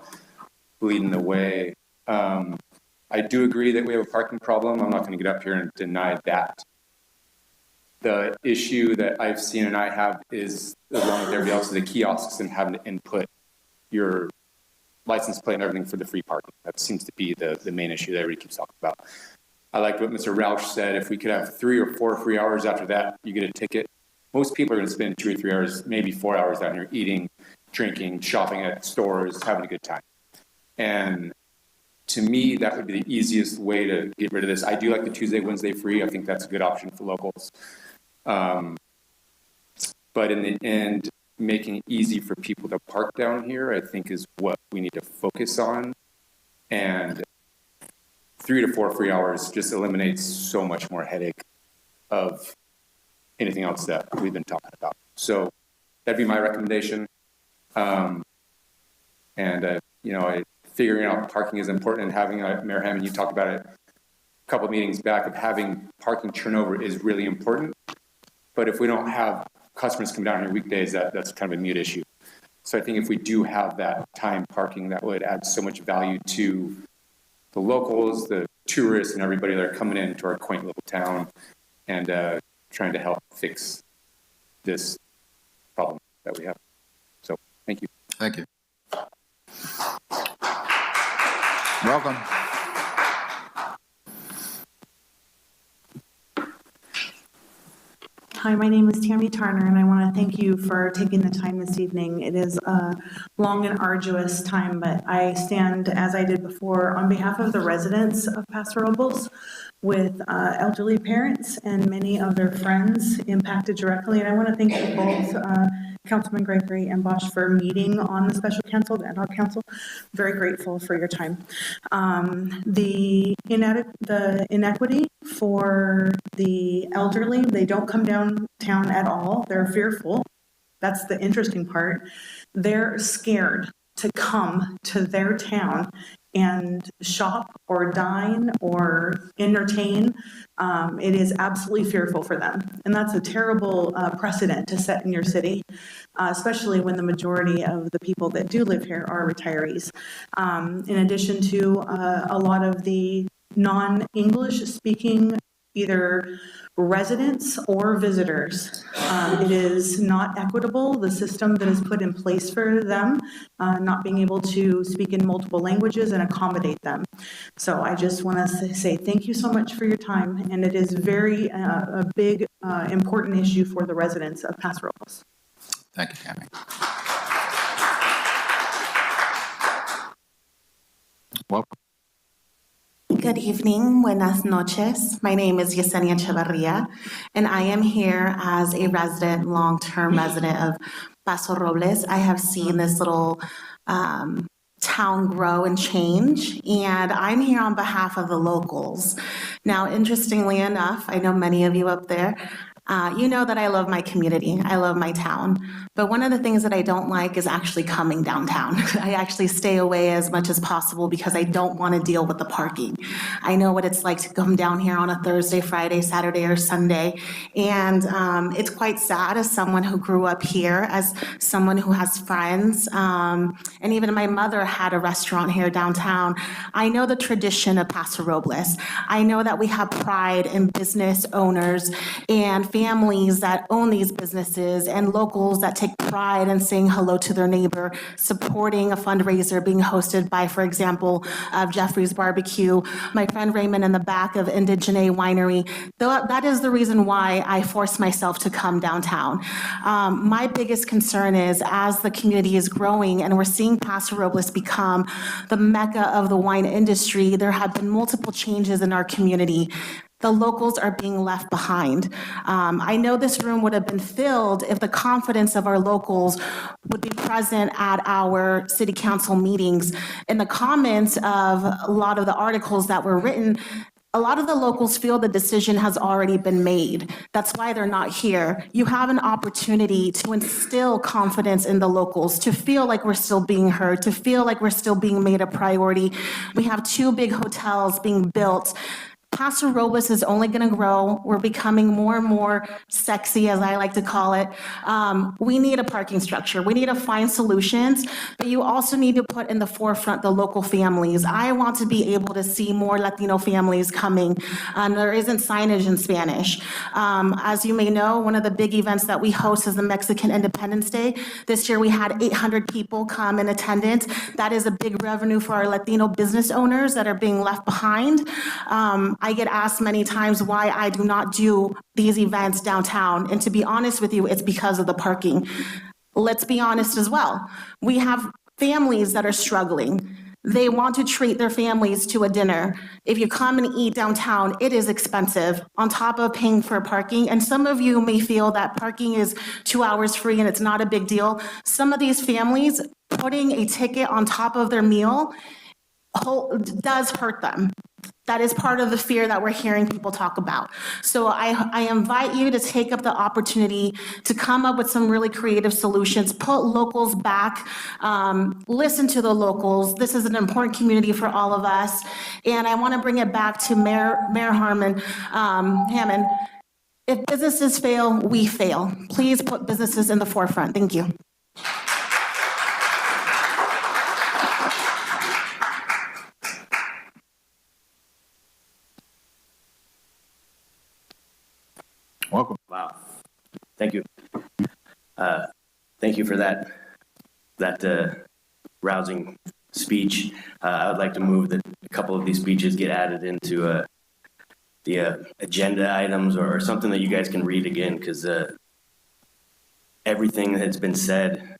leading the way. I do agree that we have a parking problem. I'm not going to get up here and deny that. The issue that I've seen and I have is, along with everybody else, is the kiosks and having to input your license plate and everything for the free parking. That seems to be the main issue that everybody keeps talking about. I like what Mr. Roush said. If we could have 3 or 4 free hours after that, you get a ticket. Most people are going to spend 2 or 3 hours, maybe 4 hours down here eating, drinking, shopping at stores, having a good time. And to me, that would be the easiest way to get rid of this. I do like the Tuesday, Wednesday free. I think that's a good option for locals. But in the end, making it easy for people to park down here, I think is what we need to focus on. And 3 to 4 free hours just eliminates so much more headache of anything else that we've been talking about. So that'd be my recommendation. Figuring out parking is important, and having Mayor Hammond, you talked about it a couple of meetings back, of having parking turnover is really important. But if we don't have customers come down here weekdays, that's kind of a mute issue. So I think if we do have that time parking, that would add so much value to the locals, the tourists, and everybody that are coming into our quaint little town and trying to help fix this problem that we have. So thank you. Thank you. Welcome. Hi, my name is Tammy Tarner, and I want to thank you for taking the time this evening. It is a long and arduous time, but I stand, as I did before, on behalf of the residents of Paso Robles with elderly parents and many of their friends impacted directly. And I want to thank you both, Councilman Gregory and Bosch for meeting on the special council, the ad hoc council. Very grateful for your time. The inequity for the elderly, they don't come downtown at all. They're fearful. That's the interesting part. They're scared to come to their town and shop or dine or entertain. It is absolutely fearful for them. And that's a terrible precedent to set in your city, especially when the majority of the people that do live here are retirees. In addition to a lot of the non-English speaking either residents or visitors. It is not equitable, the system that is put in place for them, not being able to speak in multiple languages and accommodate them. So I just want to say thank you so much for your time, and it is very a big, important issue for the residents of Paso Robles. Thank you, Tammy. Welcome. Good evening, buenas noches. My name is Yesenia Echevarria, and I am here as a resident, long-term resident of Paso Robles. I have seen this little town grow and change, and I'm here on behalf of the locals. Now, interestingly enough, I know many of you up there, you know that I love my community, I love my town, but one of the things that I don't like is actually coming downtown. I actually stay away as much as possible because I don't want to deal with the parking. I know what it's like to come down here on a Thursday, Friday, Saturday, or Sunday, and it's quite sad as someone who grew up here, as someone who has friends, and even my mother had a restaurant here downtown. I know the tradition of Paso Robles. I know that we have pride in business owners and families that own these businesses and locals that take pride in saying hello to their neighbor, supporting a fundraiser being hosted by, for example, Jeffrey's Barbecue, my friend Raymond in the back of Indigene Winery. That is the reason why I force myself to come downtown. My biggest concern is as the community is growing and we're seeing Paso Robles become the mecca of the wine industry, there have been multiple changes in our community. The locals are being left behind. I know this room would have been filled if the confidence of our locals would be present at our city council meetings. In the comments of a lot of the articles that were written, a lot of the locals feel the decision has already been made. That's why they're not here. You have an opportunity to instill confidence in the locals, to feel like we're still being heard, to feel like we're still being made a priority. We have 2 big hotels being built. Paso Robles is only going to grow. We're becoming more and more sexy, as I like to call it. We need a parking structure. We need to find solutions, but you also need to put in the forefront the local families. I want to be able to see more Latino families coming. There isn't signage in Spanish. As you may know, one of the big events that we host is the Mexican Independence Day. This year we had 800 people come in attendance. That is a big revenue for our Latino business owners that are being left behind. I get asked many times why I do not do these events downtown. And to be honest with you, it's because of the parking. Let's be honest as well. We have families that are struggling. They want to treat their families to a dinner. If you come and eat downtown, it is expensive on top of paying for parking. And some of you may feel that parking is 2 hours free and it's not a big deal. Some of these families, putting a ticket on top of their meal does hurt them. That is part of the fear that we're hearing people talk about. So I invite you to take up the opportunity to come up with some really creative solutions, put locals back, listen to the locals. This is an important community for all of us. And I want to bring it back to Mayor Hammond. If businesses fail, we fail. Please put businesses in the forefront. Thank you. Welcome. Wow. Thank you. Thank you for that rousing speech. I would like to move that a couple of these speeches get added into the agenda items or something that you guys can read again, because everything that's been said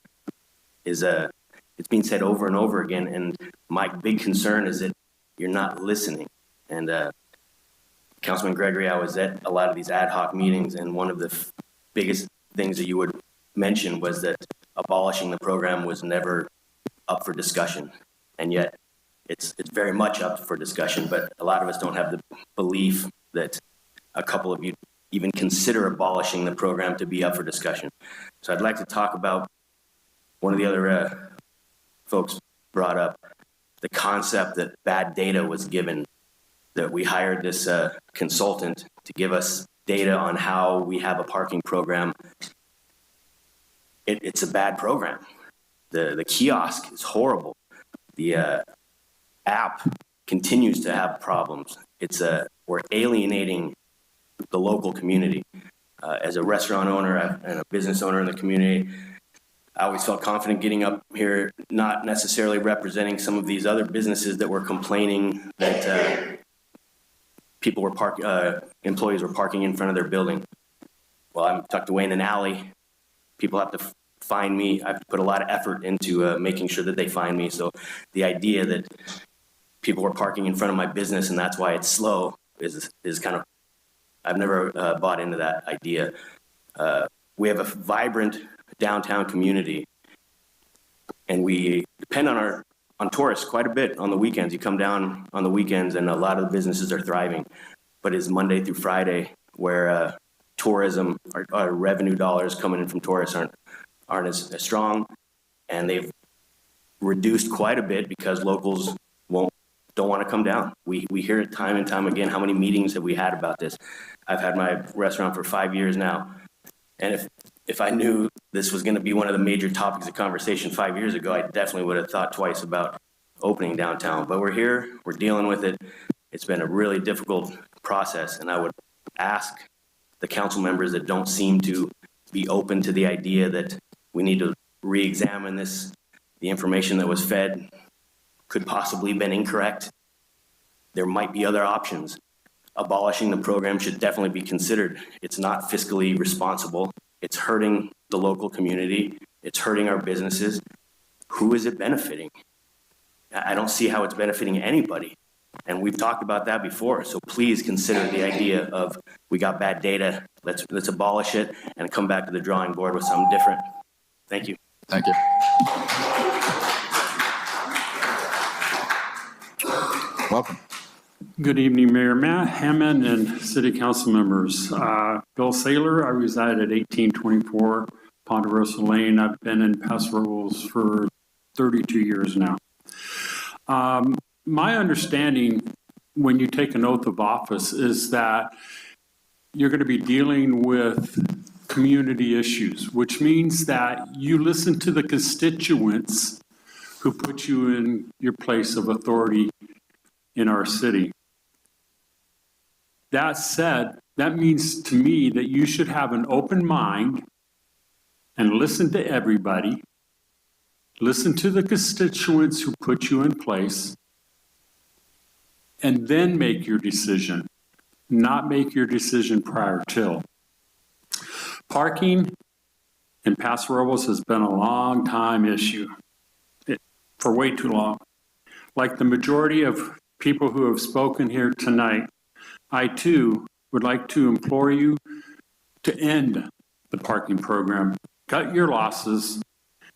is it's being said over and over again, and my big concern is that you're not listening. And Councilman Gregory, I was at a lot of these ad hoc meetings, and one of the biggest things that you would mentioned was that abolishing the program was never up for discussion. And yet it's very much up for discussion, but a lot of us don't have the belief that a couple of you even consider abolishing the program to be up for discussion. So I'd like to talk about one of the other folks brought up, the concept that bad data was given, that we hired this consultant to give us data on how we have a parking program. It's a bad program. The kiosk is horrible. The app continues to have problems. We're alienating the local community. As a restaurant owner and a business owner in the community, I always felt confident getting up here, not necessarily representing some of these other businesses that were complaining that employees were parking in front of their building. Well, I'm tucked away in an alley. People have to find me. I have to put a lot of effort into making sure that they find me. So the idea that people were parking in front of my business and that's why it's slow is kind of, I've never bought into that idea. We have a vibrant downtown community, and we depend on tourists quite a bit on the weekends. You come down on the weekends and a lot of the businesses are thriving, but it's Monday through Friday where tourism, our revenue dollars coming in from tourists aren't as strong, and they've reduced quite a bit because locals don't want to come down. We hear it time and time again. How many meetings have we had about this? I've had my restaurant for 5 years now, and if I knew this was going to be one of the major topics of conversation 5 years ago, I definitely would have thought twice about opening downtown. But we're here, we're dealing with it. It's been a really difficult process, and I would ask the council members that don't seem to be open to the idea that we need to re-examine this. The information that was fed could possibly have been incorrect. There might be other options. Abolishing the program should definitely be considered. It's not fiscally responsible. It's hurting the local community. It's hurting our businesses. Who is it benefiting? I don't see how it's benefiting anybody. And we've talked about that before. So please consider the idea of, we got bad data, let's abolish it and come back to the drawing board with something different. Thank you. Thank you. Welcome. Good evening, Mayor Matt Hammond and City Council members. Bill Saylor, I reside at 1824 Ponderosa Lane. I've been in Paso Robles for 32 years now. My understanding when you take an oath of office is that you're going to be dealing with community issues, which means that you listen to the constituents who put you in your place of authority in our city. That said, that means to me that you should have an open mind and listen to everybody, listen to the constituents who put you in place, and then make your decision, not make your decision prior to. Parking in Paso Robles has been a long time issue, for way too long. Like the majority of people who have spoken here tonight, I too would like to implore you to end the parking program, cut your losses,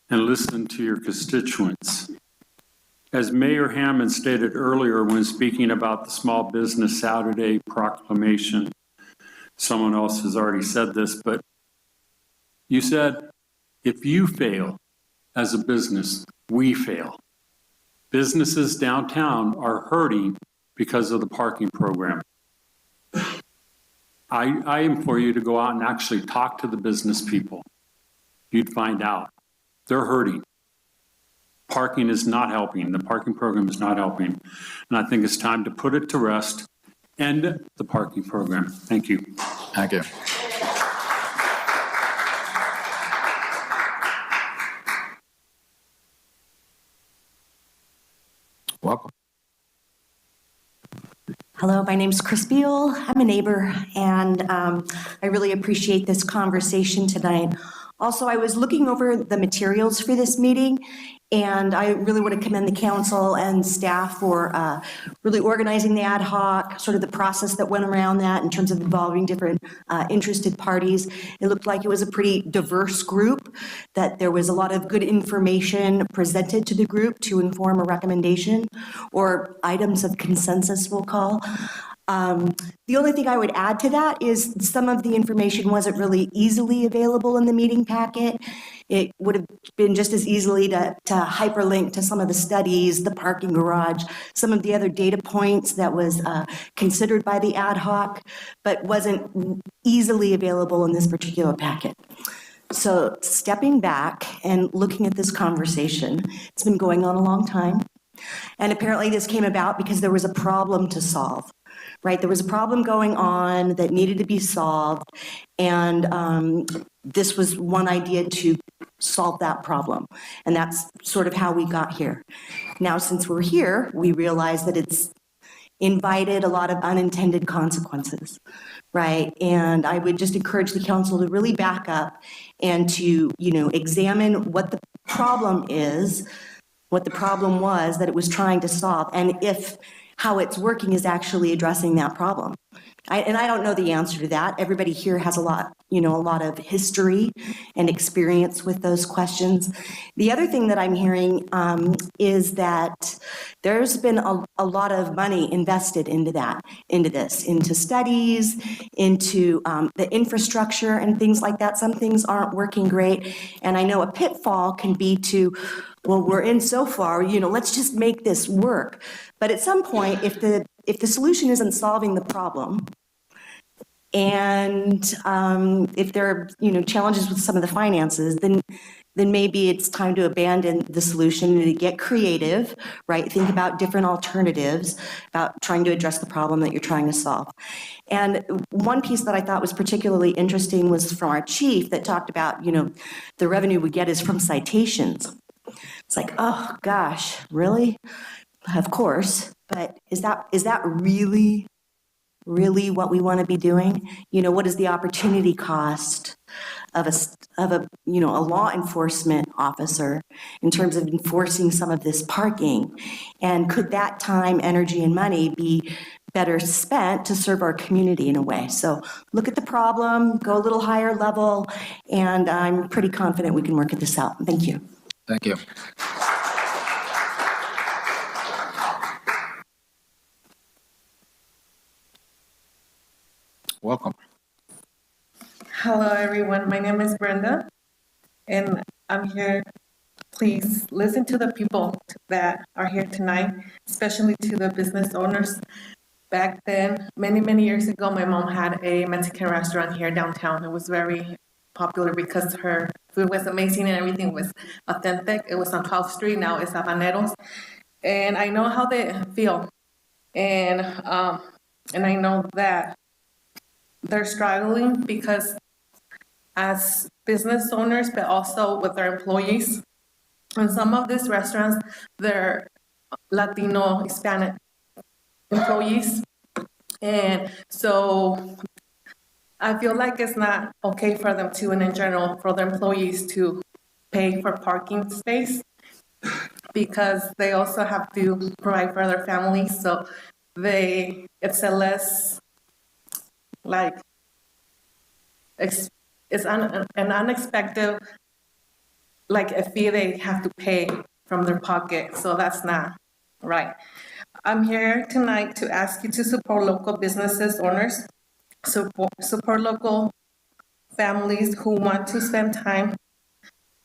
and listen to your constituents. As Mayor Hammond stated earlier when speaking about the Small Business Saturday proclamation, someone else has already said this, but you said, if you fail as a business, we fail. Businesses downtown are hurting because of the parking program. I implore you to go out and actually talk to the business people. You'd find out they're hurting. Parking is not helping. The parking program is not helping. And I think it's time to put it to rest. End the parking program. Thank you. Thank you. Welcome. Hello, my name's Chris Beal. I'm a neighbor, and I really appreciate this conversation tonight. Also, I was looking over the materials for this meeting, And I really want to commend the council and staff for really organizing the ad hoc, sort of the process that went around that in terms of involving different interested parties. It looked like it was a pretty diverse group, that there was a lot of good information presented to the group to inform a recommendation or items of consensus, we'll call. The only thing I would add to that is some of the information wasn't really easily available in the meeting packet. It would have been just as easily to hyperlink to some of the studies, the parking garage, some of the other data points that was considered by the ad hoc, but wasn't easily available in this particular packet. So stepping back and looking at this conversation, it's been going on a long time. And apparently this came about because there was a problem to solve. Right, there was a problem going on that needed to be solved, and this was one idea to solve that problem, and that's sort of how we got here. Now, since we're here, we realize that it's invited a lot of unintended consequences, right? And I would just encourage the council to really back up and to, examine what the problem is, what the problem was that it was trying to solve, and if how it's working is actually addressing that problem. And I don't know the answer to that. Everybody here has a lot of history and experience with those questions. The other thing that I'm hearing is that there's been a lot of money invested into this, into studies, into the infrastructure and things like that. Some things aren't working great. And I know a pitfall can be to, well, we're in so far, let's just make this work. But at some point, if the solution isn't solving the problem, and if there are challenges with some of the finances, then maybe it's time to abandon the solution and to get creative, right? Think about different alternatives about trying to address the problem that you're trying to solve. And one piece that I thought was particularly interesting was from our chief that talked about, the revenue we get is from citations. It's like, oh gosh, really? Of course, but is that really what we want to be doing? What is the opportunity cost of a law enforcement officer in terms of enforcing some of this parking? And could that time, energy, and money be better spent to serve our community in a way? So look at the problem, go a little higher level, and I'm pretty confident we can work this out. Thank you. Thank you. Welcome. Hello, everyone. My name is Brenda, and I'm here. Please listen to the people that are here tonight, especially to the business owners. Back then, many, many years ago, my mom had a Mexican restaurant here downtown. It was very popular because her food was amazing and everything was authentic. It was on 12th Street. Now it's Habaneros. And I know how they feel. And I know that they're struggling because as business owners, but also with their employees, and some of these restaurants, they're Latino, Hispanic employees. And so I feel like it's not okay for them to, and in general, for their employees to pay for parking space because they also have to provide for their families. So it's a less, like, it's an unexpected, like a fee they have to pay from their pocket. So that's not right. I'm here tonight to ask you to support local businesses, owners, support local families who want to spend time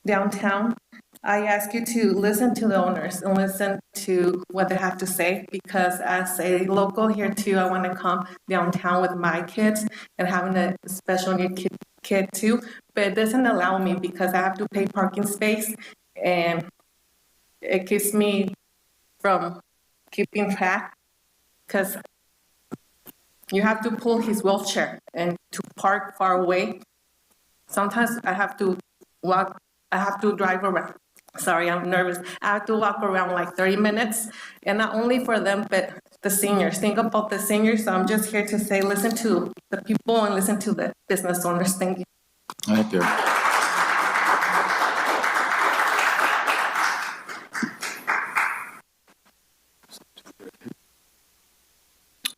downtown. I ask you to listen to the owners and listen to what they have to say, because as a local here too, I want to come downtown with my kids and having a special need kid too, but it doesn't allow me because I have to pay parking space, and it keeps me from keeping track because you have to pull his wheelchair and to park far away. Sometimes I have to walk, I have to drive around. Sorry, I'm nervous. I have to walk around like 30 minutes, and not only for them, but the seniors. Think about the seniors. So I'm just here to say, listen to the people and listen to the business owners. Thank you. Thank you.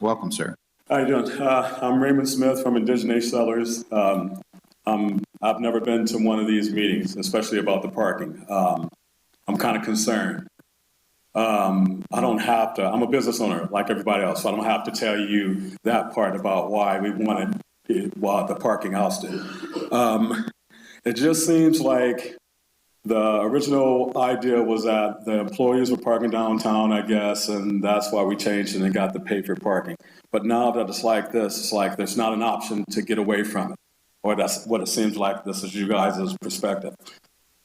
Welcome, sir. How you doing? I'm Raymond Smith from Indigenous Sellers. I've never been to one of these meetings, especially about the parking. I'm kind of concerned. I don't have to, I'm a business owner like everybody else, so I don't have to tell you that part about why we wanted the parking ousted. It just seems like the original idea was that the employees were parking downtown, I guess, and that's why we changed it and got the pay for parking. But now that it's like this, it's like there's not an option to get away from it. Or that's what it seems like. This is you guys' perspective.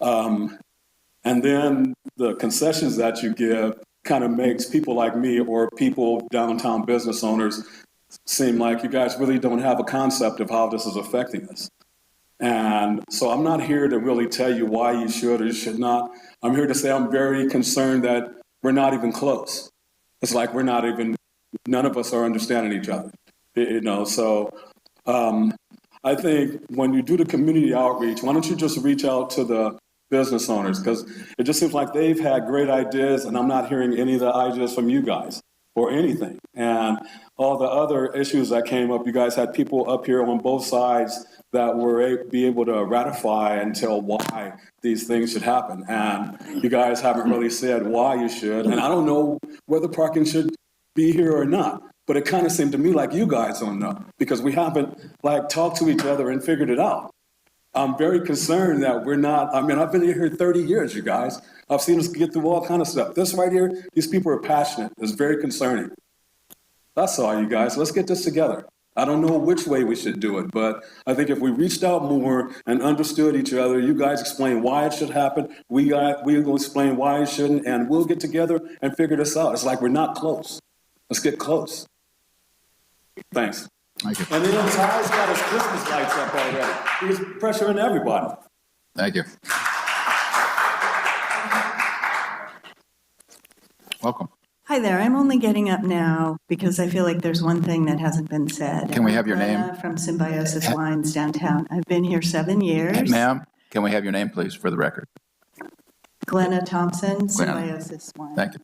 And then the concessions that you give kind of makes people like me or people, downtown business owners, seem like you guys really don't have a concept of how this is affecting us. And so I'm not here to really tell you why you should or you should not. I'm here to say I'm very concerned that we're not even close. It's like we're not even, none of us are understanding each other, you know, so I think when you do the community outreach, why don't you just reach out to the business owners? Because it just seems like they've had great ideas and I'm not hearing any of the ideas from you guys or anything. And all the other issues that came up, you guys had people up here on both sides that were be able to ratify and tell why these things should happen. And you guys haven't really said why you should. And I don't know whether parking should be here or not. But it kind of seemed to me like you guys don't know because we haven't like talked to each other and figured it out. I'm very concerned that we're not, I mean, I've been here 30 years, you guys. I've seen us get through all kind of stuff. This right here, these people are passionate. It's very concerning. That's all, you guys. Let's get this together. I don't know which way we should do it, but I think if we reached out more and understood each other, you guys explain why it should happen, we're going to explain why it shouldn't, and we'll get together and figure this out. It's like we're not close. Let's get close. Thanks. Thank you. And then Ty's got his Christmas lights up already. He's pressuring everybody. Thank you. Welcome. Hi there. I'm only getting up now because I feel like there's one thing that hasn't been said. Can we have your name? Glenna from Symbiosis Wines downtown. I've been here 7 years. Ma'am, can we have your name, please, for the record? Glenna Thompson, Glenna. Symbiosis Wines. Thank you.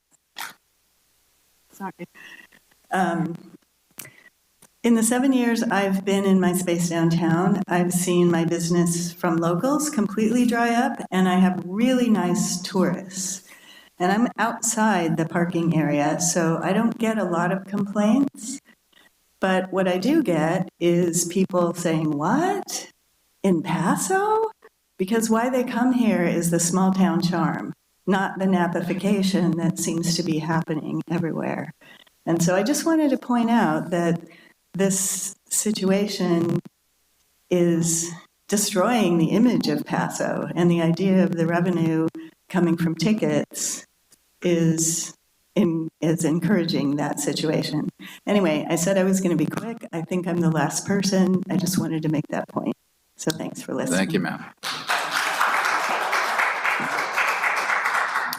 Sorry. In the 7 years I've been in my space downtown, I've seen my business from locals completely dry up, and I have really nice tourists. And I'm outside the parking area, so I don't get a lot of complaints. But what I do get is people saying, "What? In Paso?" Because why they come here is the small town charm, not the Napification that seems to be happening everywhere. And so I just wanted to point out that this situation is destroying the image of Paso, and the idea of the revenue coming from tickets is encouraging that situation. Anyway, I said I was going to be quick. I think I'm the last person. I just wanted to make that point. So thanks for listening. Thank you, ma'am.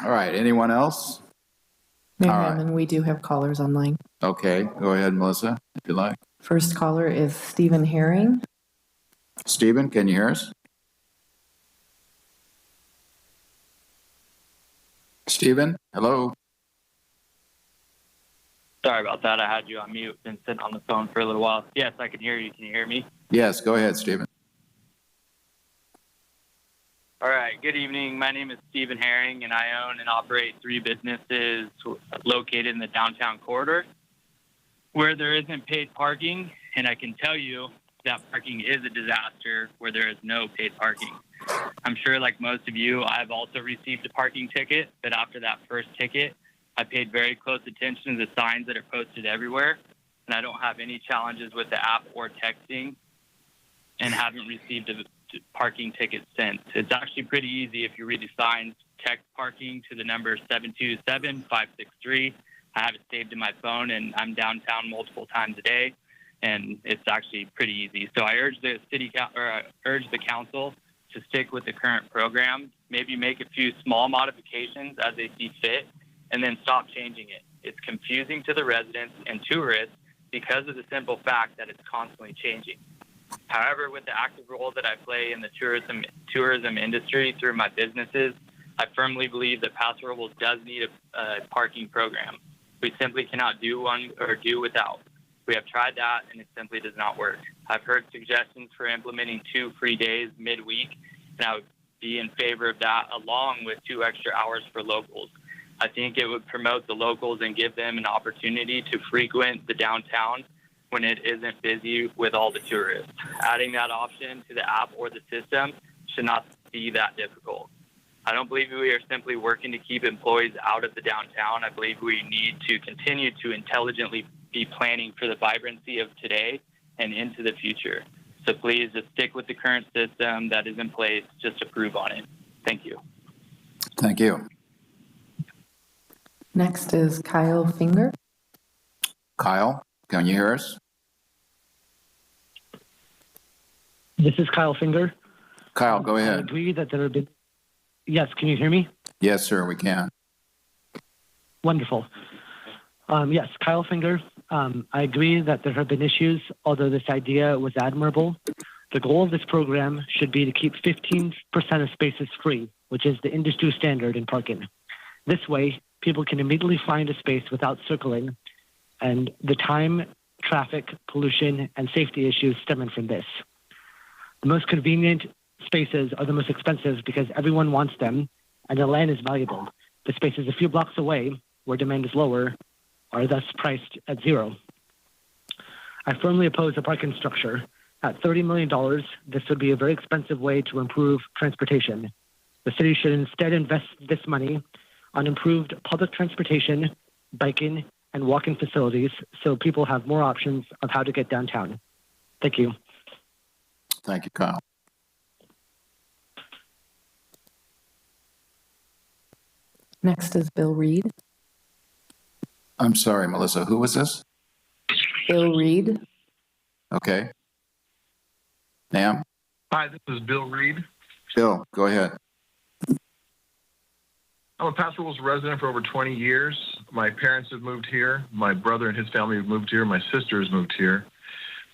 All right, anyone else? Mayor All right. Hammond, we do have callers online. Okay, go ahead, Melissa, if you like. First caller is Stephen Herring. Stephen, can you hear us? Stephen, hello? Sorry about that. I had you on mute. Been sitting on the phone for a little while. Yes, I can hear you. Can you hear me? Yes, go ahead, Stephen. All right. Good evening. My name is Stephen Herring, and I own and operate 3 businesses located in the downtown corridor where there isn't paid parking. And I can tell you that parking is a disaster where there is no paid parking. I'm sure, like most of you, I've also received a parking ticket, but after that first ticket, I paid very close attention to the signs that are posted everywhere, and I don't have any challenges with the app or texting, and haven't received a parking ticket since. It's actually pretty easy if you read the signs. Text parking to the number 727-563. I have it saved in my phone, and I'm downtown multiple times a day, and it's actually pretty easy. So I urge the council to stick with the current program, maybe make a few small modifications as they see fit, and then stop changing it. It's confusing to the residents and tourists because of the simple fact that it's constantly changing. However, with the active role that I play in the tourism industry through my businesses, I firmly believe that Paso Robles does need a parking program. We simply cannot do one or do without. We have tried that, and it simply does not work. I've heard suggestions for implementing 2 free days midweek, and I would be in favor of that, along with 2 extra hours for locals. I think it would promote the locals and give them an opportunity to frequent the downtown when it isn't busy with all the tourists. Adding that option to the app or the system should not be that difficult. I don't believe we are simply working to keep employees out of the downtown. I believe we need to continue to intelligently be planning for the vibrancy of today and into the future. So please just stick with the current system that is in place, just improve on it. Thank you. Thank you. Next is Kyle Finger. Kyle, can you hear us? This is Kyle Finger. Kyle, go I ahead. agree that there have been. Yes, can you hear me? Yes, sir, we can. Wonderful. Yes, Kyle Finger. I agree that there have been issues, although this idea was admirable. The goal of this program should be to keep 15% of spaces free, which is the industry standard in parking. This way, people can immediately find a space without circling, and the time, traffic, pollution, and safety issues stemming from this. The most convenient spaces are the most expensive because everyone wants them, and the land is valuable. The spaces a few blocks away, where demand is lower, are thus priced at zero. I firmly oppose the parking structure. At $30 million, this would be a very expensive way to improve transportation. The city should instead invest this money on improved public transportation, biking, and walking facilities so people have more options of how to get downtown. Thank you. Thank you, Kyle. Next is Bill Reed. I'm sorry, Melissa, who was this? Bill Reed. Okay. Ma'am? Hi, this is Bill Reed. Bill, go ahead. I'm a Paso Robles resident for over 20 years. My parents have moved here. My brother and his family have moved here. My sister has moved here.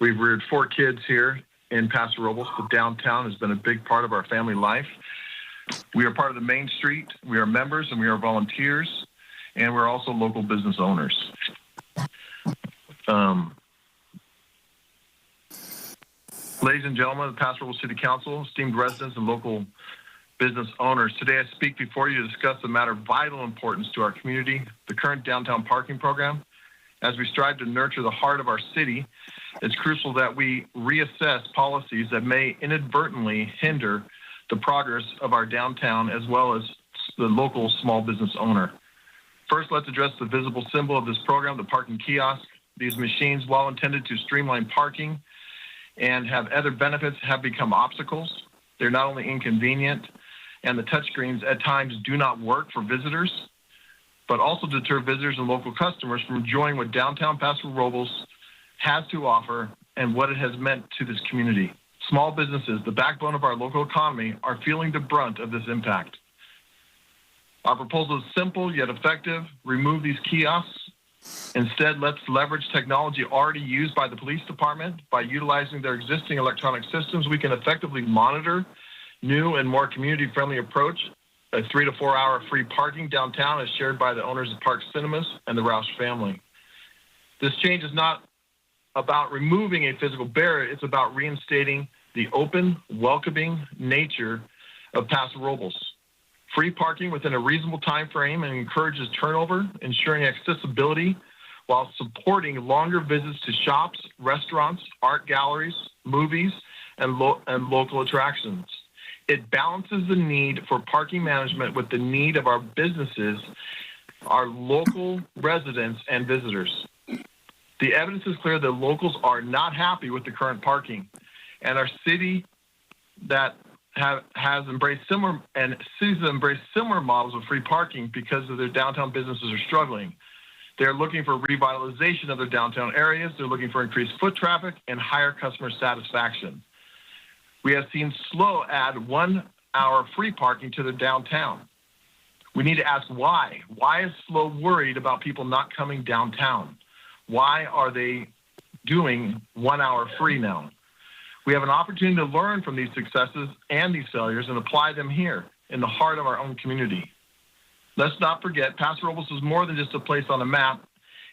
We've reared 4 kids here in Paso Robles. The downtown has been a big part of our family life. We are part of the Main Street. We are members and we are volunteers, and we're also local business owners. Ladies and gentlemen of the Paso Robles City Council, esteemed residents and local business owners, today I speak before you to discuss a matter of vital importance to our community, the current downtown parking program. As we strive to nurture the heart of our city, it's crucial that we reassess policies that may inadvertently hinder the progress of our downtown as well as the local small business owner. First, let's address the visible symbol of this program, the parking kiosk. These machines, while intended to streamline parking and have other benefits, have become obstacles. They're not only inconvenient, and the touchscreens at times do not work for visitors, but also deter visitors and local customers from enjoying what downtown Paso Robles has to offer and what it has meant to this community. Small businesses, the backbone of our local economy, are feeling the brunt of this impact. Our proposal is simple yet effective. Remove these kiosks. Instead, let's leverage technology already used by the police department. By utilizing their existing electronic systems, we can effectively monitor new and more community-friendly approach. A 3 to 4 hour free parking downtown is shared by the owners of Park Cinemas and the Roush family. This change is not about removing a physical barrier. It's about reinstating the open, welcoming nature of Paso Robles. Free parking within a reasonable time frame and encourages turnover, ensuring accessibility while supporting longer visits to shops, restaurants, art galleries, movies, and local attractions. It balances the need for parking management with the need of our businesses, our local residents, and visitors. The evidence is clear that locals are not happy with the current parking, and our city that has embraced similar and cities that embrace similar models of free parking because of their downtown businesses are struggling. They're looking for revitalization of their downtown areas. They're looking for increased foot traffic and higher customer satisfaction. We have seen SLO add 1 hour free parking to their downtown. We need to ask why. Why is SLO worried about people not coming downtown? Why are they doing 1 hour free now? We have an opportunity to learn from these successes and these failures and apply them here in the heart of our own community. Let's not forget, Paso Robles is more than just a place on a map.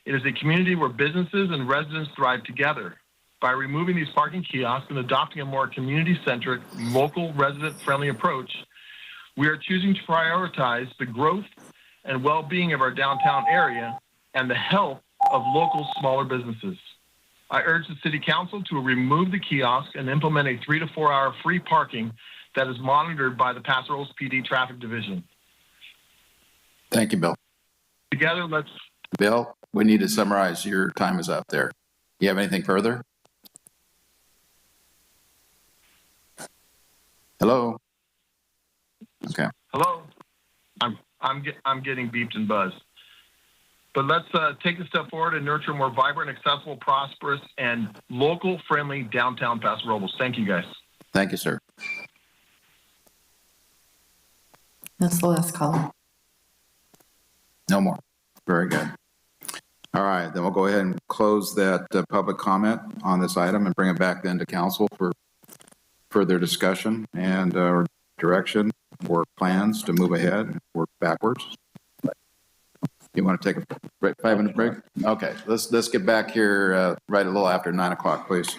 It is a community where businesses and residents thrive together. By removing these parking kiosks and adopting a more community-centric, local, resident-friendly approach, we are choosing to prioritize the growth and well-being of our downtown area and the health of local smaller businesses. I urge the City Council to remove the kiosk and implement a 3 to 4 hour free parking that is monitored by the Paso Robles PD Traffic Division. Thank you, Bill. Together, let's... Bill, we need to summarize. Your time is up there. You have anything further? Hello? Okay. Hello? I'm getting beeped and buzzed. But let's take a step forward and nurture a more vibrant, accessible, prosperous, and local-friendly downtown Paso Robles. Thank you, guys. Thank you, sir. That's the last caller. No more. Very good. All right, then we'll go ahead and close that public comment on this item and bring it back then to council for further discussion and direction or plans to move ahead, work backwards. You want to take a break, 5-minute break? Okay, let's get back here right a little after 9 o'clock, please.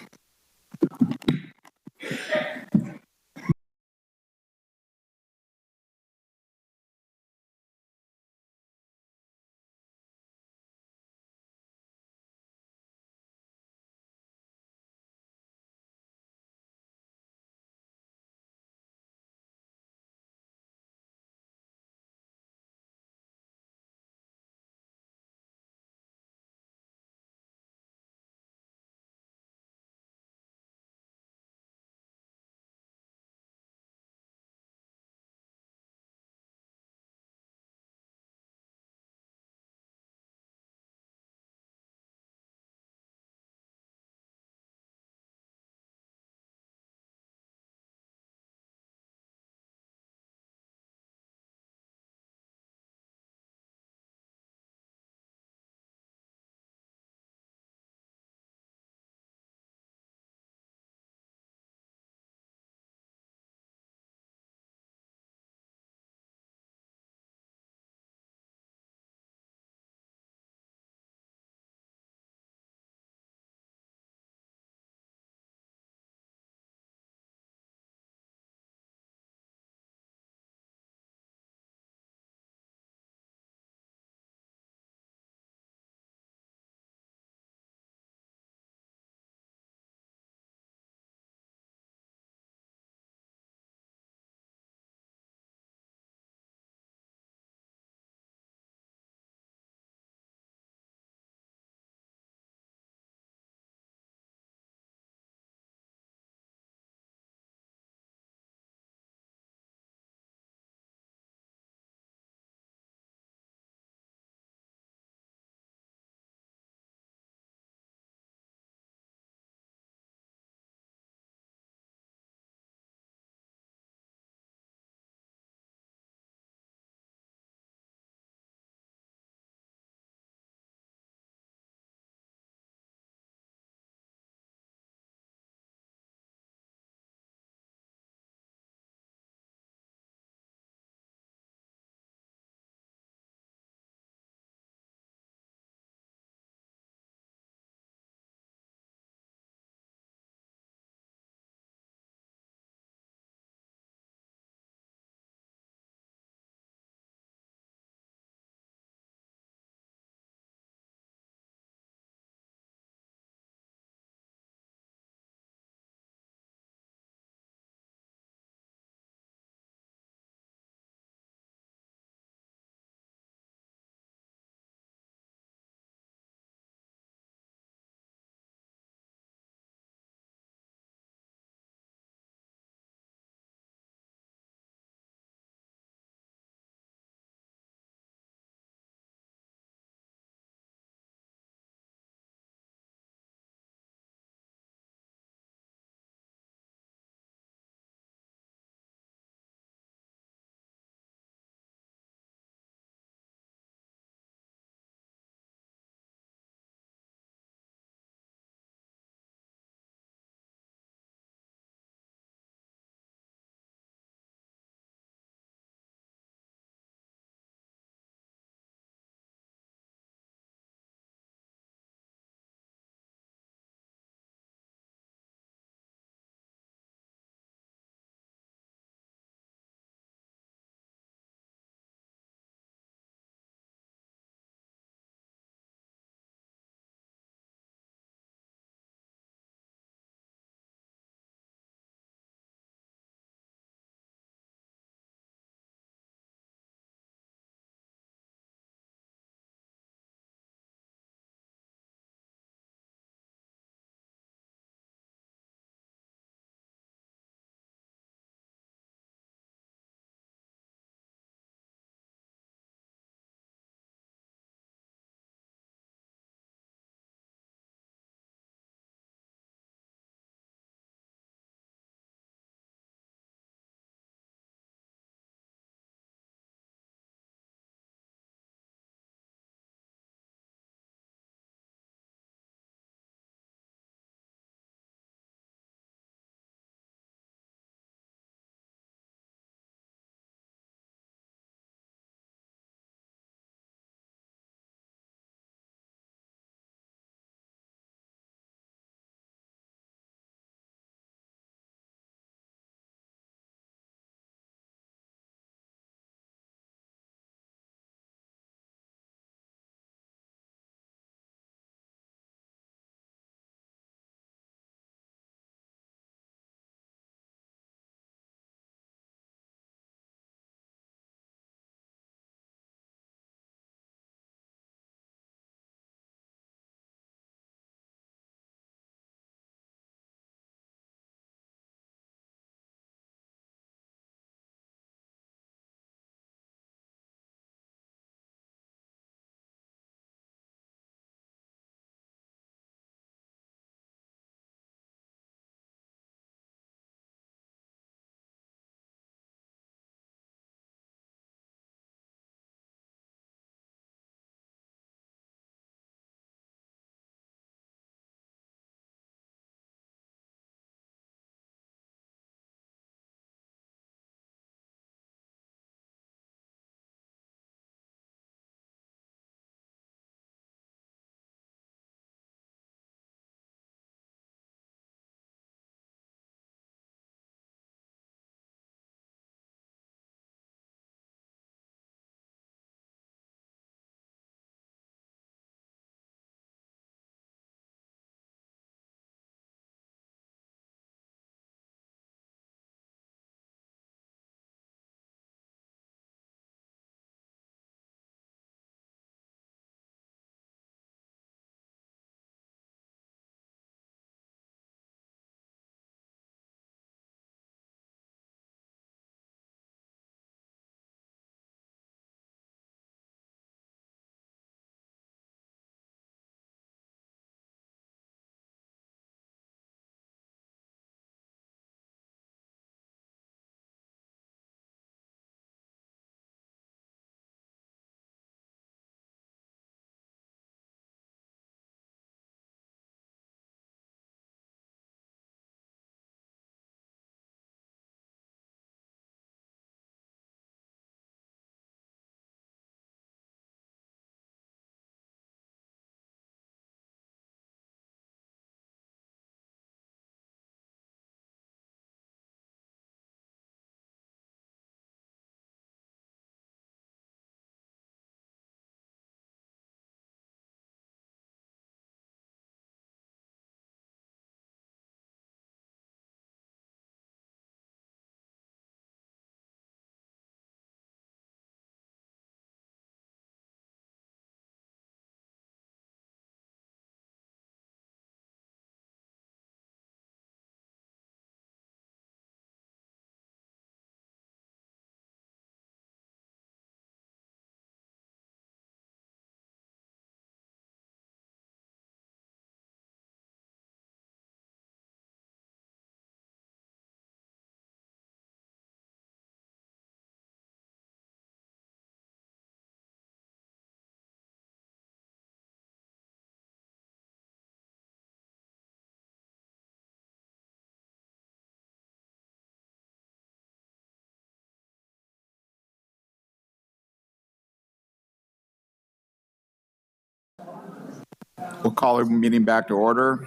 We'll call the meeting back to order.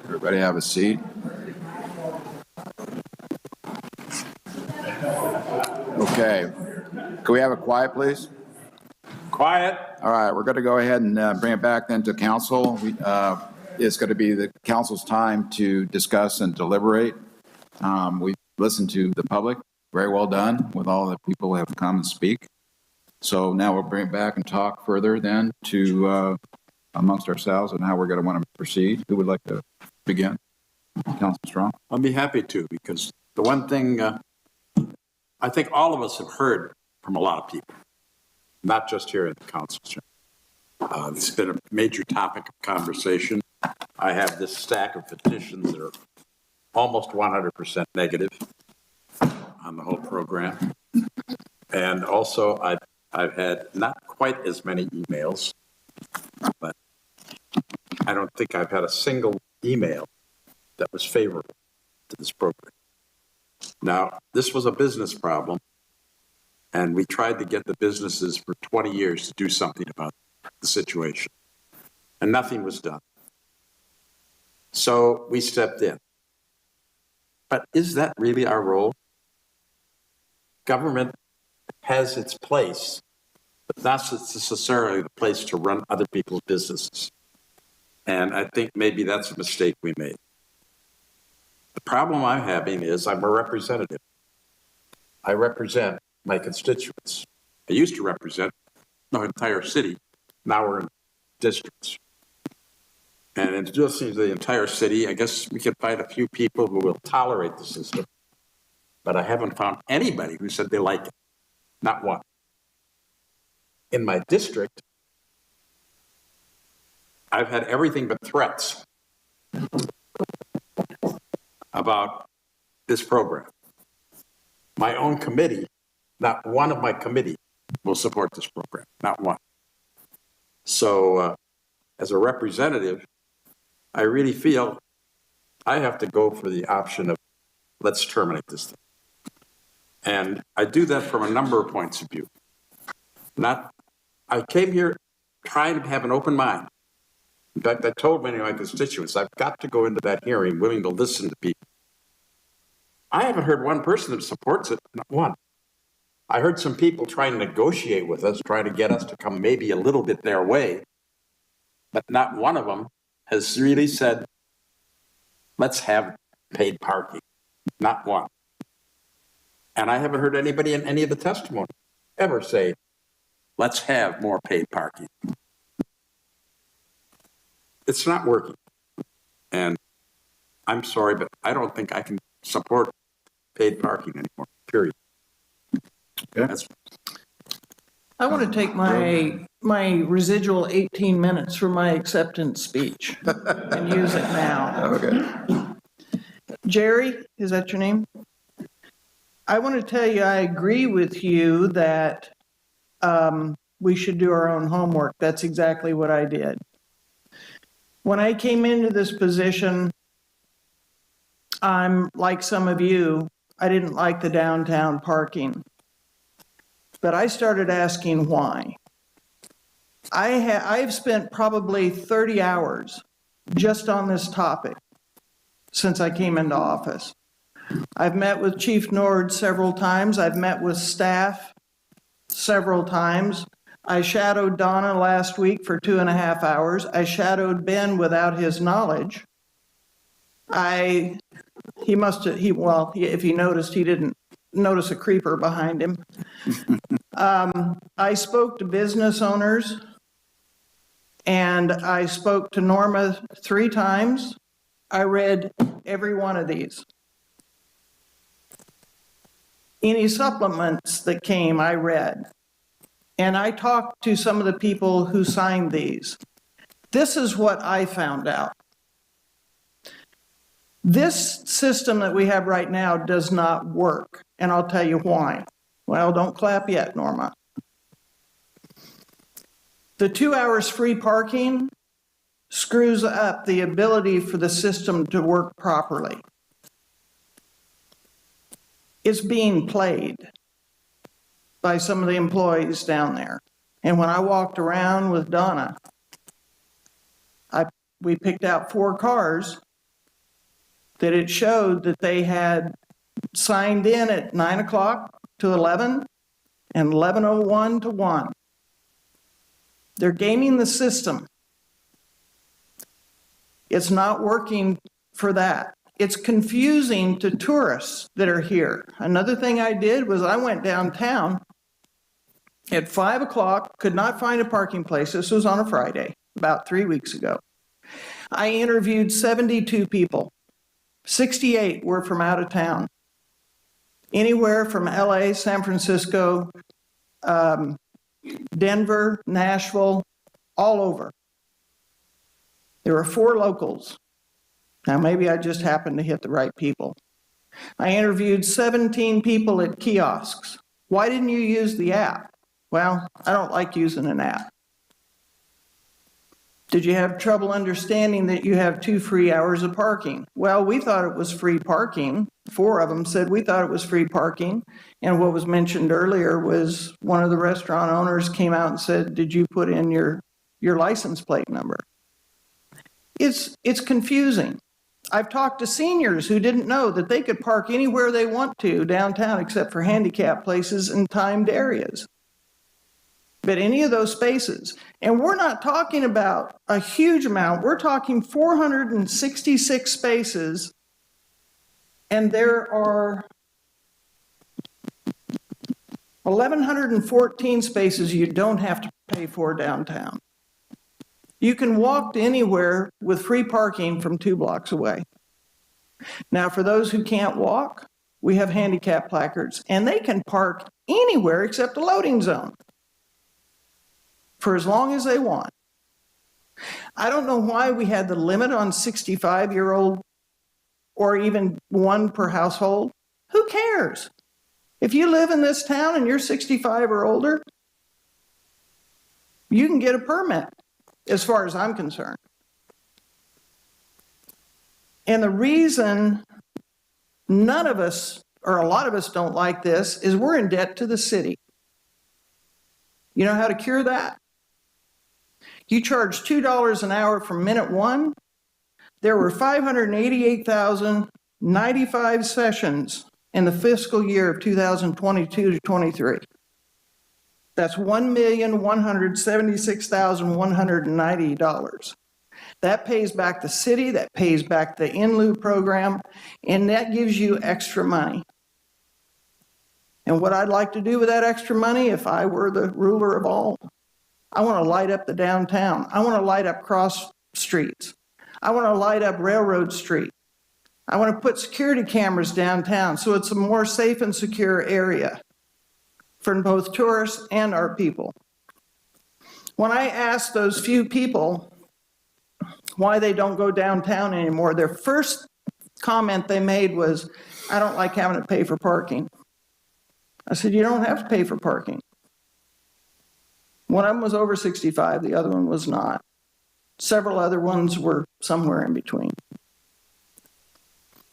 Everybody have a seat. Okay. Can we have it quiet, please? Quiet. All right, we're going to go ahead and bring it back then to council. It's going to be the council's time to discuss and deliberate. We've listened to the public. Very well done with all the people who have come and speak. So now we'll bring it back and talk further then to amongst ourselves and how we're going to want to proceed. Who would like to begin? Councilman Strong? I'll be happy to, because the one thing I think all of us have heard from a lot of people, not just here in the council chamber. It's been a major topic of conversation. I have this stack of petitions that are almost 100% negative on the whole program. And also I've had not quite as many emails, but I don't think I've had a single email that was favorable to this program. Now, this was a business problem, and we tried to get the businesses for 20 years to do something about the situation, and nothing was done. So we stepped in. But is that really our role? Government has its place, but not necessarily the place to run other people's businesses. And I think maybe that's a mistake we made. The problem I'm having is I'm a representative. I represent my constituents. I used to represent the entire city. Now we're in districts. And in just the entire city, I guess we can find a few people who will tolerate the system, but I haven't found anybody who said they like it. Not one. In my district, I've had everything but threats about this program. My own committee, not one of my committee will support this program, not one. So as a representative, I really feel I have to go for the option of let's terminate this thing. And I do that from a number of points of view. I came here trying to have an open mind. In fact, I told many of my constituents, I've got to go into that hearing willing to listen to people. I haven't heard one person that supports it, not one. I heard some people trying to negotiate with us, trying to get us to come maybe a little bit their way, but not one of them has really said, let's have paid parking. Not one. And I haven't heard anybody in any of the testimony ever say, let's have more paid parking. It's not working. And I'm sorry, but I don't think I can support paid parking anymore, period. Okay. I want to take my residual 18 minutes for my acceptance speech and use it now. Okay. Jerry, is that your name? I want to tell you, I agree with you that we should do our own homework. That's exactly what I did. When I came into this position, I'm like some of you, I didn't like the downtown parking. But I started asking why. I've spent probably 30 hours just on this topic since I came into office. I've met with Chief Nord several times. I've met with staff several times. I shadowed Donna last week for 2.5 hours. I shadowed Ben without his knowledge. If he noticed, he didn't notice a creeper behind him. I spoke to business owners, and I spoke to Norma 3 times. I read every one of these. Any supplements that came, I read. And I talked to some of the people who signed these. This is what I found out. This system that we have right now does not work, and I'll tell you why. Well, don't clap yet, Norma. The 2 hours free parking screws up the ability for the system to work properly. It's being played by some of the employees down there. And when I walked around with Donna, we picked out 4 cars that it showed that they had signed in at 9 o'clock to 11 and 11:01 to 1. They're gaming the system. It's not working for that. It's confusing to tourists that are here. Another thing I did was I went downtown at 5 o'clock, could not find a parking place. This was on a Friday, about 3 weeks ago. I interviewed 72 people. 68 were from out of town. Anywhere from LA, San Francisco, Denver, Nashville, all over. There were 4 locals. Now, maybe I just happened to hit the right people. I interviewed 17 people at kiosks. Why didn't you use the app? Well, I don't like using an app. Did you have trouble understanding that you have 2 free hours of parking? Well, we thought it was free parking. 4 of them said we thought it was free parking. And what was mentioned earlier was one of the restaurant owners came out and said, did you put in your license plate number? It's confusing. I've talked to seniors who didn't know that they could park anywhere they want to downtown except for handicap places and timed areas. But any of those spaces, and we're not talking about a huge amount, we're talking 466 spaces, and there are 1,114 spaces you don't have to pay for downtown. You can walk to anywhere with free parking from 2 blocks away. Now, for those who can't walk, we have handicap placards, and they can park anywhere except the loading zone for as long as they want. I don't know why we had the limit on 65-year-old or even 1 per household. Who cares? If you live in this town and you're 65 or older, you can get a permit, as far as I'm concerned. And the reason none of us, or a lot of us, don't like this is we're in debt to the city. You know how to cure that? You charge $2 an hour from minute 1. There were 588,095 sessions in the fiscal year of 2022 to 23. That's $1,176,190. That pays back the city, that pays back the in lieu program, and that gives you extra money. And what I'd like to do with that extra money, if I were the ruler of all, I want to light up the downtown. I want to light up cross streets. I want to light up Railroad Street. I want to put security cameras downtown so it's a more safe and secure area for both tourists and our people. When I asked those few people why they don't go downtown anymore, their first comment they made was, I don't like having to pay for parking. I said, you don't have to pay for parking. One of them was over 65, the other one was not. Several other ones were somewhere in between.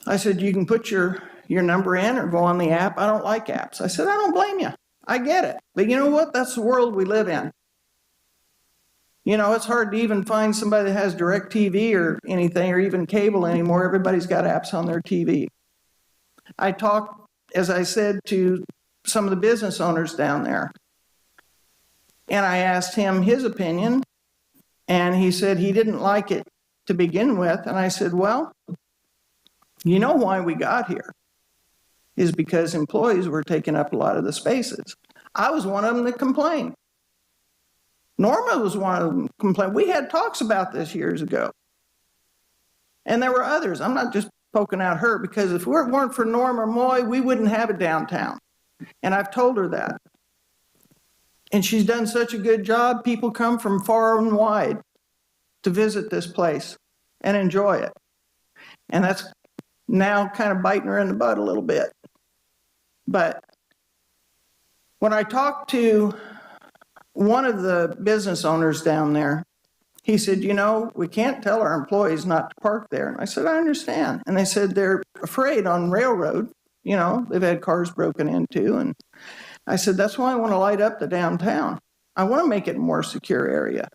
I said, you can put your number in or go on the app. I don't like apps. I said, I don't blame you. I get it. But you know what? That's the world we live in. You know, it's hard to even find somebody that has direct TV or anything, or even cable anymore. Everybody's got apps on their TV. I talked, as I said, to some of the business owners down there. And I asked him his opinion, and he said he didn't like it to begin with. And I said, well, you know why we got here is because employees were taking up a lot of the spaces. I was one of them that complained. Norma was one of them that complained. We had talks about this years ago. And there were others. I'm not just poking out her, because if it weren't for Norma Moy, we wouldn't have a downtown. And I've told her that. And she's done such a good job. People come from far and wide to visit this place and enjoy it. And that's now kind of biting her in the butt a little bit. But when I talked to one of the business owners down there, he said, you know, we can't tell our employees not to park there. And I said, I understand. And they said they're afraid on Railroad. You know, they've had cars broken into. And I said, that's why I want to light up the downtown. I want to make it a more secure area.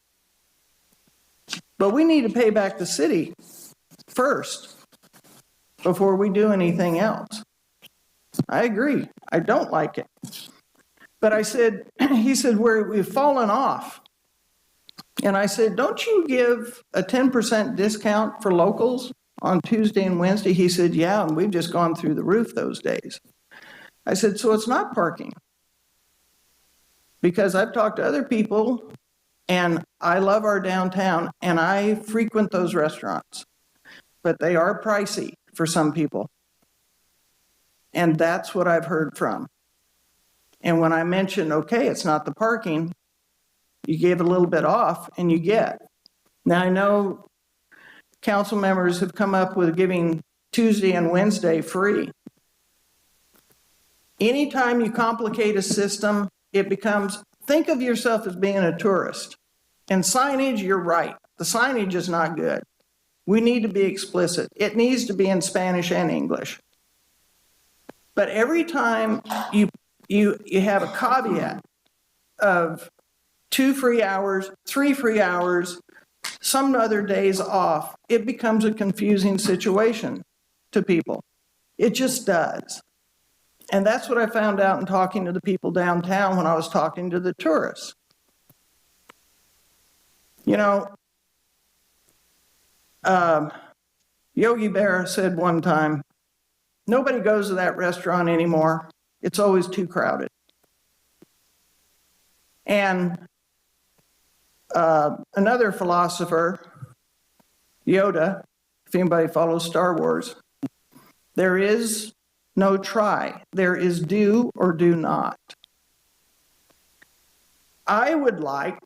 But we need to pay back the city first before we do anything else. I agree. I don't like it. But I said, he said, we've fallen off. And I said, don't you give a 10% discount for locals on Tuesday and Wednesday? He said, yeah, and we've just gone through the roof those days. I said, so it's not parking. Because I've talked to other people, and I love our downtown, and I frequent those restaurants. But they are pricey for some people. And that's what I've heard from. And when I mentioned, okay, it's not the parking, you gave a little bit off and you get. Now I know council members have come up with giving Tuesday and Wednesday free. Anytime you complicate a system, it becomes, think of yourself as being a tourist. And signage, you're right. The signage is not good. We need to be explicit. It needs to be in Spanish and English. But every time you have a caveat of 2 free hours, 3 free hours, some other days off, it becomes a confusing situation to people. It just does. And that's what I found out in talking to the people downtown when I was talking to the tourists. You know, Yogi Berra said one time, nobody goes to that restaurant anymore. It's always too crowded. And another philosopher, Yoda, if anybody follows Star Wars, there is no try. There is do or do not. I would like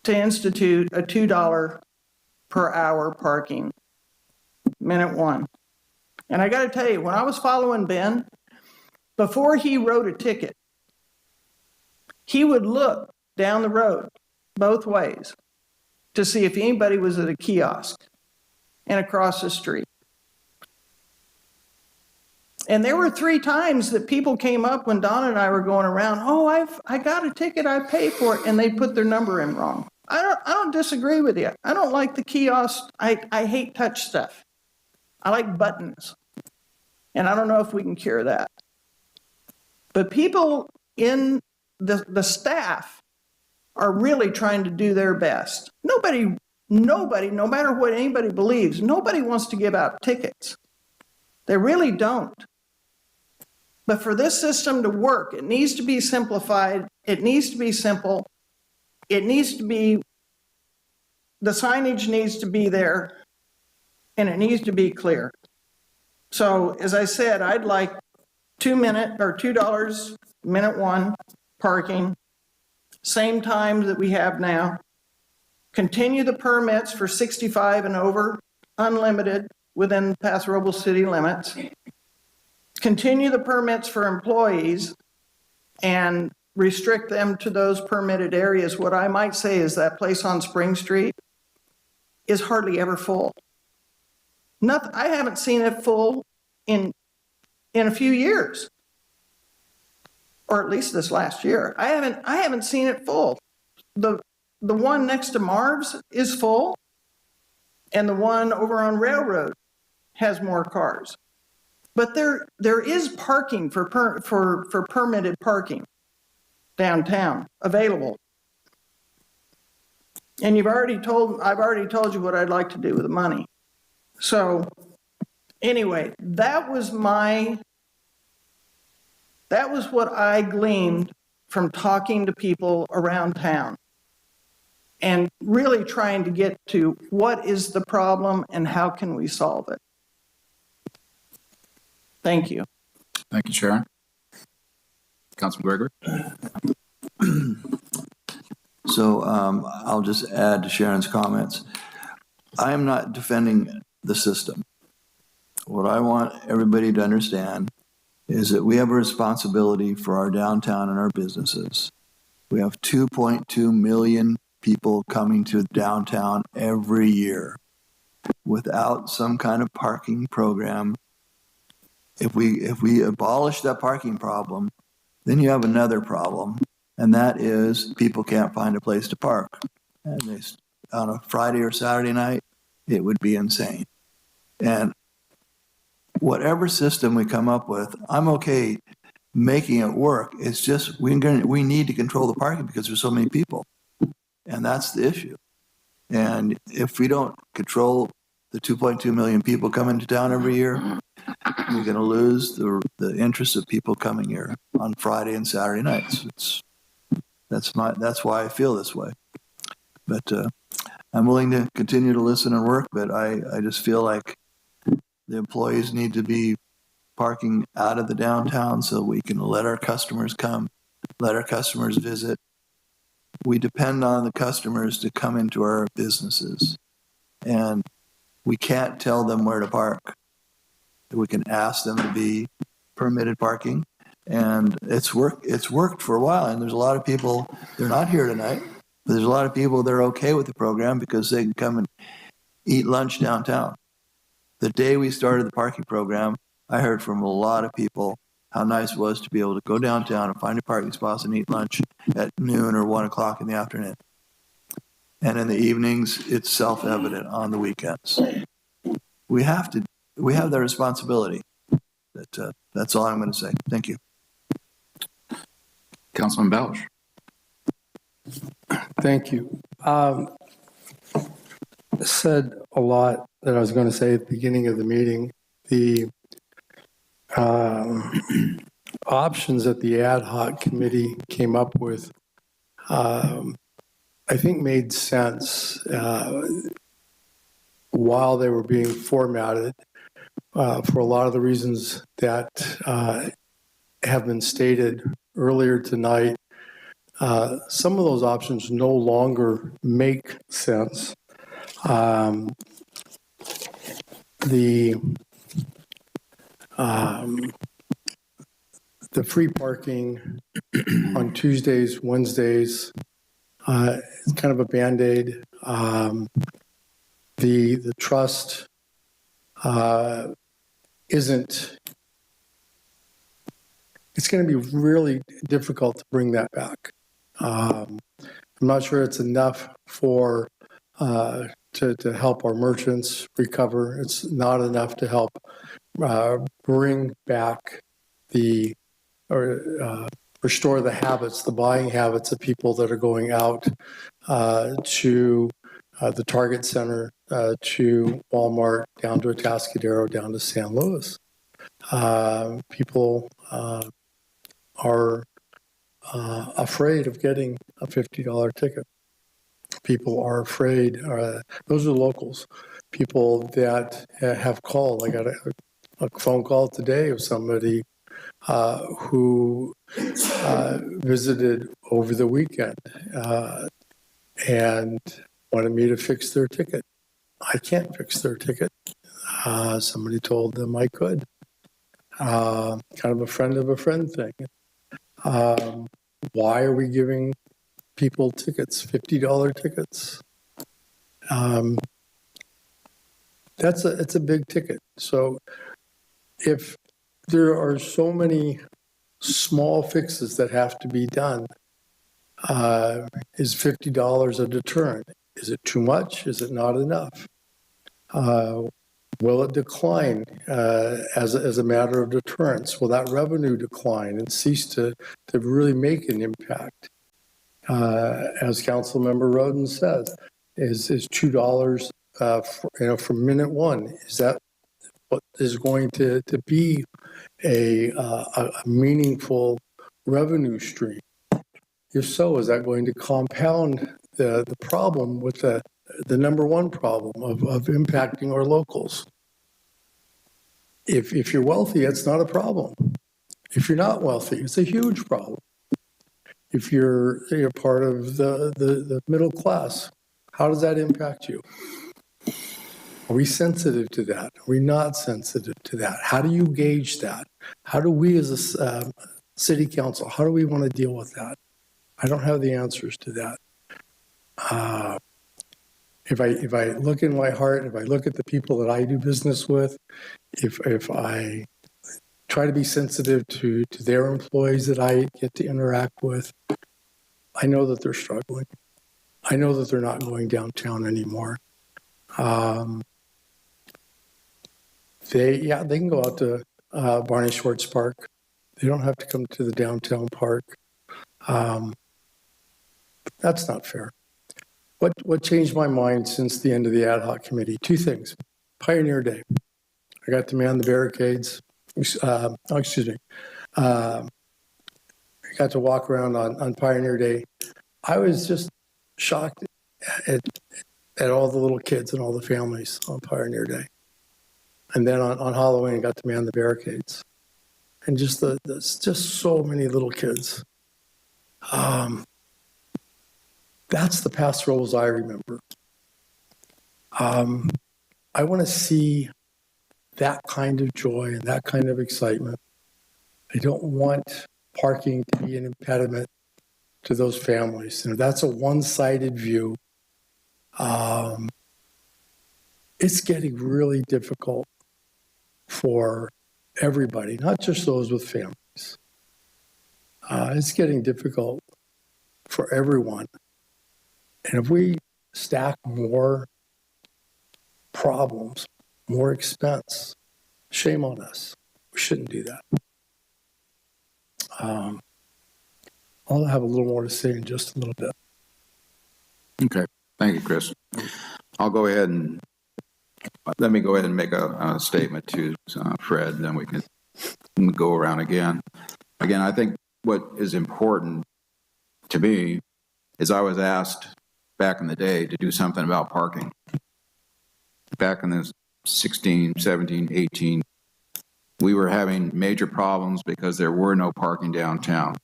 to institute a $2 per hour parking, minute one. And I got to tell you, when I was following Ben, before he wrote a ticket, he would look down the road both ways to see if anybody was at a kiosk and across the street. And there were 3 times that people came up when Donna and I were going around, oh, I got a ticket, I paid for it, and they put their number in wrong. I don't disagree with you. I don't like the kiosk. I hate touch stuff. I like buttons. And I don't know if we can cure that. But people in the staff are really trying to do their best. Nobody, no matter what anybody believes, nobody wants to give out tickets. They really don't. But for this system to work, it needs to be simplified. It needs to be simple. It needs to be, the signage needs to be there, and it needs to be clear. So, as I said, I'd like $2 minute one parking, same time that we have now. Continue the permits for 65 and over, unlimited within Paso Robles city limits. Continue the permits for employees and restrict them to those permitted areas. What I might say is that place on Spring Street is hardly ever full. I haven't seen it full in a few years, or at least this last year. I haven't seen it full. The one next to Marv's is full, and the one over on Railroad has more cars. But there is parking for permitted parking downtown available. And I've already told you what I'd like to do with the money. So anyway, that was what I gleaned from talking to people around town and really trying to get to what is the problem and how can we solve it. Thank you. Thank you, Sharon. Councilman Gregory? So I'll just add to Sharon's comments. I am not defending the system. What I want everybody to understand is that we have a responsibility for our downtown and our businesses. We have 2.2 million people coming to downtown every year. Without some kind of parking program, if we abolish that parking problem, then you have another problem, and that is people can't find a place to park. And on a Friday or Saturday night, it would be insane. And whatever system we come up with, I'm okay making it work. It's just we need to control the parking because there's so many people, and that's the issue. And if we don't control the 2.2 million people coming to town every year, we're going to lose the interest of people coming here on Friday and Saturday nights. That's why I feel this way. But I'm willing to continue to listen and work, but I just feel like the employees need to be parking out of the downtown so we can let our customers come, let our customers visit. We depend on the customers to come into our businesses, and we can't tell them where to park. We can ask them to be permitted parking, and it's worked for a while. And there's a lot of people, they're not here tonight, but there's a lot of people that are okay with the program because they can come and eat lunch downtown. The day we started the parking program, I heard from a lot of people how nice it was to be able to go downtown and find a parking spot and eat lunch at noon or 1 o'clock in the afternoon. And in the evenings, it's self-evident on the weekends. We have that responsibility. That's all I'm going to say. Thank you. Councilman Belch. Thank you. Said a lot that I was going to say at the beginning of the meeting. The options that the ad hoc committee came up with, I think made sense while they were being formatted for a lot of the reasons that have been stated earlier tonight. Some of those options no longer make sense. The free parking on Tuesdays, Wednesdays, is kind of a Band-Aid. The trust isn't, it's going to be really difficult to bring that back. I'm not sure it's enough for to help our merchants recover. It's not enough to help bring back restore the habits, the buying habits of people that are going out to the Target Center, to Walmart, down to Atascadero, down to San Luis. People are afraid of getting a $50 ticket. People are afraid, those are locals, people that have called. I got a phone call today of somebody who visited over the weekend and wanted me to fix their ticket. I can't fix their ticket. Somebody told them I could. Kind of a friend thing. Why are we giving people tickets, $50 tickets? It's a big ticket. So if there are so many small fixes that have to be done, is $50 a deterrent? Is it too much? Is it not enough? Will it decline as a matter of deterrence? Will that revenue decline and cease to really make an impact? As Councilmember Roden says, is $2 from minute one? Is that what is going to be a meaningful revenue stream? If so, is that going to compound the problem with the number one problem of impacting our locals? If you're wealthy, it's not a problem. If you're not wealthy, it's a huge problem. If you're part of the middle class, how does that impact you? Are we sensitive to that? Are we not sensitive to that? How do you gauge that? How do we as a city council, how do we want to deal with that? I don't have the answers to that. If I look in my heart, if I look at the people that I do business with, if I try to be sensitive to their employees that I get to interact with, I know that they're struggling. I know that they're not going downtown anymore. They can go out to Barney Schwartz Park. They don't have to come to the downtown park. That's not fair. What changed my mind since the end of the ad hoc committee? Two things. Pioneer Day. I got to man the barricades. I got to walk around on Pioneer Day. I was just shocked at all the little kids and all the families on Pioneer Day. And then on Halloween, I got to man the barricades. And just just so many little kids. That's the Paso Robles I remember. I want to see that kind of joy and that kind of excitement. I don't want parking to be an impediment to those families. And if that's a one-sided view, it's getting really difficult for everybody, not just those with families. It's getting difficult for everyone. And if we stack more problems, more expense, shame on us. We shouldn't do that. I'll have a little more to say in just a little bit. Okay. Thank you, Chris. I'll go ahead and let me go ahead and make a statement to Fred, and then we can go around again. Again, I think what is important to me is I was asked back in the day to do something about parking. Back in the 16, 17, 18, we were having major problems because there were no parking downtown.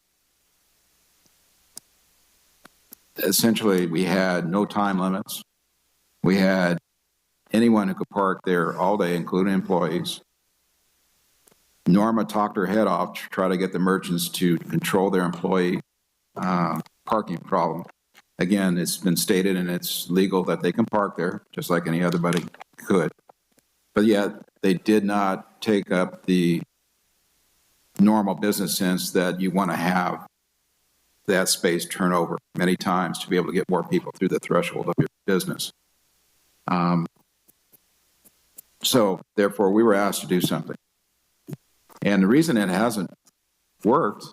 Essentially, we had no time limits. We had anyone who could park there all day, including employees. Norma talked her head off to try to get the merchants to control their employee parking problem. Again, it's been stated and it's legal that they can park there, just like any other buddy could. But yet, they did not take up the normal business sense that you want to have that space turnover many times to be able to get more people through the threshold of your business. So, therefore, we were asked to do something. And the reason it hasn't worked,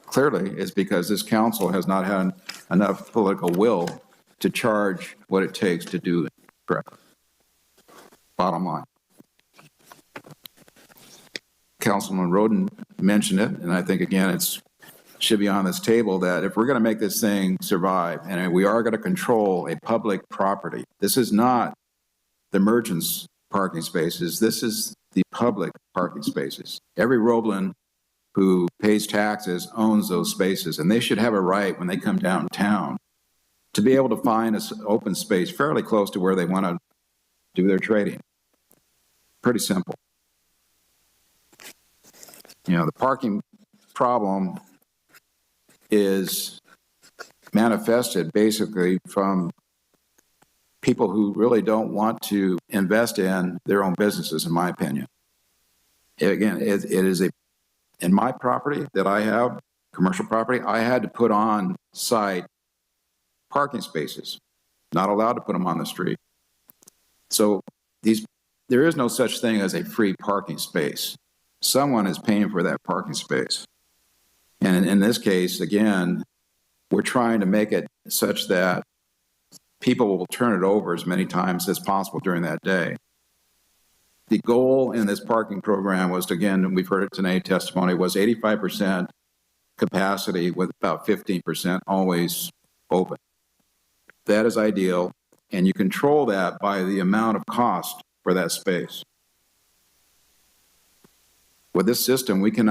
clearly, is because this council has not had enough political will to charge what it takes to do it correctly. Bottom line. Councilman Roden mentioned it, and I think, again, it should be on this table that if we're going to make this thing survive, and we are going to control a public property, this is not the merchants' parking spaces, this is the public parking spaces. Every Roblan who pays taxes owns those spaces, and they should have a right when they come downtown to be able to find an open space fairly close to where they want to do their trading. Pretty simple. You know, the parking problem is manifested basically from people who really don't want to invest in their own businesses, in my opinion. Again, it is in my property that I have, commercial property, I had to put on site parking spaces, not allowed to put them on the street. So there is no such thing as a free parking space. Someone is paying for that parking space. And in this case, again, we're trying to make it such that people will turn it over as many times as possible during that day. The goal in this parking program was, again, we've heard it today, testimony, was 85% capacity with about 15% always open. That is ideal, and you control that by the amount of cost for that space. With this system, we can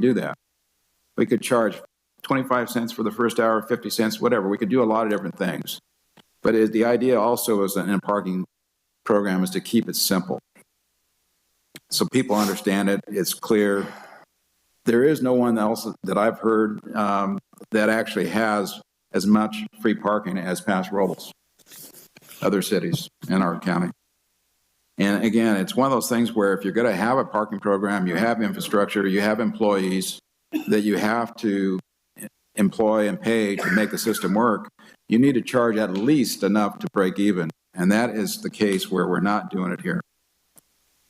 do that. We could charge 25 cents for the first hour, 50 cents, whatever. We could do a lot of different things. But the idea also is in a parking program is to keep it simple. So people understand it, it's clear. There is no one else that I've heard that actually has as much free parking as Paso Robles, other cities in our county. And again, it's one of those things where if you're going to have a parking program, you have infrastructure, you have employees, that you have to employ and pay to make the system work, you need to charge at least enough to break even. And that is the case where we're not doing it here.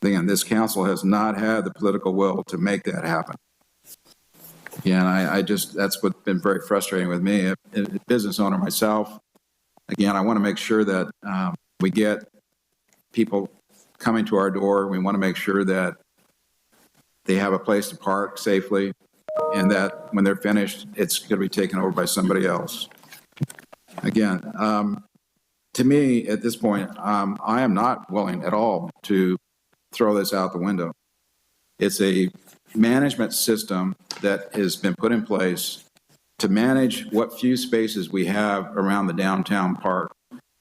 Again, this council has not had the political will to make that happen. Yeah, I just, that's what's been very frustrating with me. A business owner myself, again, I want to make sure that we get people coming to our door. We want to make sure that they have a place to park safely, and that when they're finished, it's going to be taken over by somebody else. Again, to me, at this point, I am not willing at all to throw this out the window. It's a management system that has been put in place to manage what few spaces we have around the downtown park.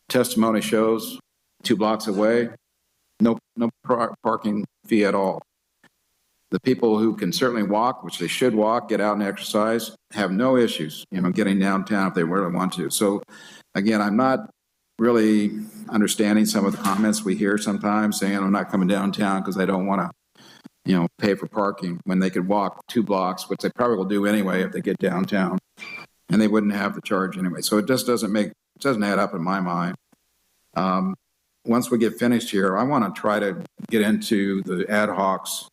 Testimony shows 2 blocks away, no parking fee at all. The people who can certainly walk, which they should walk, get out and exercise, have no issues, getting downtown if they really want to. So again, I'm not really understanding some of the comments we hear sometimes saying I'm not coming downtown because I don't want to, pay for parking when they could walk 2 blocks, which they probably will do anyway if they get downtown, and they wouldn't have the charge anyway. So it just doesn't add up in my mind. Once we get finished here, I want to try to get into the ad hoc's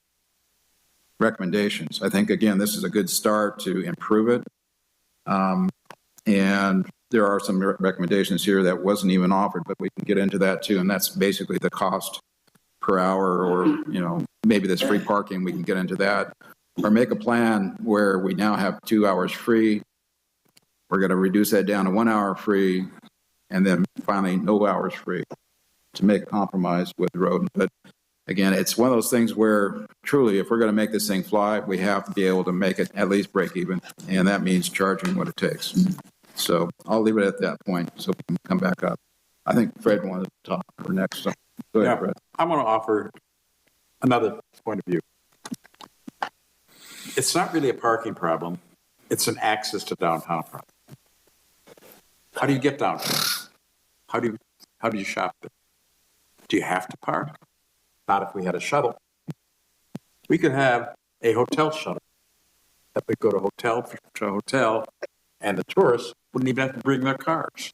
recommendations. I think, again, this is a good start to improve it. And there are some recommendations here that wasn't even offered, but we can get into that too. And that's basically the cost per hour, or, maybe this free parking, we can get into that. Or make a plan where we now have 2 hours free. We're going to reduce that down to 1 hour free, and then finally no hours free, to make a compromise with the road. But again, it's one of those things where truly, if we're going to make this thing fly, we have to be able to make it at least break even. And that means charging what it takes. So I'll leave it at that point so we can come back up. I think Fred wanted to talk for next. So go ahead, Fred. I want to offer another point of view. It's not really a parking problem. It's an access to downtown problem. How do you get downtown? How do you shop there? Do you have to park? Not if we had a shuttle. We could have a hotel shuttle that would go to hotel to hotel, and the tourists wouldn't even have to bring their cars.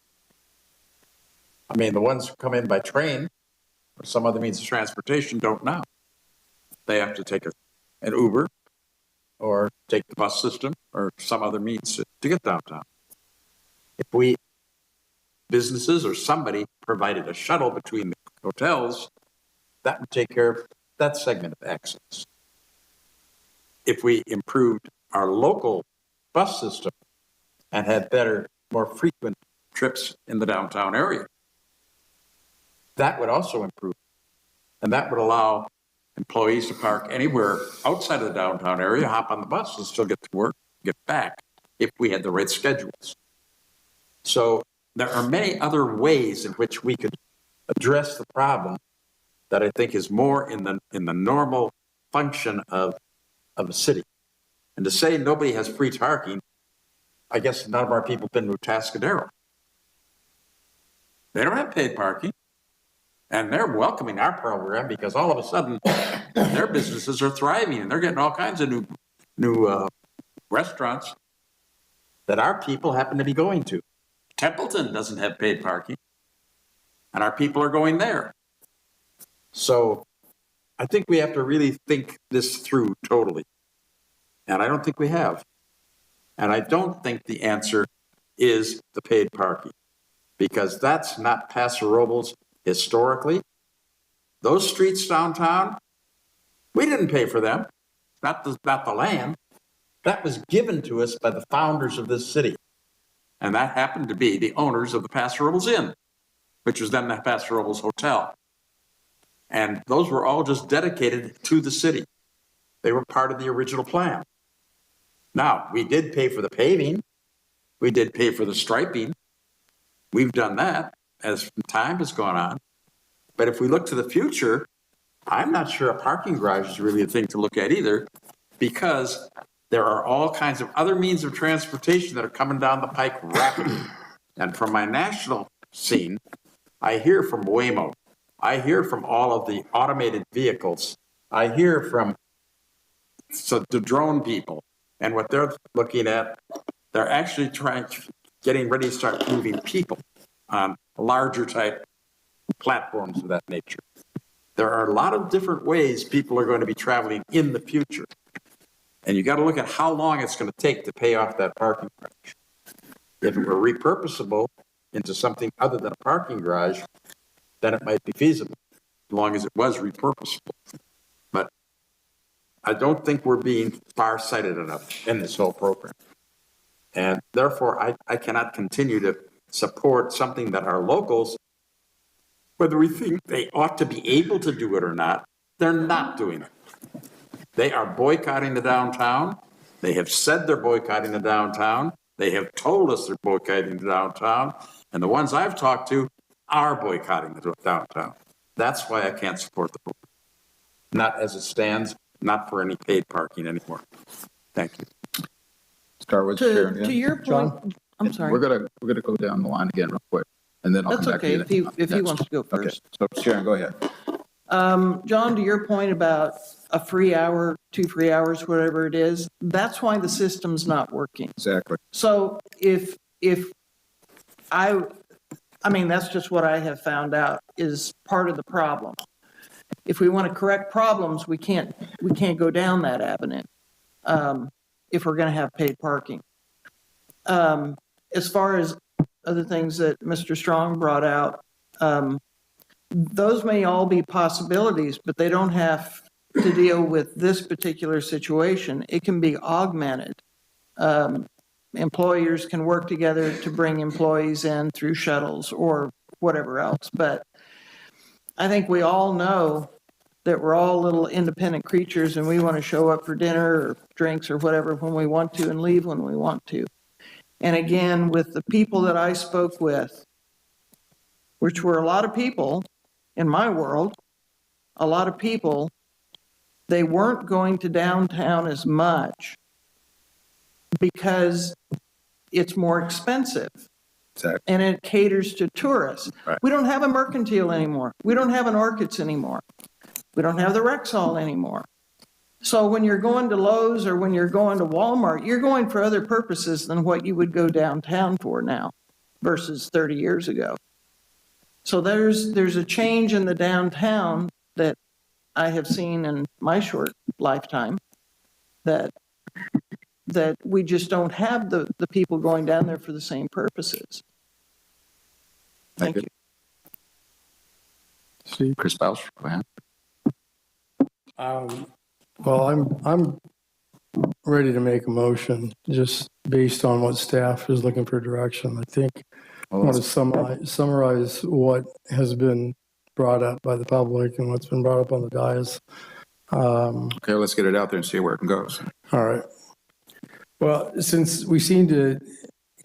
I mean, the ones who come in by train or some other means of transportation don't now. They have to take an Uber or take the bus system or some other means to get downtown. If businesses or somebody provided a shuttle between the hotels, that would take care of that segment of access. If we improved our local bus system and had better, more frequent trips in the downtown area, that would also improve. And that would allow employees to park anywhere outside of the downtown area, hop on the bus and still get to work, get back, if we had the right schedules. So there are many other ways in which we could address the problem that I think is more in the normal function of a city. And to say nobody has free parking, I guess none of our people have been to Atascadero. They don't have paid parking. And they're welcoming our program because all of a sudden their businesses are thriving and they're getting all kinds of new restaurants that our people happen to be going to. Templeton doesn't have paid parking, and our people are going there. So I think we have to really think this through totally. And I don't think we have. And I don't think the answer is the paid parking, because that's not Paso Robles historically. Those streets downtown, we didn't pay for them, not the land. That was given to us by the founders of this city. And that happened to be the owners of the Paso Robles Inn, which was then the Paso Robles Hotel. And those were all just dedicated to the city. They were part of the original plan. Now, we did pay for the paving. We did pay for the striping. We've done that as time has gone on. But if we look to the future, I'm not sure a parking garage is really a thing to look at either, because there are all kinds of other means of transportation that are coming down the pike rapidly. And from my national scene, I hear from Waymo. I hear from all of the automated vehicles. I hear from the drone people and what they're looking at They're actually getting ready to start moving people on larger type platforms of that nature. There are a lot of different ways people are going to be traveling in the future. And you got to look at how long it's going to take to pay off that parking garage. If it were repurposable into something other than a parking garage, then it might be feasible, as long as it was repurposable. But I don't think we're being far-sighted enough in this whole program. And therefore, I cannot continue to support something that our locals, whether we think they ought to be able to do it or not, they're not doing it. They are boycotting the downtown. They have said they're boycotting the downtown. They have told us they're boycotting the downtown. And the ones I've talked to are boycotting the downtown. That's why I can't support the program. Not as it stands, not for any paid parking anymore. Thank you. Start with Sharon again. To your point, John? I'm sorry. We're gonna go down the line again real quick, and then I'll come back to you. That's okay, if he wants to go first. Okay, so Sharon, go ahead. John, to your point about a free hour, 2 free hours, whatever it is, that's why the system's not working. Exactly. So I mean, that's just what I have found out is part of the problem. If we want to correct problems, we can't go down that avenue if we're going to have paid parking. As far as other things that Mr. Strong brought out, those may all be possibilities, but they don't have to deal with this particular situation. It can be augmented. Employers can work together to bring employees in through shuttles or whatever else. But I think we all know that we're all little independent creatures and we want to show up for dinner or drinks or whatever when we want to and leave when we want to. And again, with the people that I spoke with, which were a lot of people in my world, a lot of people, they weren't going to downtown as much because it's more expensive. Exactly. And it caters to tourists. Right. We don't have a Mercantile anymore. We don't have an Orchids anymore. We don't have the Rexall anymore. So when you're going to Lowe's or when you're going to Walmart, you're going for other purposes than what you would go downtown for now versus 30 years ago. So there's a change in the downtown that I have seen in my short lifetime that we just don't have the people going down there for the same purposes. Thank you. Steve, Chris Boucher, go ahead. Well, I'm ready to make a motion just based on what staff is looking for direction. I think I want to summarize what has been brought up by the public and what's been brought up on the dais. Okay, let's get it out there and see where it goes. All right. Well, since we seem to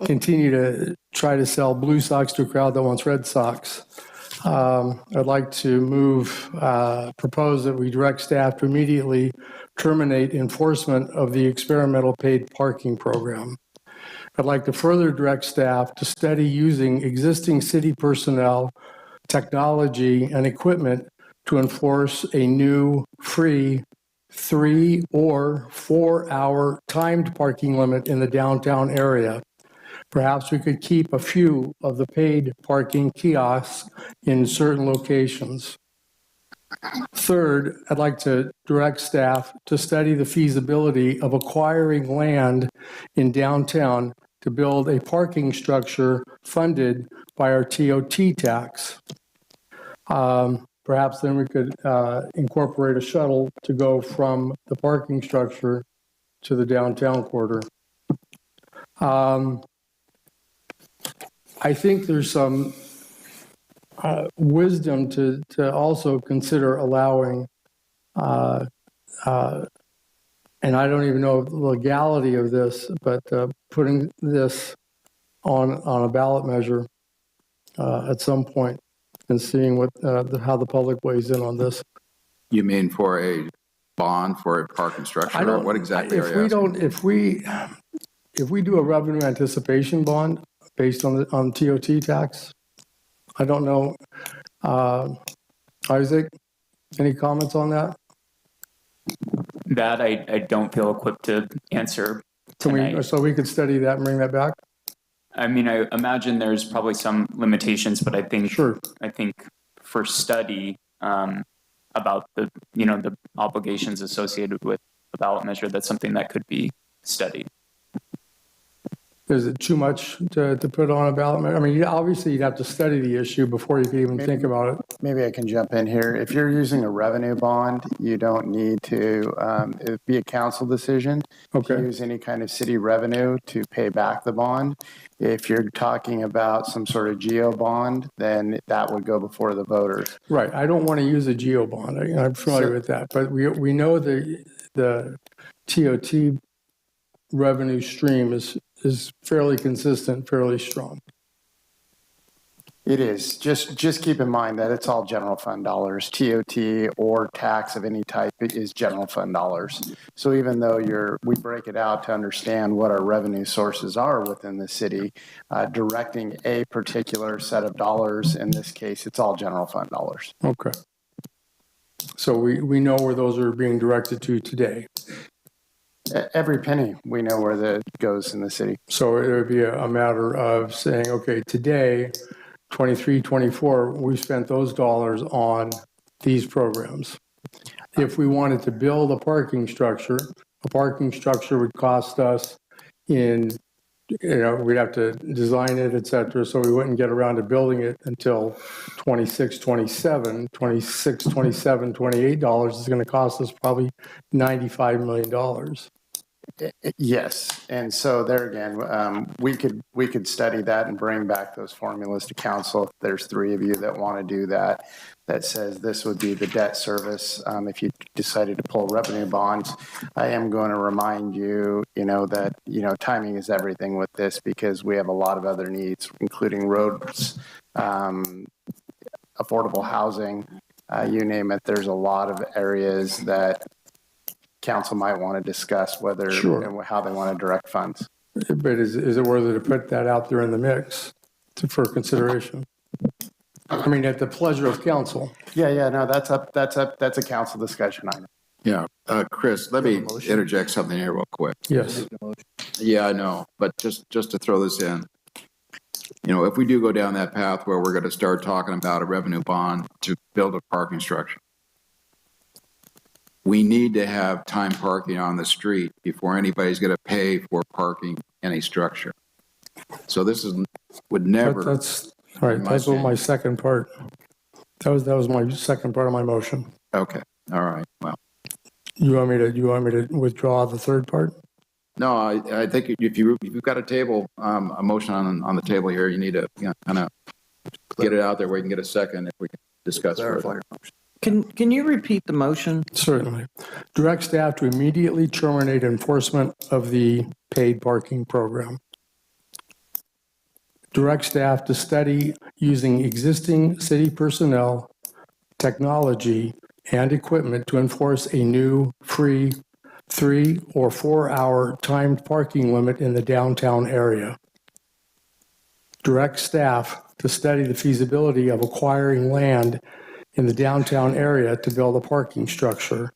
continue to try to sell Blue Sox to a crowd that wants Red Sox, I'd like to propose that we direct staff to immediately terminate enforcement of the experimental paid parking program. I'd like to further direct staff to study using existing city personnel, technology, and equipment to enforce a new free 3 or 4 hour timed parking limit in the downtown area. Perhaps we could keep a few of the paid parking kiosks in certain locations. Third, I'd like to direct staff to study the feasibility of acquiring land in downtown to build a parking structure funded by our TOT tax. Perhaps then we could incorporate a shuttle to go from the parking structure to the downtown quarter. I think there's some wisdom to also consider allowing, and I don't even know the legality of this, but putting this on a ballot measure at some point and seeing how the public weighs in on this. You mean for a bond for a parking structure, or what exactly are you asking? If we do a revenue anticipation bond based on TOT tax, I don't know. Isaac, any comments on that? That I don't feel equipped to answer tonight. So we could study that and bring that back? I mean, I imagine there's probably some limitations, but I think for study about the the obligations associated with the ballot measure, that's something that could be studied. Is it too much to put on a ballot? I mean, obviously you'd have to study the issue before you can even think about it. Maybe I can jump in here. If you're using a revenue bond, you don't need to, it'd be a council decision. Okay. To use any kind of city revenue to pay back the bond. If you're talking about some sort of geo bond, then that would go before the voters. Right. I don't want to use a geo bond. I'm familiar with that, but we know the TOT revenue stream is fairly consistent, fairly strong. It is. Just keep in mind that it's all general fund dollars. TOT or tax of any type is general fund dollars. So even though we break it out to understand what our revenue sources are within the city, directing a particular set of dollars, in this case, it's all general fund dollars. Okay. So we know where those are being directed to today. Every penny we know where that goes in the city. So it would be a matter of saying, okay, today, 23, 24, we spent those dollars on these programs. If we wanted to build a parking structure would cost us we'd have to design it, et cetera, so we wouldn't get around to building it until 26, 27, $28 is going to cost us probably $95 million. Yes, and so there again, we could study that and bring back those formulas to council. If there's three of you that want to do that, that says this would be the debt service. If you decided to pull revenue bonds, I am going to remind you, that timing is everything with this because we have a lot of other needs, including roads, affordable housing, you name it. There's a lot of areas that council might want to discuss whether and how they want to direct funds. But is it worth it to put that out there in the mix for consideration? I mean, at the pleasure of council. Yeah, no, that's a council discussion item. Yeah, Chris, let me interject something here real quick. Yes. Yeah, I know, but just to throw this in, if we do go down that path where we're going to start talking about a revenue bond to build a parking structure, we need to have time parking on the street before anybody's going to pay for parking in a structure. So this would never. That's all right. That's what my second part. That was my second part of my motion. Okay. All right. Well. You want me to withdraw the third part? No, I think if you've got a motion on the table here, you need to kind of get it out there where you can get a second if we can discuss further. Can you repeat the motion? Certainly. Direct staff to immediately terminate enforcement of the paid parking program. Direct staff to study using existing city personnel, technology, and equipment to enforce a new free 3 or 4 hour timed parking limit in the downtown area. Direct staff to study the feasibility of acquiring land in the downtown area to build a parking structure.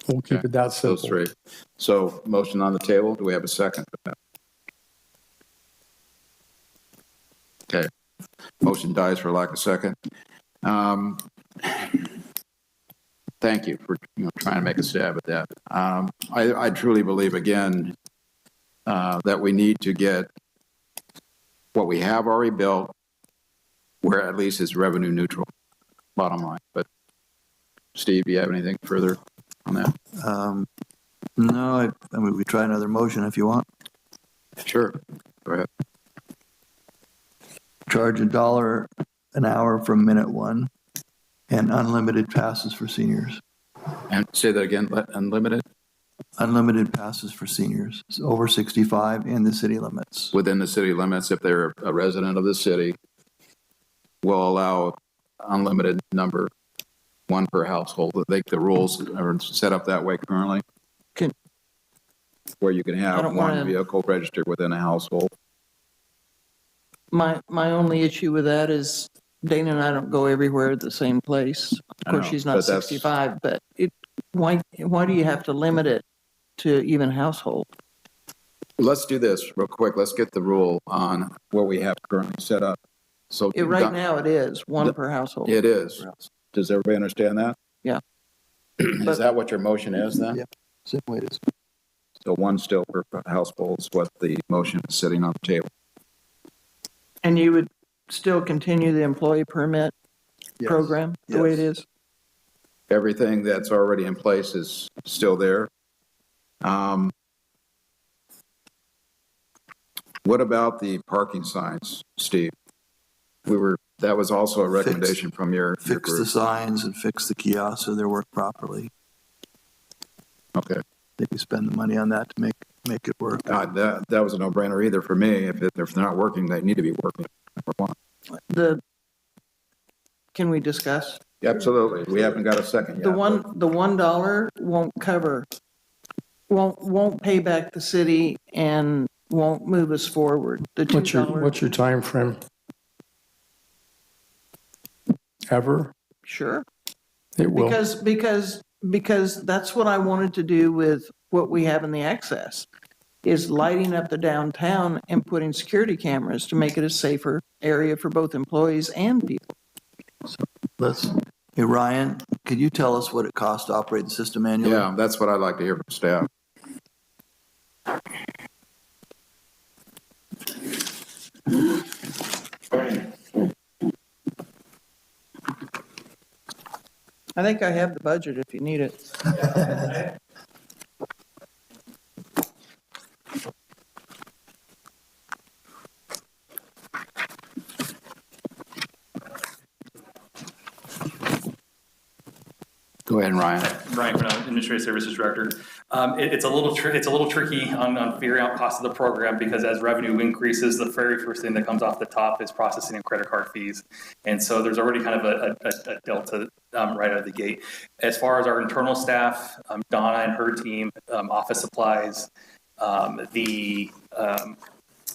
We'll keep it that simple. Those three. So motion on the table. Do we have a second for that? Okay. Motion dies for lack of second. Thank you for trying to make a stab at that. I truly believe, again, that we need to get what we have already built where at least it's revenue neutral, bottom line. But Steve, do you have anything further on that? No, I mean, we try another motion if you want. Sure, go ahead. Charge $1 an hour from minute one and unlimited passes for seniors. And say that again, unlimited? Unlimited passes for seniors over 65 in the city limits. Within the city limits, if they're a resident of the city, will allow unlimited number, one per household. I think the rules are set up that way currently, where you can have one vehicle registered within a household. My only issue with that is Dana and I don't go everywhere at the same place. Of course, she's not 65, but why do you have to limit it to even household. Let's do this real quick. Let's get the rule on what we have currently set up. So Right now it is one per household. It is. Does everybody understand that? Yeah. Is that what your motion is then? Yeah, same way it is. So one still per household is what the motion is sitting on the table. And you would still continue the employee permit program the way it is? Everything that's already in place is still there. What about the parking signs, Steve? That was also a recommendation from your Fix group. the signs and fix the kiosks so they work properly. Okay. Maybe spend the money on that to make it work. That was a no-brainer either for me. If they're not working, they need to be working. Can we discuss? Absolutely. We haven't got a second yet. The $1 won't pay back the city and won't move us forward. The $2. What's your time frame? Ever? Sure. It will. Because that's what I wanted to do with what we have in the access, is lighting up the downtown and putting security cameras to make it a safer area for both employees and people. Hey, Ryan, could you tell us what it costs to operate the system annually? Yeah, that's what I'd like to hear from staff. I think I have the budget if you need it. Go ahead, Ryan. Ryan, Administrative Services Director. It's a little tricky on figuring out cost of the program, because as revenue increases, the very first thing that comes off the top is processing and credit card fees. And so there's already kind of a delta right out of the gate. As far as our internal staff, Donna and her team, office supplies, the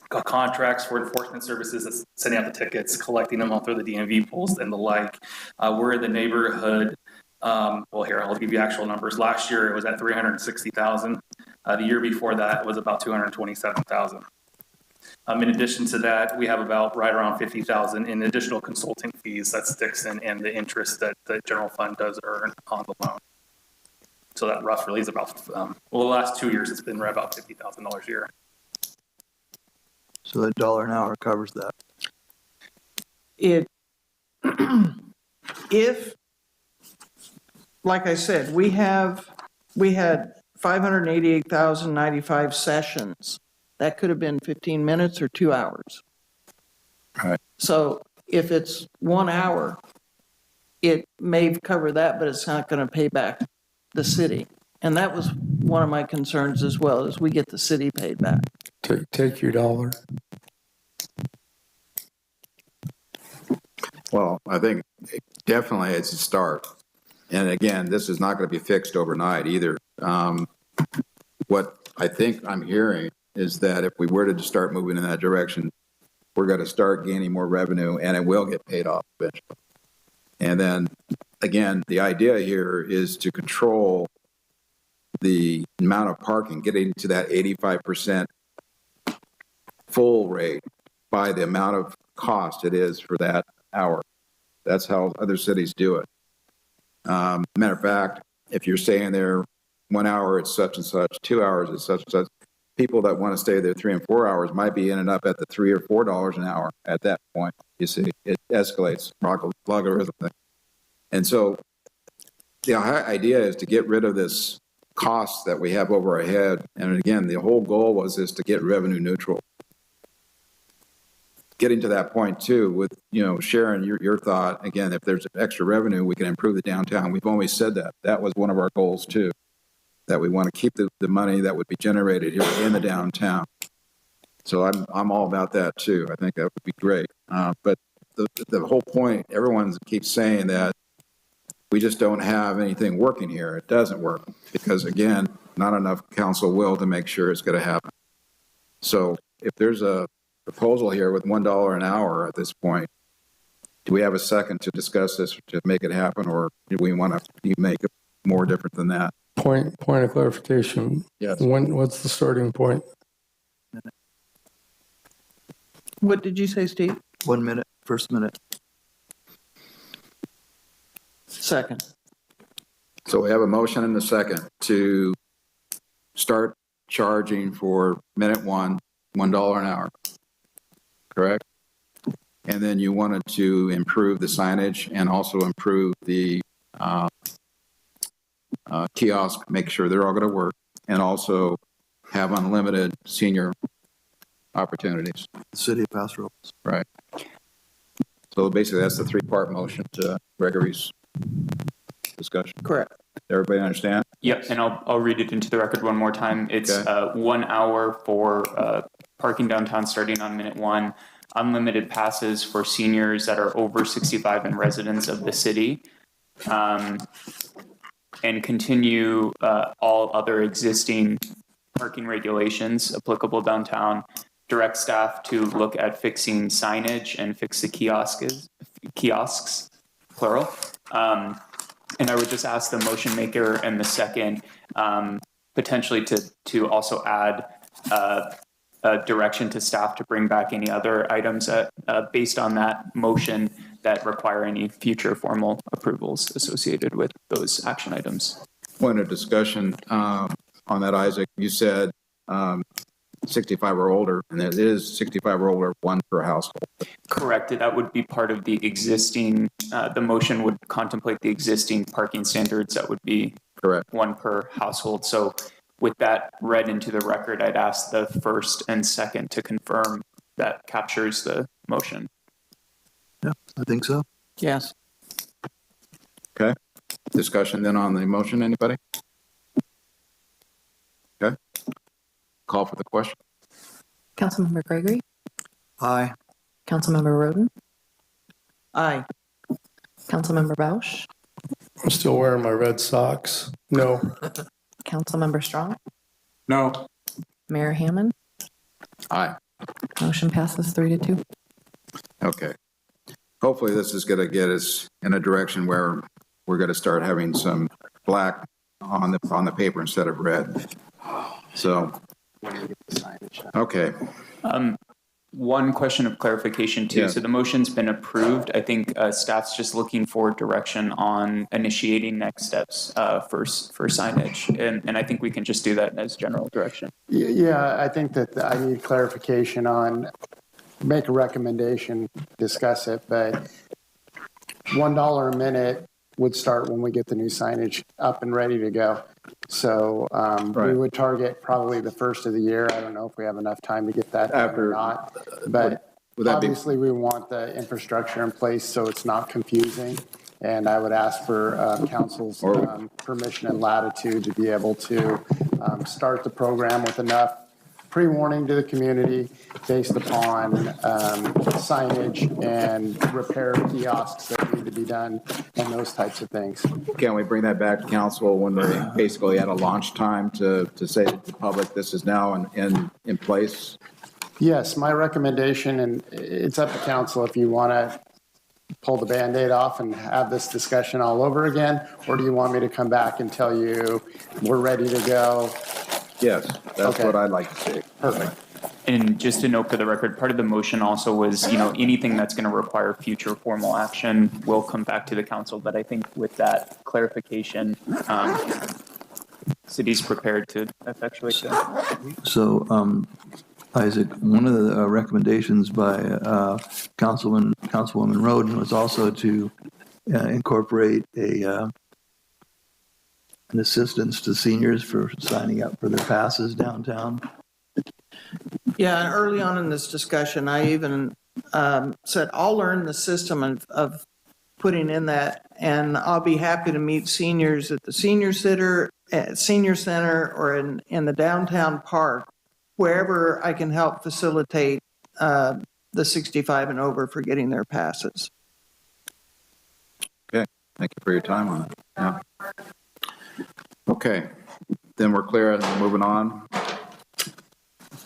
contracts for enforcement services, that's sending out the tickets, collecting them all through the DMV pools and the like. We're in the neighborhood. Well, here, I'll give you actual numbers. Last year, it was at 360,000. The year before that, it was about 227,000. In addition to that, we have about right around 50,000 in additional consulting fees that sticks in, and the interest that the general fund does earn on the loan. So that roughly is about, well, the last 2 years, it's been right about $50,000 a year. So $1 an hour covers that. If, like I said, we had 588,095 sessions. That could have been 15 minutes or 2 hours. Right. So if it's 1 hour, it may cover that, but it's not going to pay back the city. And that was one of my concerns as well, is we get the city paid back. Take your dollar. Well, I think definitely it's a start. And again, this is not going to be fixed overnight either. What I think I'm hearing is that if we were to start moving in that direction, we're going to start gaining more revenue, and it will get paid off eventually. And then, again, the idea here is to control the amount of parking, getting to that 85% full rate by the amount of cost it is for that hour. That's how other cities do it. Matter of fact, if you're staying there 1 hour, it's such and such, 2 hours, it's such and such. People that want to stay there 3 and 4 hours might be ending up at the $3 or $4 an hour at that point. You see, it escalates logarithmically. And so the idea is to get rid of this cost that we have over our head. And again, the whole goal was is to get revenue neutral. Getting to that point too, with, Sharon, your thought, again, if there's extra revenue, we can improve the downtown. We've always said that. That was one of our goals too, that we want to keep the money that would be generated here in the downtown. So I'm all about that too. I think that would be great. But the whole point, everyone keeps saying that we just don't have anything working here. It doesn't work because, again, not enough council will to make sure it's going to happen. So if there's a proposal here with $1 an hour at this point, do we have a second to discuss this to make it happen, or do we want to make it more different than that? Point of clarification. Yes. What's the starting point? What did you say, Steve? 1 minute, first minute. Second. So we have a motion and a second to start charging for minute one, $1 an hour, correct? And then you wanted to improve the signage and also improve the kiosk, make sure they're all going to work, and also have unlimited senior opportunities. City of Paso Robles. Right. So basically, that's the three-part motion to Gregory's discussion. Correct. Everybody understand? Yep, and I'll read it into the record one more time. It's 1 hour for parking downtown starting on minute one, unlimited passes for seniors that are over 65 and residents of the city, and continue all other existing parking regulations applicable downtown. Direct staff to look at fixing signage and fix the kiosks, plural. And I would just ask the motion maker and the second potentially to also add a direction to staff to bring back any other items based on that motion that require any future formal approvals associated with those action items. Point of discussion on that, Isaac. You said 65 or older, and it is 65 or older, one per household. Correct. That would be part of the existing, the motion would contemplate the existing parking standards that would be correct, one per household. So with that read into the record, I'd ask the first and second to confirm that captures the motion. Yeah, I think so. Yes. Okay. Discussion then on the motion, anybody? Okay. Call for the question. Councilmember Gregory? Aye. Councilmember Roden? Aye. Councilmember Bausch? I'm still wearing my red socks. No. Councilmember Strong? No. Mayor Hammond? Aye. Motion passes 3-2. Okay. Hopefully this is going to get us in a direction where we're going to start having some black on the paper instead of red. So, okay. One question of clarification too. Yes. So the motion's been approved. I think staff's just looking for direction on initiating next steps for signage. And I think we can just do that as general direction. Yeah, I think that I need clarification on, make a recommendation, discuss it, but $1 a minute would start when we get the new signage up and ready to go. So we would target probably the first of the year. I don't know if we have enough time to get that done or not, but obviously we want the infrastructure in place so it's not confusing. And I would ask for council's permission and latitude to be able to start the program with enough pre-warning to the community based upon signage and repair kiosks that need to be done and those types of things. Can we bring that back to council when we're basically at a launch time to say to the public this is now in place? Yes, my recommendation, and it's up to council if you want to pull the Band-Aid off and have this discussion all over again, or do you want me to come back and tell you we're ready to go? Yes, that's what I'd like to see. Perfect. And just to note for the record, part of the motion also was, anything that's going to require future formal action will come back to the council. But I think with that clarification, city's prepared to effectuate that. So, Isaac, one of the recommendations by Councilwoman Roden was also to incorporate an assistance to seniors for signing up for their passes downtown. Yeah, and early on in this discussion, I even said, I'll learn the system of putting in that, and I'll be happy to meet seniors at the senior center or in the downtown park, wherever I can help facilitate the 65 and over for getting their passes. Okay, thank you for your time on it. Yeah. Okay, then we're clear and moving on.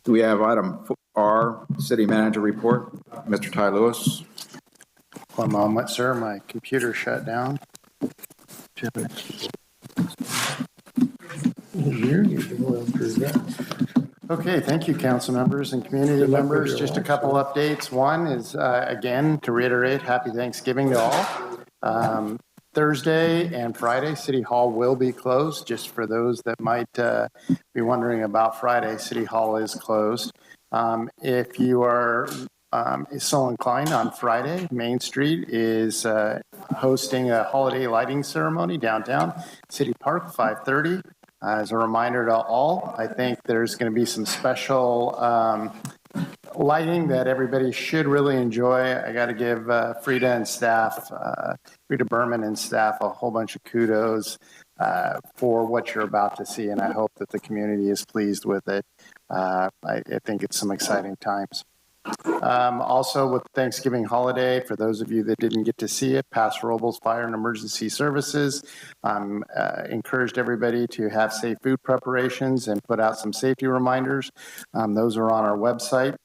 Do we have item R, City Manager Report? Mr. Ty Lewis. One moment, sir. My computer shut down. You need to go after that. Okay, thank you, council members and community Good luck with members. your Just a lunch, couple updates. One is, again, to reiterate, happy Thanksgiving to all. Thursday and Friday, City Hall will be closed. Just for those that might be wondering about Friday, City Hall is closed. If you are so inclined, on Friday, Main Street is hosting a holiday lighting ceremony downtown City Park, 5:30. As a reminder to all, I think there's going to be some special lighting that everybody should really enjoy. I got to give Frida and staff, Frida Berman and staff, a whole bunch of kudos for what you're about to see, and I hope that the community is pleased with it. I think it's some exciting times. Also, with Thanksgiving holiday, for those of you that didn't get to see it, Paso Robles Fire and Emergency Services encouraged everybody to have safe food preparations and put out some safety reminders. Those are on our website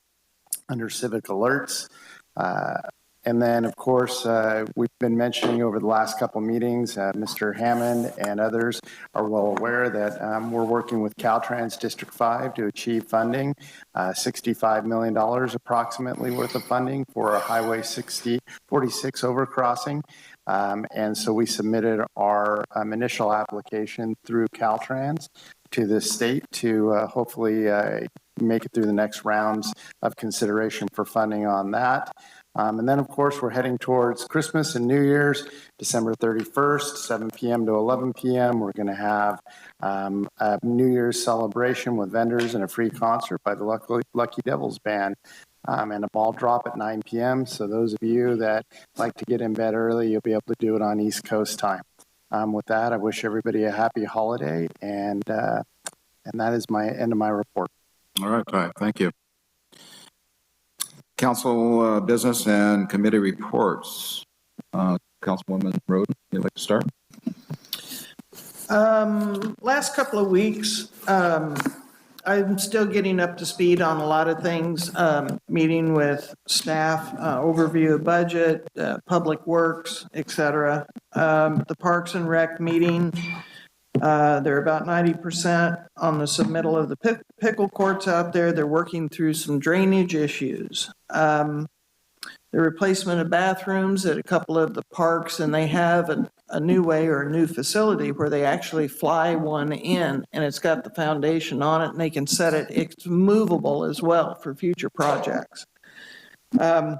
under Civic Alerts. And then, of course, we've been mentioning over the last couple meetings, Mr. Hammond and others are well aware that we're working with Caltrans District 5 to achieve funding, $65 million approximately worth of funding for a Highway 46 overcrossing. And so we submitted our initial application through Caltrans to the state to hopefully make it through the next rounds of consideration for funding on that. And then, of course, we're heading towards Christmas and New Year's, December 31st, 7 p.m. to 11 p.m. We're going to have a New Year's celebration with vendors and a free concert by the Lucky Devils Band and a ball drop at 9 p.m. So those of you that like to get in bed early, you'll be able to do it on East Coast time. With that, I wish everybody a happy holiday, and that is my end of my report. All right, thank you. Council business and committee reports. Councilwoman Roden, you'd like to start? Last couple of weeks, I'm still getting up to speed on a lot of things, meeting with staff, overview of budget, public works, etc. The Parks and Rec meeting, they're about 90% on the submittal of the pickle courts out there. They're working through some drainage issues. The replacement of bathrooms at a couple of the parks, and they have a new way or a new facility where they actually fly one in, and it's got the foundation on it, and they can set it. It's movable as well for future projects. I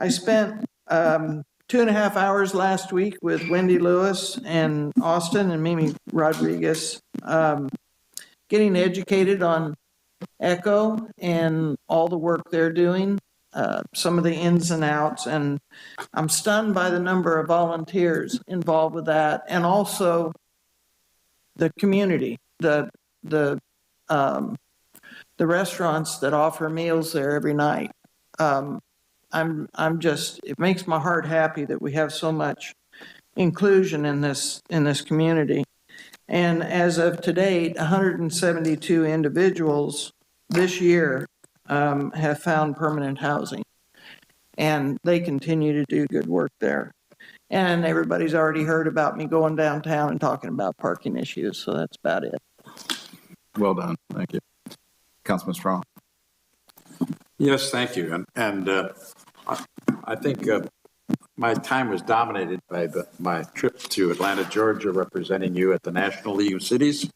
spent 2.5 hours last week with Wendy Lewis and Austin and Mimi Rodriguez, getting educated on ECHO and all the work they're doing, some of the ins and outs, and I'm stunned by the number of volunteers involved with that, and also the community, the restaurants that offer meals there every night. I'm just, it makes my heart happy that we have so much inclusion in this community. And as of today, 172 individuals this year have found permanent housing, and they continue to do good work there. And everybody's already heard about me going downtown and talking about parking issues, so that's about it. Well done, thank you. Councilman Strong. Yes, thank you. And I think my time was dominated by my trip to Atlanta, Georgia, representing you at the National League of Cities,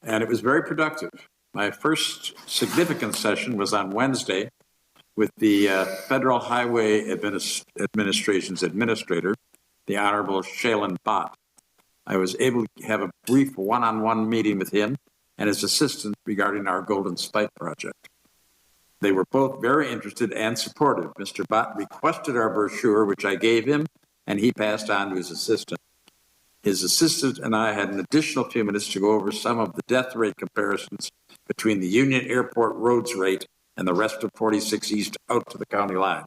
and it was very productive. My first significant session was on Wednesday with the Federal Highway Administration's administrator, the Honorable Shailen Bhatt. I was able to have a brief one-on-one meeting with him and his assistant regarding our Golden Spike project. They were both very interested and supportive. Mr. Bhatt requested our brochure, which I gave him, and he passed on to his assistant. His assistant and I had an additional few minutes to go over some of the death rate comparisons between the Union Airport roads rate and the rest of 46 East out to the county line.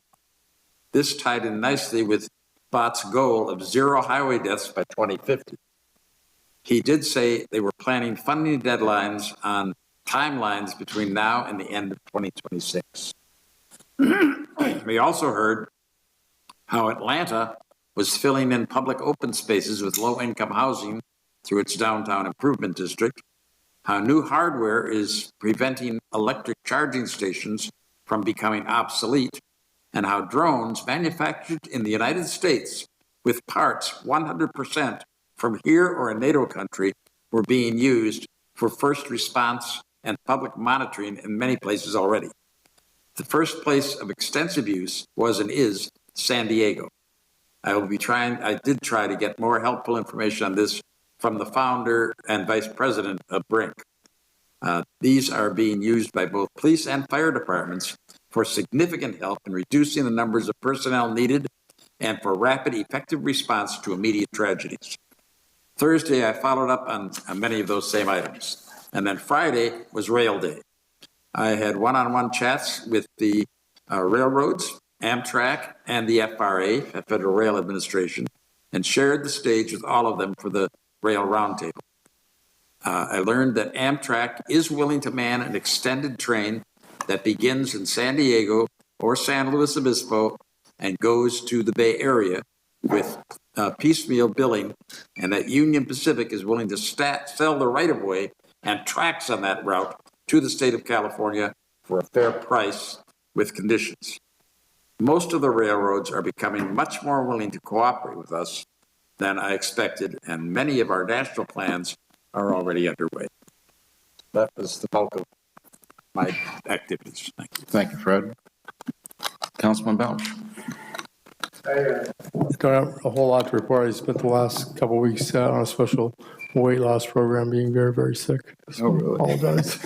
This tied in nicely with Bhatt's goal of 0 highway deaths by 2050. He did say they were planning funding deadlines on timelines between now and the end of 2026. We also heard how Atlanta was filling in public open spaces with low-income housing through its downtown improvement district, how new hardware is preventing electric charging stations from becoming obsolete, and how drones manufactured in the United States with parts 100% from here or a NATO country were being used for first response and public monitoring in many places already. The first place of extensive use was and is San Diego. I did try to get more helpful information on this from the founder and vice president of Brink. These are being used by both police and fire departments for significant help in reducing the numbers of personnel needed and for rapid, effective response to immediate tragedies. Thursday, I followed up on many of those same items. And then Friday was Rail Day. I had one-on-one chats with the railroads, Amtrak, and the FRA, Federal Rail Administration, and shared the stage with all of them for the Rail Roundtable. I learned that Amtrak is willing to man an extended train that begins in San Diego or San Luis Obispo and goes to the Bay Area with piecemeal billing, and that Union Pacific is willing to sell the right-of-way and tracks on that route to the state of California for a fair price with conditions. Most of the railroads are becoming much more willing to cooperate with us than I expected, and many of our national plans are already underway. That was the bulk of my activities. Thank you. Thank you, Fred. Councilman Belch. I don't have a whole lot to report. I spent the last couple of weeks on a special weight loss program, being very, very sick. So Oh, really? I apologize.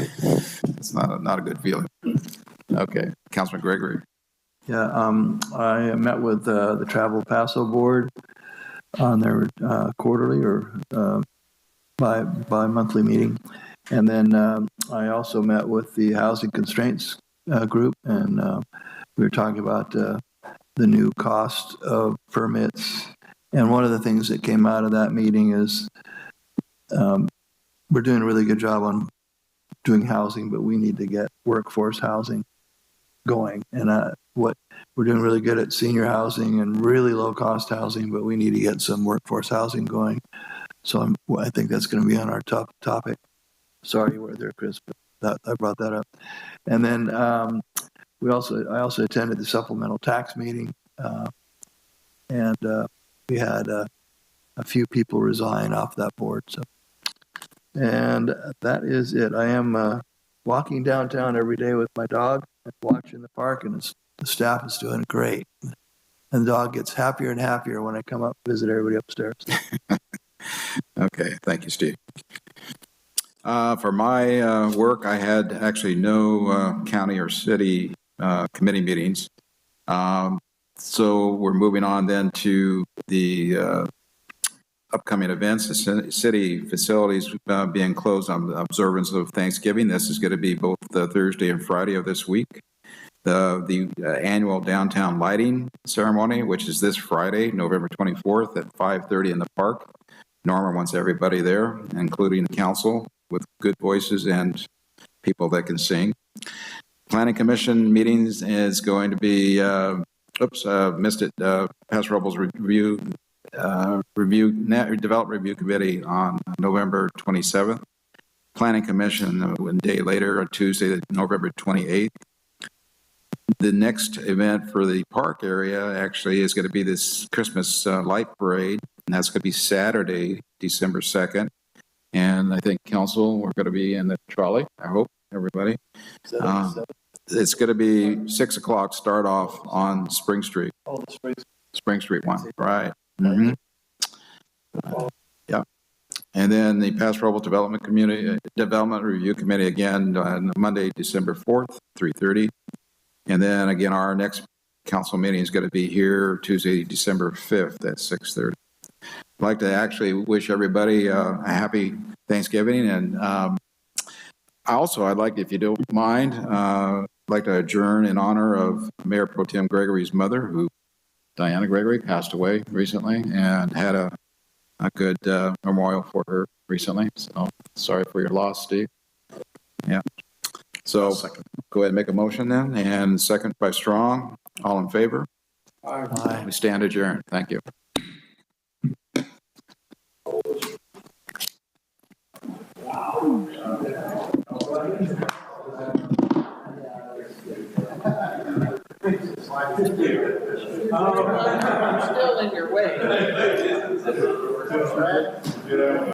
It's not a good feeling. Okay, Councilman Gregory. Yeah, I met with the Travel Paso Board on their quarterly or bi-monthly meeting. And then I also met with the Housing Constraints group, and we were talking about the new cost of permits. And one of the things that came out of that meeting is we're doing a really good job on doing housing, but we need to get workforce housing going. And we're doing really good at senior housing and really low cost housing, but we need to get some workforce housing going. So I think that's going to be on our top topic. Sorry you were there, Chris, but I brought that up. And then I also attended the supplemental tax meeting, and we had a few people resign off that board. So, and that is it. I am walking downtown every day with my dog, watching the park, and the staff is doing great. And the dog gets happier and happier when I come up and visit everybody upstairs. Okay, thank you, Steve. For my work, I had actually no county or city committee meetings. So we're moving on then to the upcoming events, the city facilities being closed on observance of Thanksgiving. This is going to be both Thursday and Friday of this week. The annual downtown lighting ceremony, which is this Friday, November 24th at 5:30 in the park. Norma wants everybody there, including the council, with good voices and people that can sing. Planning Commission meetings is going to be, missed it, Paso Robles Development Review Committee on November 27th. Planning Commission a day later on Tuesday, November 28th. The next event for the park area actually is going to be this Christmas light parade, and that's going to be Saturday, December 2nd. And I think council, we're going to be in the trolley, I hope, everybody. It's going to be 6 o'clock start off on Spring Street. Oh, the Spring Street one, right. Mm-hmm. Yeah. And then the Paso Robles Development Review Committee again on Monday, December 4th, 3:30. And then again, our next council meeting is going to be here Tuesday, December 5th at 6:30. I'd like to actually wish everybody a happy Thanksgiving. And I'd like, if you don't mind, I'd like to adjourn in honor of Mayor Pro Tem Gregory's mother, Diana Gregory, passed away recently, and had a good memorial for her recently. So sorry for your loss, Steve. Yeah. So go ahead and make a motion then, and second by Strong. All in favor? Aye. We stand adjourned. Thank you. Wow. I'm still in your way.